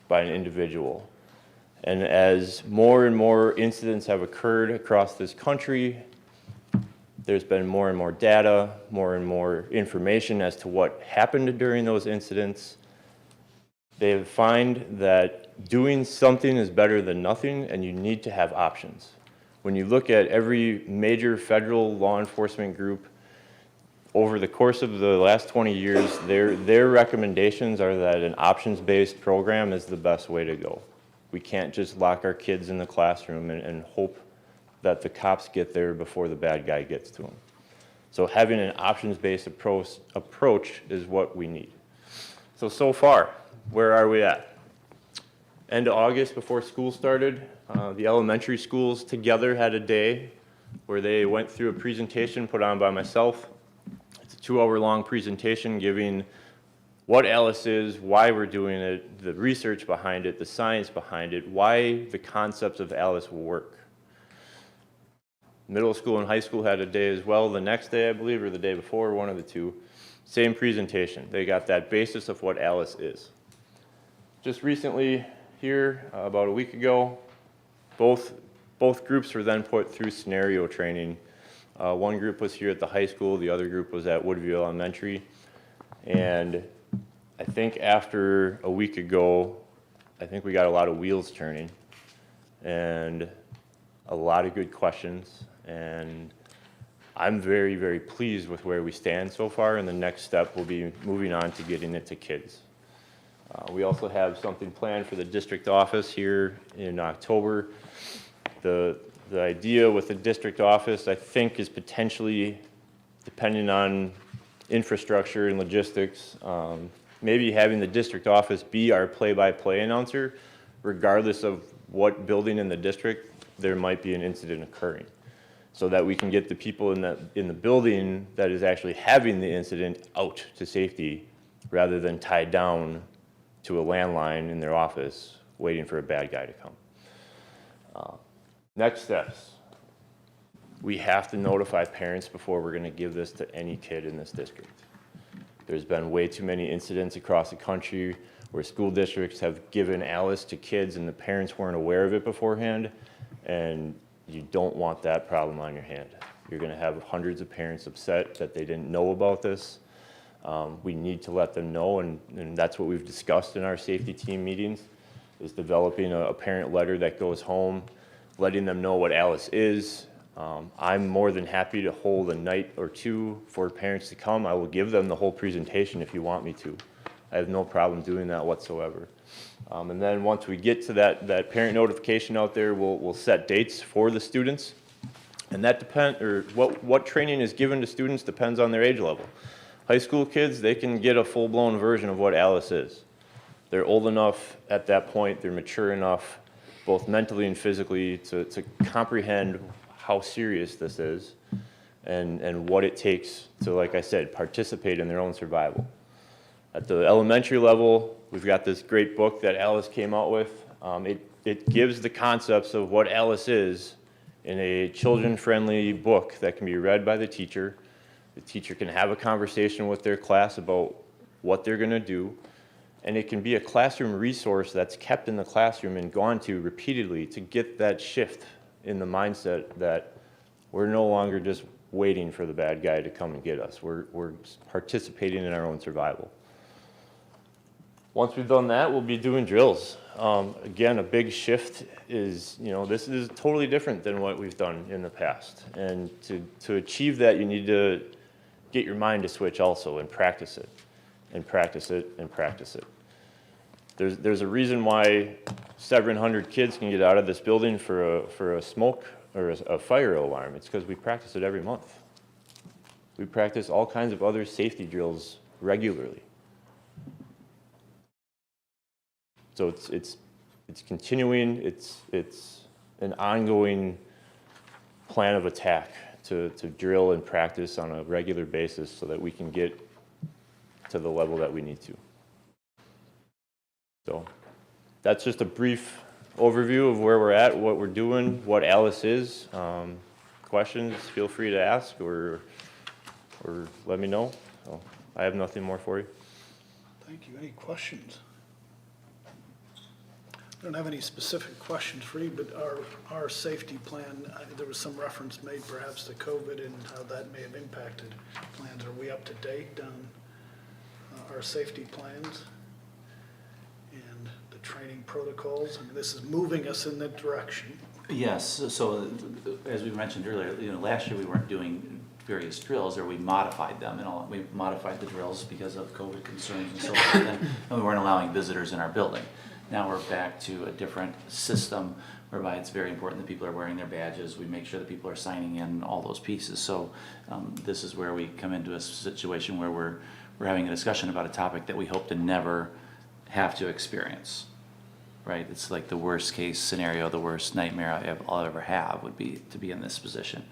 an individual. And as more and more incidents have occurred across this country, there's been more and more data, more and more information as to what happened during those incidents. They find that doing something is better than nothing, and you need to have options. When you look at every major federal law enforcement group, over the course of the last 20 years, their recommendations are that an options-based program is the best way to go. We can't just lock our kids in the classroom and hope that the cops get there before the bad guy gets to them. So having an options-based approach is what we need. So far, where are we at? End of August, before school started, the elementary schools together had a day where they went through a presentation put on by myself. It's a 2-hour-long presentation giving what ALICE is, why we're doing it, the research behind it, the science behind it, why the concepts of ALICE will work. Middle school and high school had a day as well, the next day, I believe, or the day before, one of the two. Same presentation. They got that basis of what ALICE is. Just recently, here, about a week ago, both groups were then put through scenario training. One group was here at the high school, the other group was at Woodview Elementary. And I think after a week ago, I think we got a lot of wheels turning and a lot of good questions. And I'm very, very pleased with where we stand so far, and the next step will be moving on to getting it to kids. We also have something planned for the district office here in October. The idea with the district office, I think, is potentially, depending on infrastructure and logistics, maybe having the district office be our play-by-play announcer, regardless of what building in the district there might be an incident occurring, so that we can get the people in the building that is actually having the incident out to safety, rather than tied down to a landline in their office waiting for a bad guy to come. Next steps. We have to notify parents before we're going to give this to any kid in this district. There's been way too many incidents across the country where school districts have given ALICE to kids and the parents weren't aware of it beforehand, and you don't want that problem on your hand. You're going to have hundreds of parents upset that they didn't know about this. We need to let them know, and that's what we've discussed in our safety team meetings, is developing a parent letter that goes home, letting them know what ALICE is. I'm more than happy to hold a night or two for parents to come. I will give them the whole presentation if you want me to. I have no problem doing that whatsoever. And then once we get to that parent notification out there, we'll set dates for the students. And that what training is given to students depends on their age level. High school kids, they can get a full-blown version of what ALICE is. They're old enough at that point, they're mature enough, both mentally and physically, to comprehend how serious this is and what it takes to, like I said, participate in their own survival. At the elementary level, we've got this great book that ALICE came out with. It gives the concepts of what ALICE is in a children-friendly book that can be read by the teacher. The teacher can have a conversation with their class about what they're going to do, and it can be a classroom resource that's kept in the classroom and gone to repeatedly to get that shift in the mindset that we're no longer just waiting for the bad guy to come and get us. We're participating in our own survival. Once we've done that, we'll be doing drills. Again, a big shift is, this is totally different than what we've done in the past. And to achieve that, you need to get your mind to switch also and practice it, and practice it, and practice it. There's a reason why several hundred kids can get out of this building for a smoke or a fire alarm. It's because we practice it every month. We practice all kinds of other safety drills regularly. So it's continuing. It's an ongoing plan of attack to drill and practice on a regular basis so that we can get to the level that we need to. So that's just a brief overview of where we're at, what we're doing, what ALICE is. Questions, feel free to ask or let me know. So I have nothing more for you. Thank you. Any questions? I don't have any specific questions for you, but our safety plan, there was some reference made perhaps to COVID and how that may have impacted plans. Are we up to date on our safety plans and the training protocols? I mean, this is moving us in that direction. Yes, so as we mentioned earlier, last year we weren't doing various drills, or we modified them, and we modified the drills because of COVID concerns and so forth, and we weren't allowing visitors in our building. Now we're back to a different system whereby it's very important that people are wearing their badges. We make sure that people are signing in, all those pieces. So this is where we come into a situation where we're having a discussion about a topic that we hope to never have to experience, right? It's like the worst case scenario, the worst nightmare I'll ever have would be to be in this position.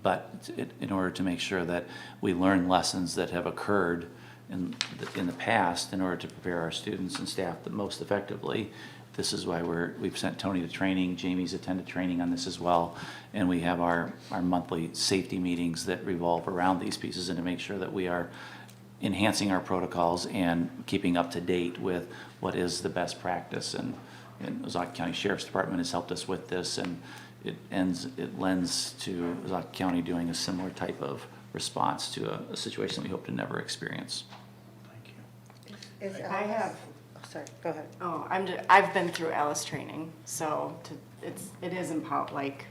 But in order to make sure that we learn lessons that have occurred in the past, in order to prepare our students and staff the most effectively, this is why we've sent Tony to training. Jamie's attended training on this as well, and we have our monthly safety meetings that revolve around these pieces, and to make sure that we are enhancing our protocols and keeping up to date with what is the best practice. And Ozaukee County Sheriff's Department has helped us with this, and it lends to Ozaukee County doing a similar type of response to a situation we hope to never experience. I have. Oh, sorry, go ahead. Oh, I've been through Alice training, so it is like,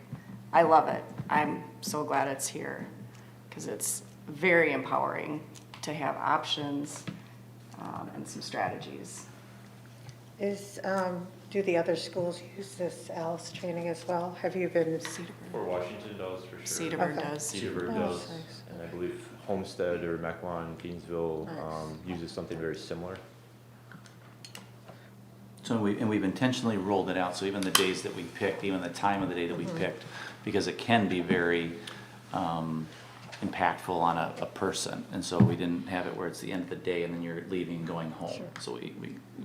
I love it. I'm so glad it's here, because it's very empowering to have options and some strategies. Do the other schools use this Alice training as well? Have you been? For Washington does, for sure. Cedarburg does. Cedarburg does, and I believe Homestead or Mcclung, Gainesville uses something very similar. So we've intentionally rolled it out, so even the days that we picked, even the time of the day that we picked, because it can be very impactful on a person, and so we didn't have it where it's the end of the day and then you're leaving and going home. Sure. So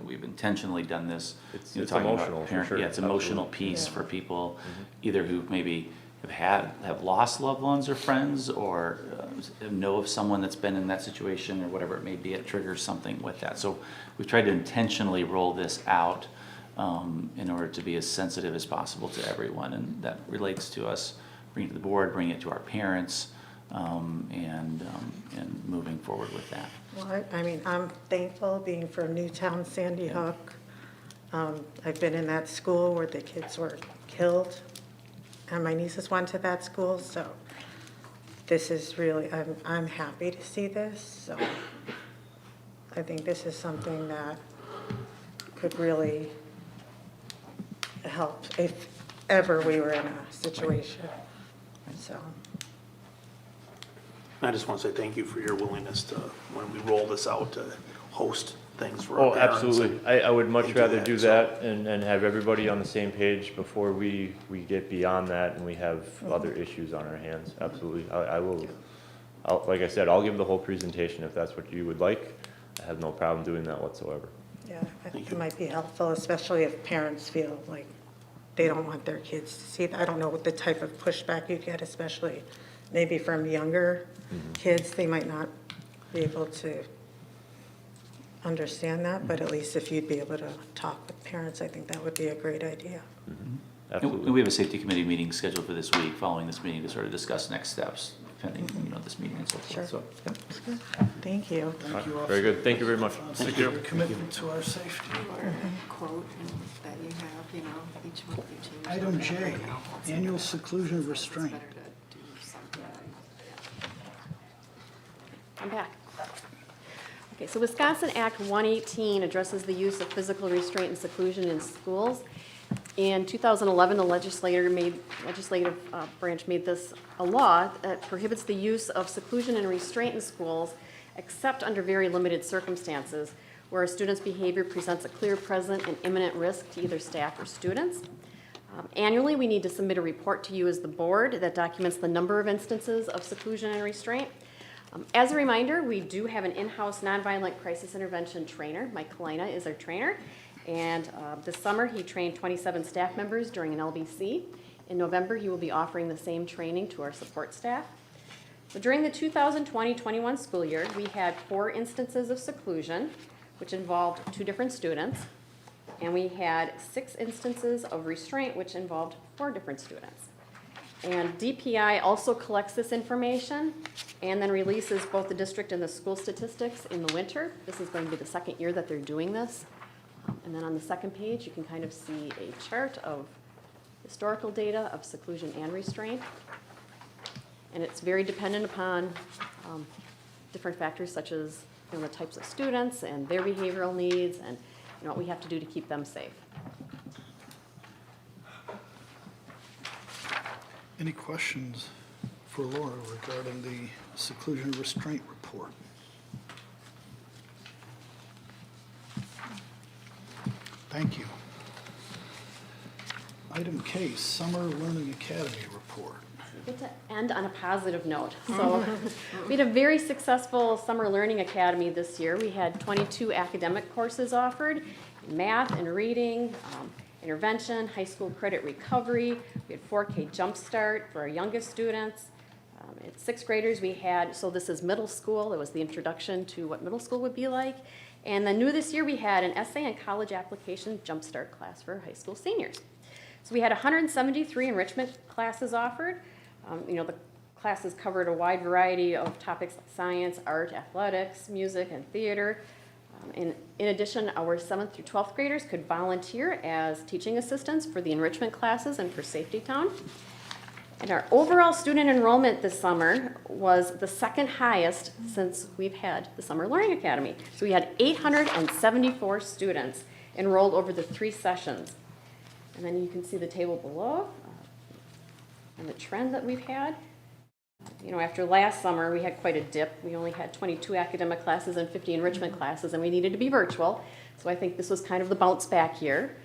we've intentionally done this. It's emotional, for sure. Yeah, it's an emotional piece for people, either who maybe have lost loved ones or friends, or know of someone that's been in that situation, or whatever it may be. It triggers something with that. So we've tried to intentionally roll this out in order to be as sensitive as possible to everyone, and that relates to us bringing it to the board, bringing it to our parents, and moving forward with that. Well, I mean, I'm thankful being from Newtown, Sandy Hook. I've been in that school where the kids were killed, and my nieces went to that school, so this is really, I'm happy to see this. So I think this is something that could really help if ever we were in a situation, so. I just want to say thank you for your willingness to, when we roll this out, to host things for our Oh, parents. absolutely. I would much rather do that and have everybody on the same page before we get beyond that and we have other issues on our hands. Absolutely. I will, like I said, I'll give the whole presentation if that's what you would like. I have no problem doing that whatsoever. Yeah, I think it might be helpful, especially if parents feel like they don't want their kids to see it. I don't know what the type of pushback you get, especially maybe from younger kids. They might not be able to understand that, but at least if you'd be able to talk with parents, I think that would be a great idea. Absolutely. And we have a safety committee meeting scheduled for this week, following this meeting, to sort of discuss next steps, pending this meeting and so forth. Sure. So, yep. Thank you. Thank you all. Very good. Thank you very much. Thank you for your commitment to our safety. Quote that you have, each month you change. Item J, annual seclusion restraint. I'm back. Okay, so Wisconsin Act 118 addresses the use of physical restraint and seclusion in schools. In 2011, the legislative branch made this a law that prohibits the use of seclusion and restraint in schools, except under very limited circumstances, where a student's behavior presents a clear, present, and imminent risk to either staff or students. Annually, we need to submit a report to you as the board that documents the number of instances of seclusion and restraint. As a reminder, we do have an in-house nonviolent crisis intervention trainer. Mike Kalina is our trainer. And this summer, he trained 27 staff members during an LBC. In November, he will be offering the same training to our support staff. So during the 2020-21 school year, we had 4 instances of seclusion, which involved 2 different students, and we had 6 instances of restraint, which involved 4 different students. And DPI also collects this information and then releases both the district and the school statistics in the winter. This is going to be the 2nd year that they're doing this. And then on the 2nd page, you can kind of see a chart of historical data of seclusion and restraint. And it's very dependent upon different factors such as the types of students and their behavioral needs and what we have to do to keep them safe. Any questions for Laura regarding the seclusion restraint report? Thank you. Item K, Summer Learning Academy report. We get to end on a positive note. So we had a very successful Summer Learning Academy this year. We had 22 academic courses offered in math and reading, intervention, high school credit recovery. We had 4K Jumpstart for our youngest students. At 6th graders we had, so this is middle school, it was the introduction to what middle school would be like. And then new this year we had an essay and college application Jumpstart class for high school seniors. So we had 173 enrichment classes offered. The classes covered a wide variety of topics like science, art, athletics, music, and theater. In addition, our 7th through 12th graders could volunteer as teaching assistants for the enrichment classes and for Safety Town. And our overall student enrollment this summer was the 2nd highest since we've had the Summer Learning Academy. So we had 874 students enrolled over the 3 sessions. And then you can see the table below and the trend that we've had. After last summer, we had quite a dip. We only had 22 academic classes and 50 enrichment classes, and we needed to be virtual. So I think this was kind of the bounce back year.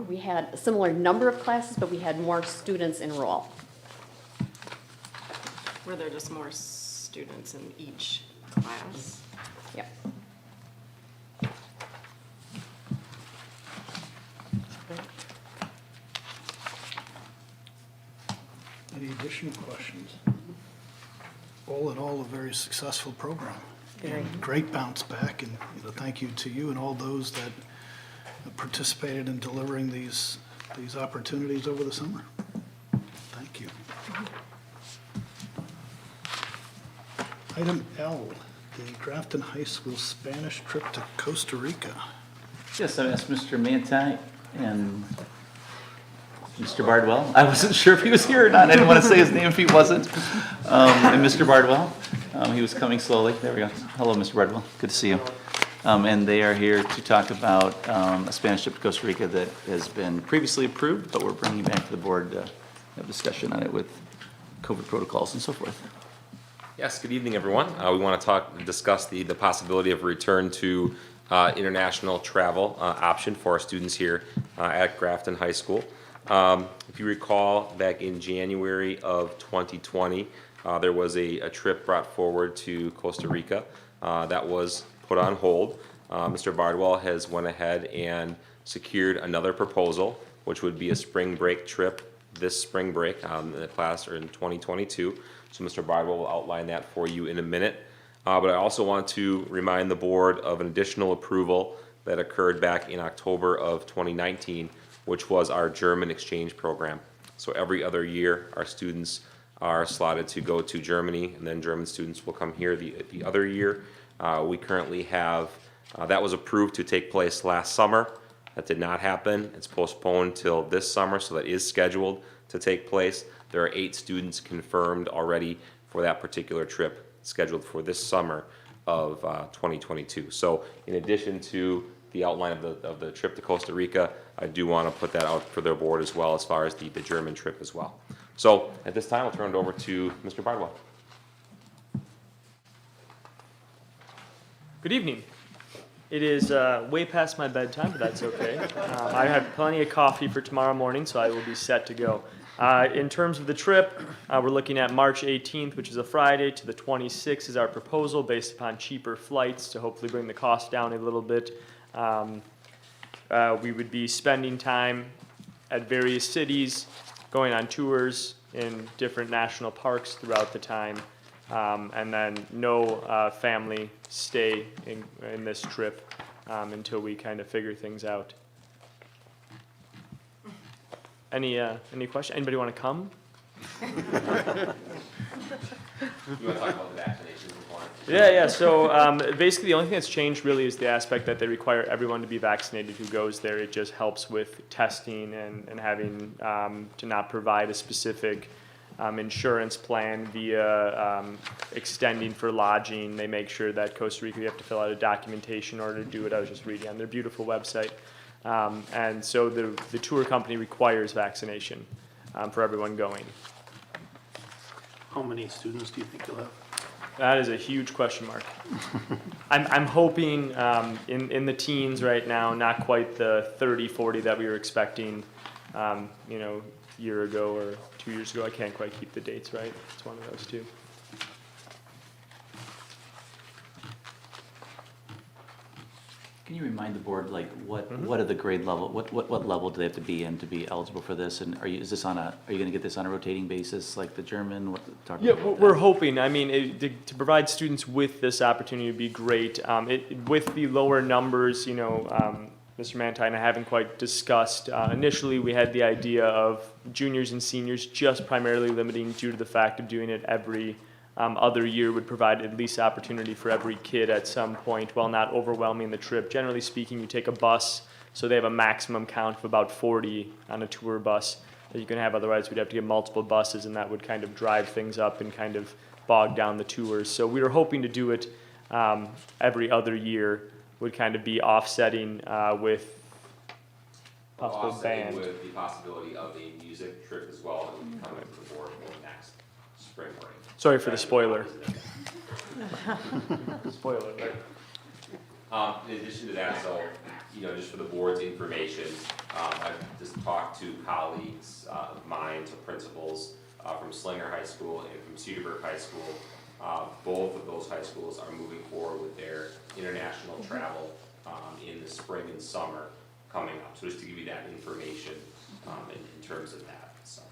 We had a similar number of classes, but we had more students enroll. Were there just more students in each class? Yep. Any additional questions? All in all, a very successful program. And great bounce back, and thank you to you and all those that participated in delivering these opportunities over the summer. Thank you. Item L, the Grafton High School Spanish trip to Costa Rica. Yes, I asked Mr. Manti and Mr. Bardwell. I wasn't sure if he was here or not. I didn't want to say his name if he wasn't. And Mr. Bardwell, he was coming slowly. There we go. Hello, Mr. Bardwell. Good to see you. And they are here to talk about a Spanish trip to Costa Rica that has been previously approved, but we're bringing back to the board to have discussion on it with COVID protocols and so forth. Yes, good evening, everyone. We want to discuss the possibility of return to international travel option for our students here at Grafton High School. If you recall, back in January of 2020, there was a trip brought forward to Costa Rica that was put on hold. Mr. Bardwell has went ahead and secured another proposal, which would be a spring break trip this spring break in the class or in 2022. So Mr. Bardwell will outline that for you in a minute. But I also want to remind the board of an additional approval that occurred back in October of 2019, which was our German exchange program. So every other year, our students are slotted to go to Germany, and then German students will come here the other year. We currently have, that was approved to take place last summer. That did not happen. It's postponed till this summer, so that is scheduled to take place. There are 8 students confirmed already for that particular trip, scheduled for this summer of 2022. So in addition to the outline of the trip to Costa Rica, I do want to put that out for their board as well, as far as the German trip as well. So at this time, I'll turn it over to Mr. Bardwell. Good evening. It is way past my bedtime, but that's okay. I have plenty of coffee for tomorrow morning, so I will be set to go. In terms of the trip, we're looking at March 18th, which is a Friday, to the 26th is our proposal based upon cheaper flights to hopefully bring the cost down a little bit. We would be spending time at various cities, going on tours in different national parks throughout the time. And then no family stay in this trip until we kind of figure things out. Any question? Anybody want to come? You want to talk about the vaccinations before? Yeah. So basically, the only thing that's changed really is the aspect that they require everyone to be vaccinated who goes there. It just helps with testing and having to not provide a specific insurance plan via extending for lodging. They make sure that Costa Rica, you have to fill out a documentation in order to do it. I was just reading on their beautiful website. And so the tour company requires vaccination for everyone going. How many students do you think you'll have? That is a huge question mark. I'm hoping in the teens right now, not quite the 30, 40 that we were expecting, a year ago or 2 years ago. I can't quite keep the dates right. It's one of those two. Can you remind the board, like, what are the grade level, what level do they have to be in to be eligible for this? And are you gonna get this on a rotating basis, like the German? Yeah, we're hoping. I mean, to provide students with this opportunity would be great. With the lower numbers, Mr. Manti and I haven't quite discussed. Initially, we had the idea of juniors and seniors just primarily limiting due to the fact of doing it every other year would provide at least opportunity for every kid at some point while not overwhelming the trip. Generally speaking, you take a bus, so they have a maximum count of about 40 on a tour bus that you can have. Otherwise, we'd have to get multiple buses, and that would kind of drive things up and kind of bog down the tours. So we were hoping to do it every other year, would kind of be offsetting with possible band. With the possibility of a music trip as well that would be coming to the board for next spring break. Sorry for the spoiler. Spoiler, right? In addition to that, so, just for the board's information, I've just talked to colleagues of mine, to principals from Slinger High School and from Cedarburg High School. Both of those high schools are moving forward with their international travel in the spring and summer coming up. So just to give you that information in terms of that. So.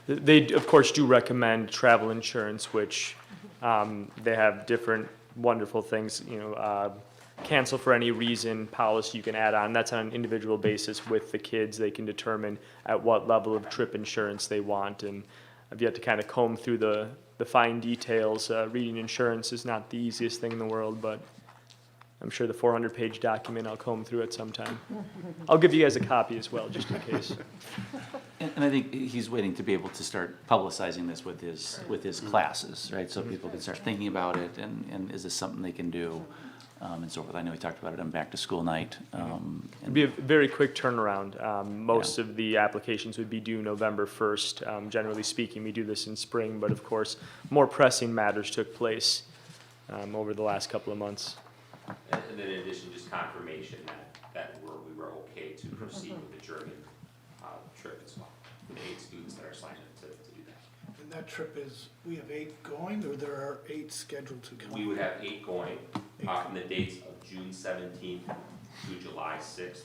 They, of course, do recommend travel insurance, which they have different wonderful things, cancel for any reason policy you can add on. That's on an individual basis with the kids. They can determine at what level of trip insurance they want. And I've yet to kind of comb through the fine details. Reading insurance is not the easiest thing in the world, but I'm sure the 400-page document I'll comb through at some time. I'll give you guys a copy as well, just in case. And I think he's waiting to be able to start publicizing this with his classes, right? So people can start thinking about it, and is this something they can do, and so forth. I know we talked about it on back to school night. It'd be a very quick turnaround. Most of the applications would be due November 1st. Generally speaking, we do this in spring, but of course, more pressing matters took place over the last couple of months. And then in addition, just confirmation that we were okay to proceed with the German trip as well. The 8 students that are signed up to do that. And that trip is, we have 8 going, or there are 8 scheduled to come? We would have 8 going from the dates of June 17th to July 6th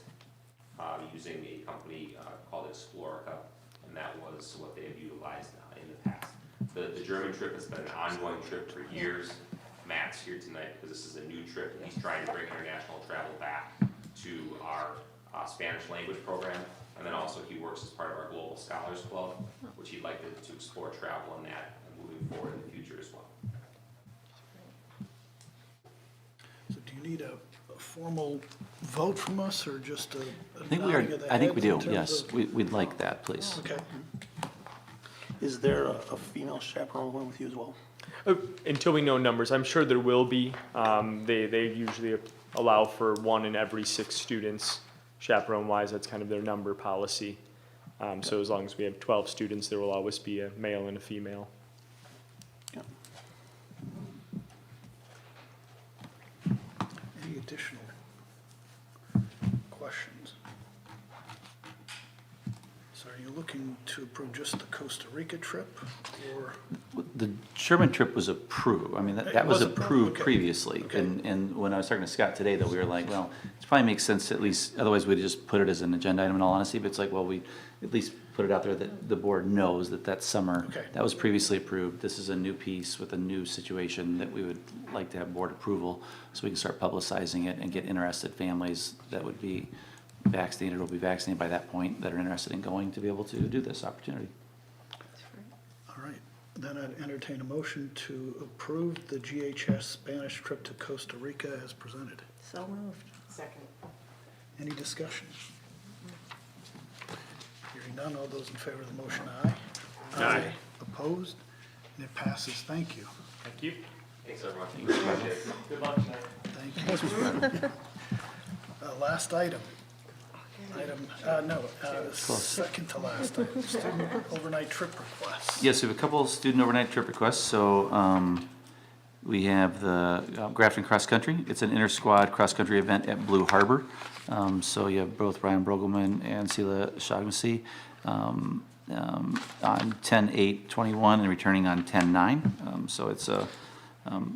using a company called Explorica, and that was what they have utilized in the past. The German trip has been an ongoing trip for years. Matt's here tonight because this is a new trip. He's trying to bring international travel back to our Spanish language program. And then also he works as part of our Global Scholars Club, which he'd like to explore travel in that and moving forward in the future as well. So do you need a formal vote from us, or just a I think nodding of the I think we heads do, in yes. terms of- We'd like that, please. Okay. Is there a female chaperone going with you as well? Until we know numbers, I'm sure there will be. They usually allow for 1 in every 6 students, chaperone-wise. That's kind of their number policy. So as long as we have 12 students, there will always be a male and a female. Any additional questions? So are you looking to approve just the Costa Rica trip, or? The German trip was approved. I mean, that It was was approved, approved okay. previously. Okay. And when I was talking to Scott today, though, we were like, well, it probably makes sense to at least, otherwise we'd just put it as an agenda item in all honesty, but it's like, well, we at least put it out there that the board knows that that summer, Okay. that was previously approved. This is a new piece with a new situation that we would like to have board approval so we can start publicizing it and get interested families that would be vaccinated or will be vaccinated by that point that are interested in going to be able to do this opportunity. All right, then I'd entertain a motion to approve the GHS Spanish trip to Costa Rica as presented. So moved. Second. Any discussion? Hearing none, all those in favor of the motion, aye. Aye. Opposed? And it passes. Thank you. Thank you. Thanks, everyone. Good luck tonight. Thank you. Last item. Second to last item, student overnight trip requests. Yes, we have a couple of student overnight trip requests. So we have the Grafton Cross Country. It's an inter-squad cross-country event at Blue Harbor. So you have both Ryan Brogelman and Sela Shaughnessy on 10/8/21 and returning on 10/9. So it's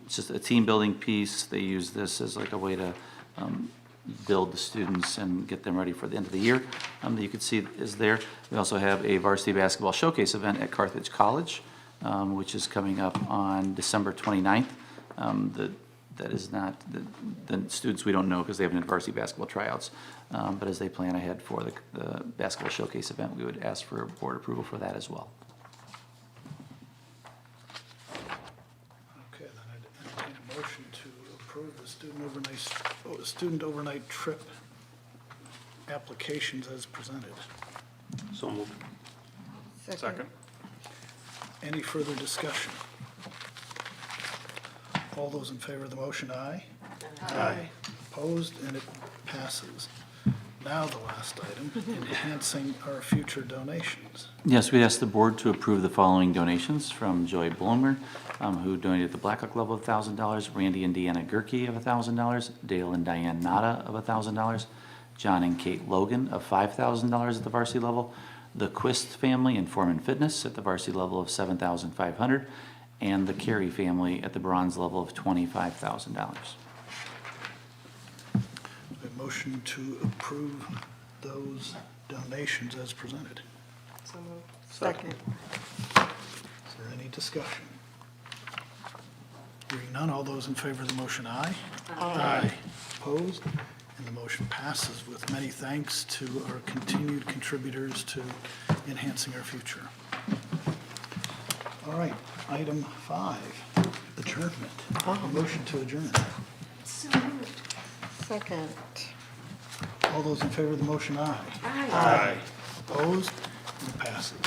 just a team building piece. They use this as like a way to build the students and get them ready for the end of the year. That you can see is there. We also have a varsity basketball showcase event at Carthage College, which is coming up on December 29th. That is not, the students we don't know because they haven't had varsity basketball tryouts. But as they plan ahead for the basketball showcase event, we would ask for board approval for that as well. Okay, then I'd entertain a motion to approve the student overnight trip applications as presented. So moved. Second. Any further discussion? All those in favor of the motion, aye. Aye. Opposed, and it passes. Now the last item, enhancing our future donations. Yes, we asked the board to approve the following donations from Joy Blomer, who donated the Blackhawk level of $1,000, Randy and Deanna Gerke of $1,000, Dale and Diane Nada of $1,000, John and Kate Logan of $5,000 at the varsity level, the Quist family and Foreman Fitness at the varsity level of $7,500, and the Carey family at the bronze level of $25,000. A motion to approve those donations as presented. So moved. Second. Is there any discussion? Hearing none, all those in favor of the motion, aye. Aye. Opposed? And the motion passes with many thanks to our continued contributors to enhancing our future. All right, item 5, adjournment. A motion to adjourn. So moved. Second. All those in favor of the motion, aye. Aye. Aye. Opposed? And it passes.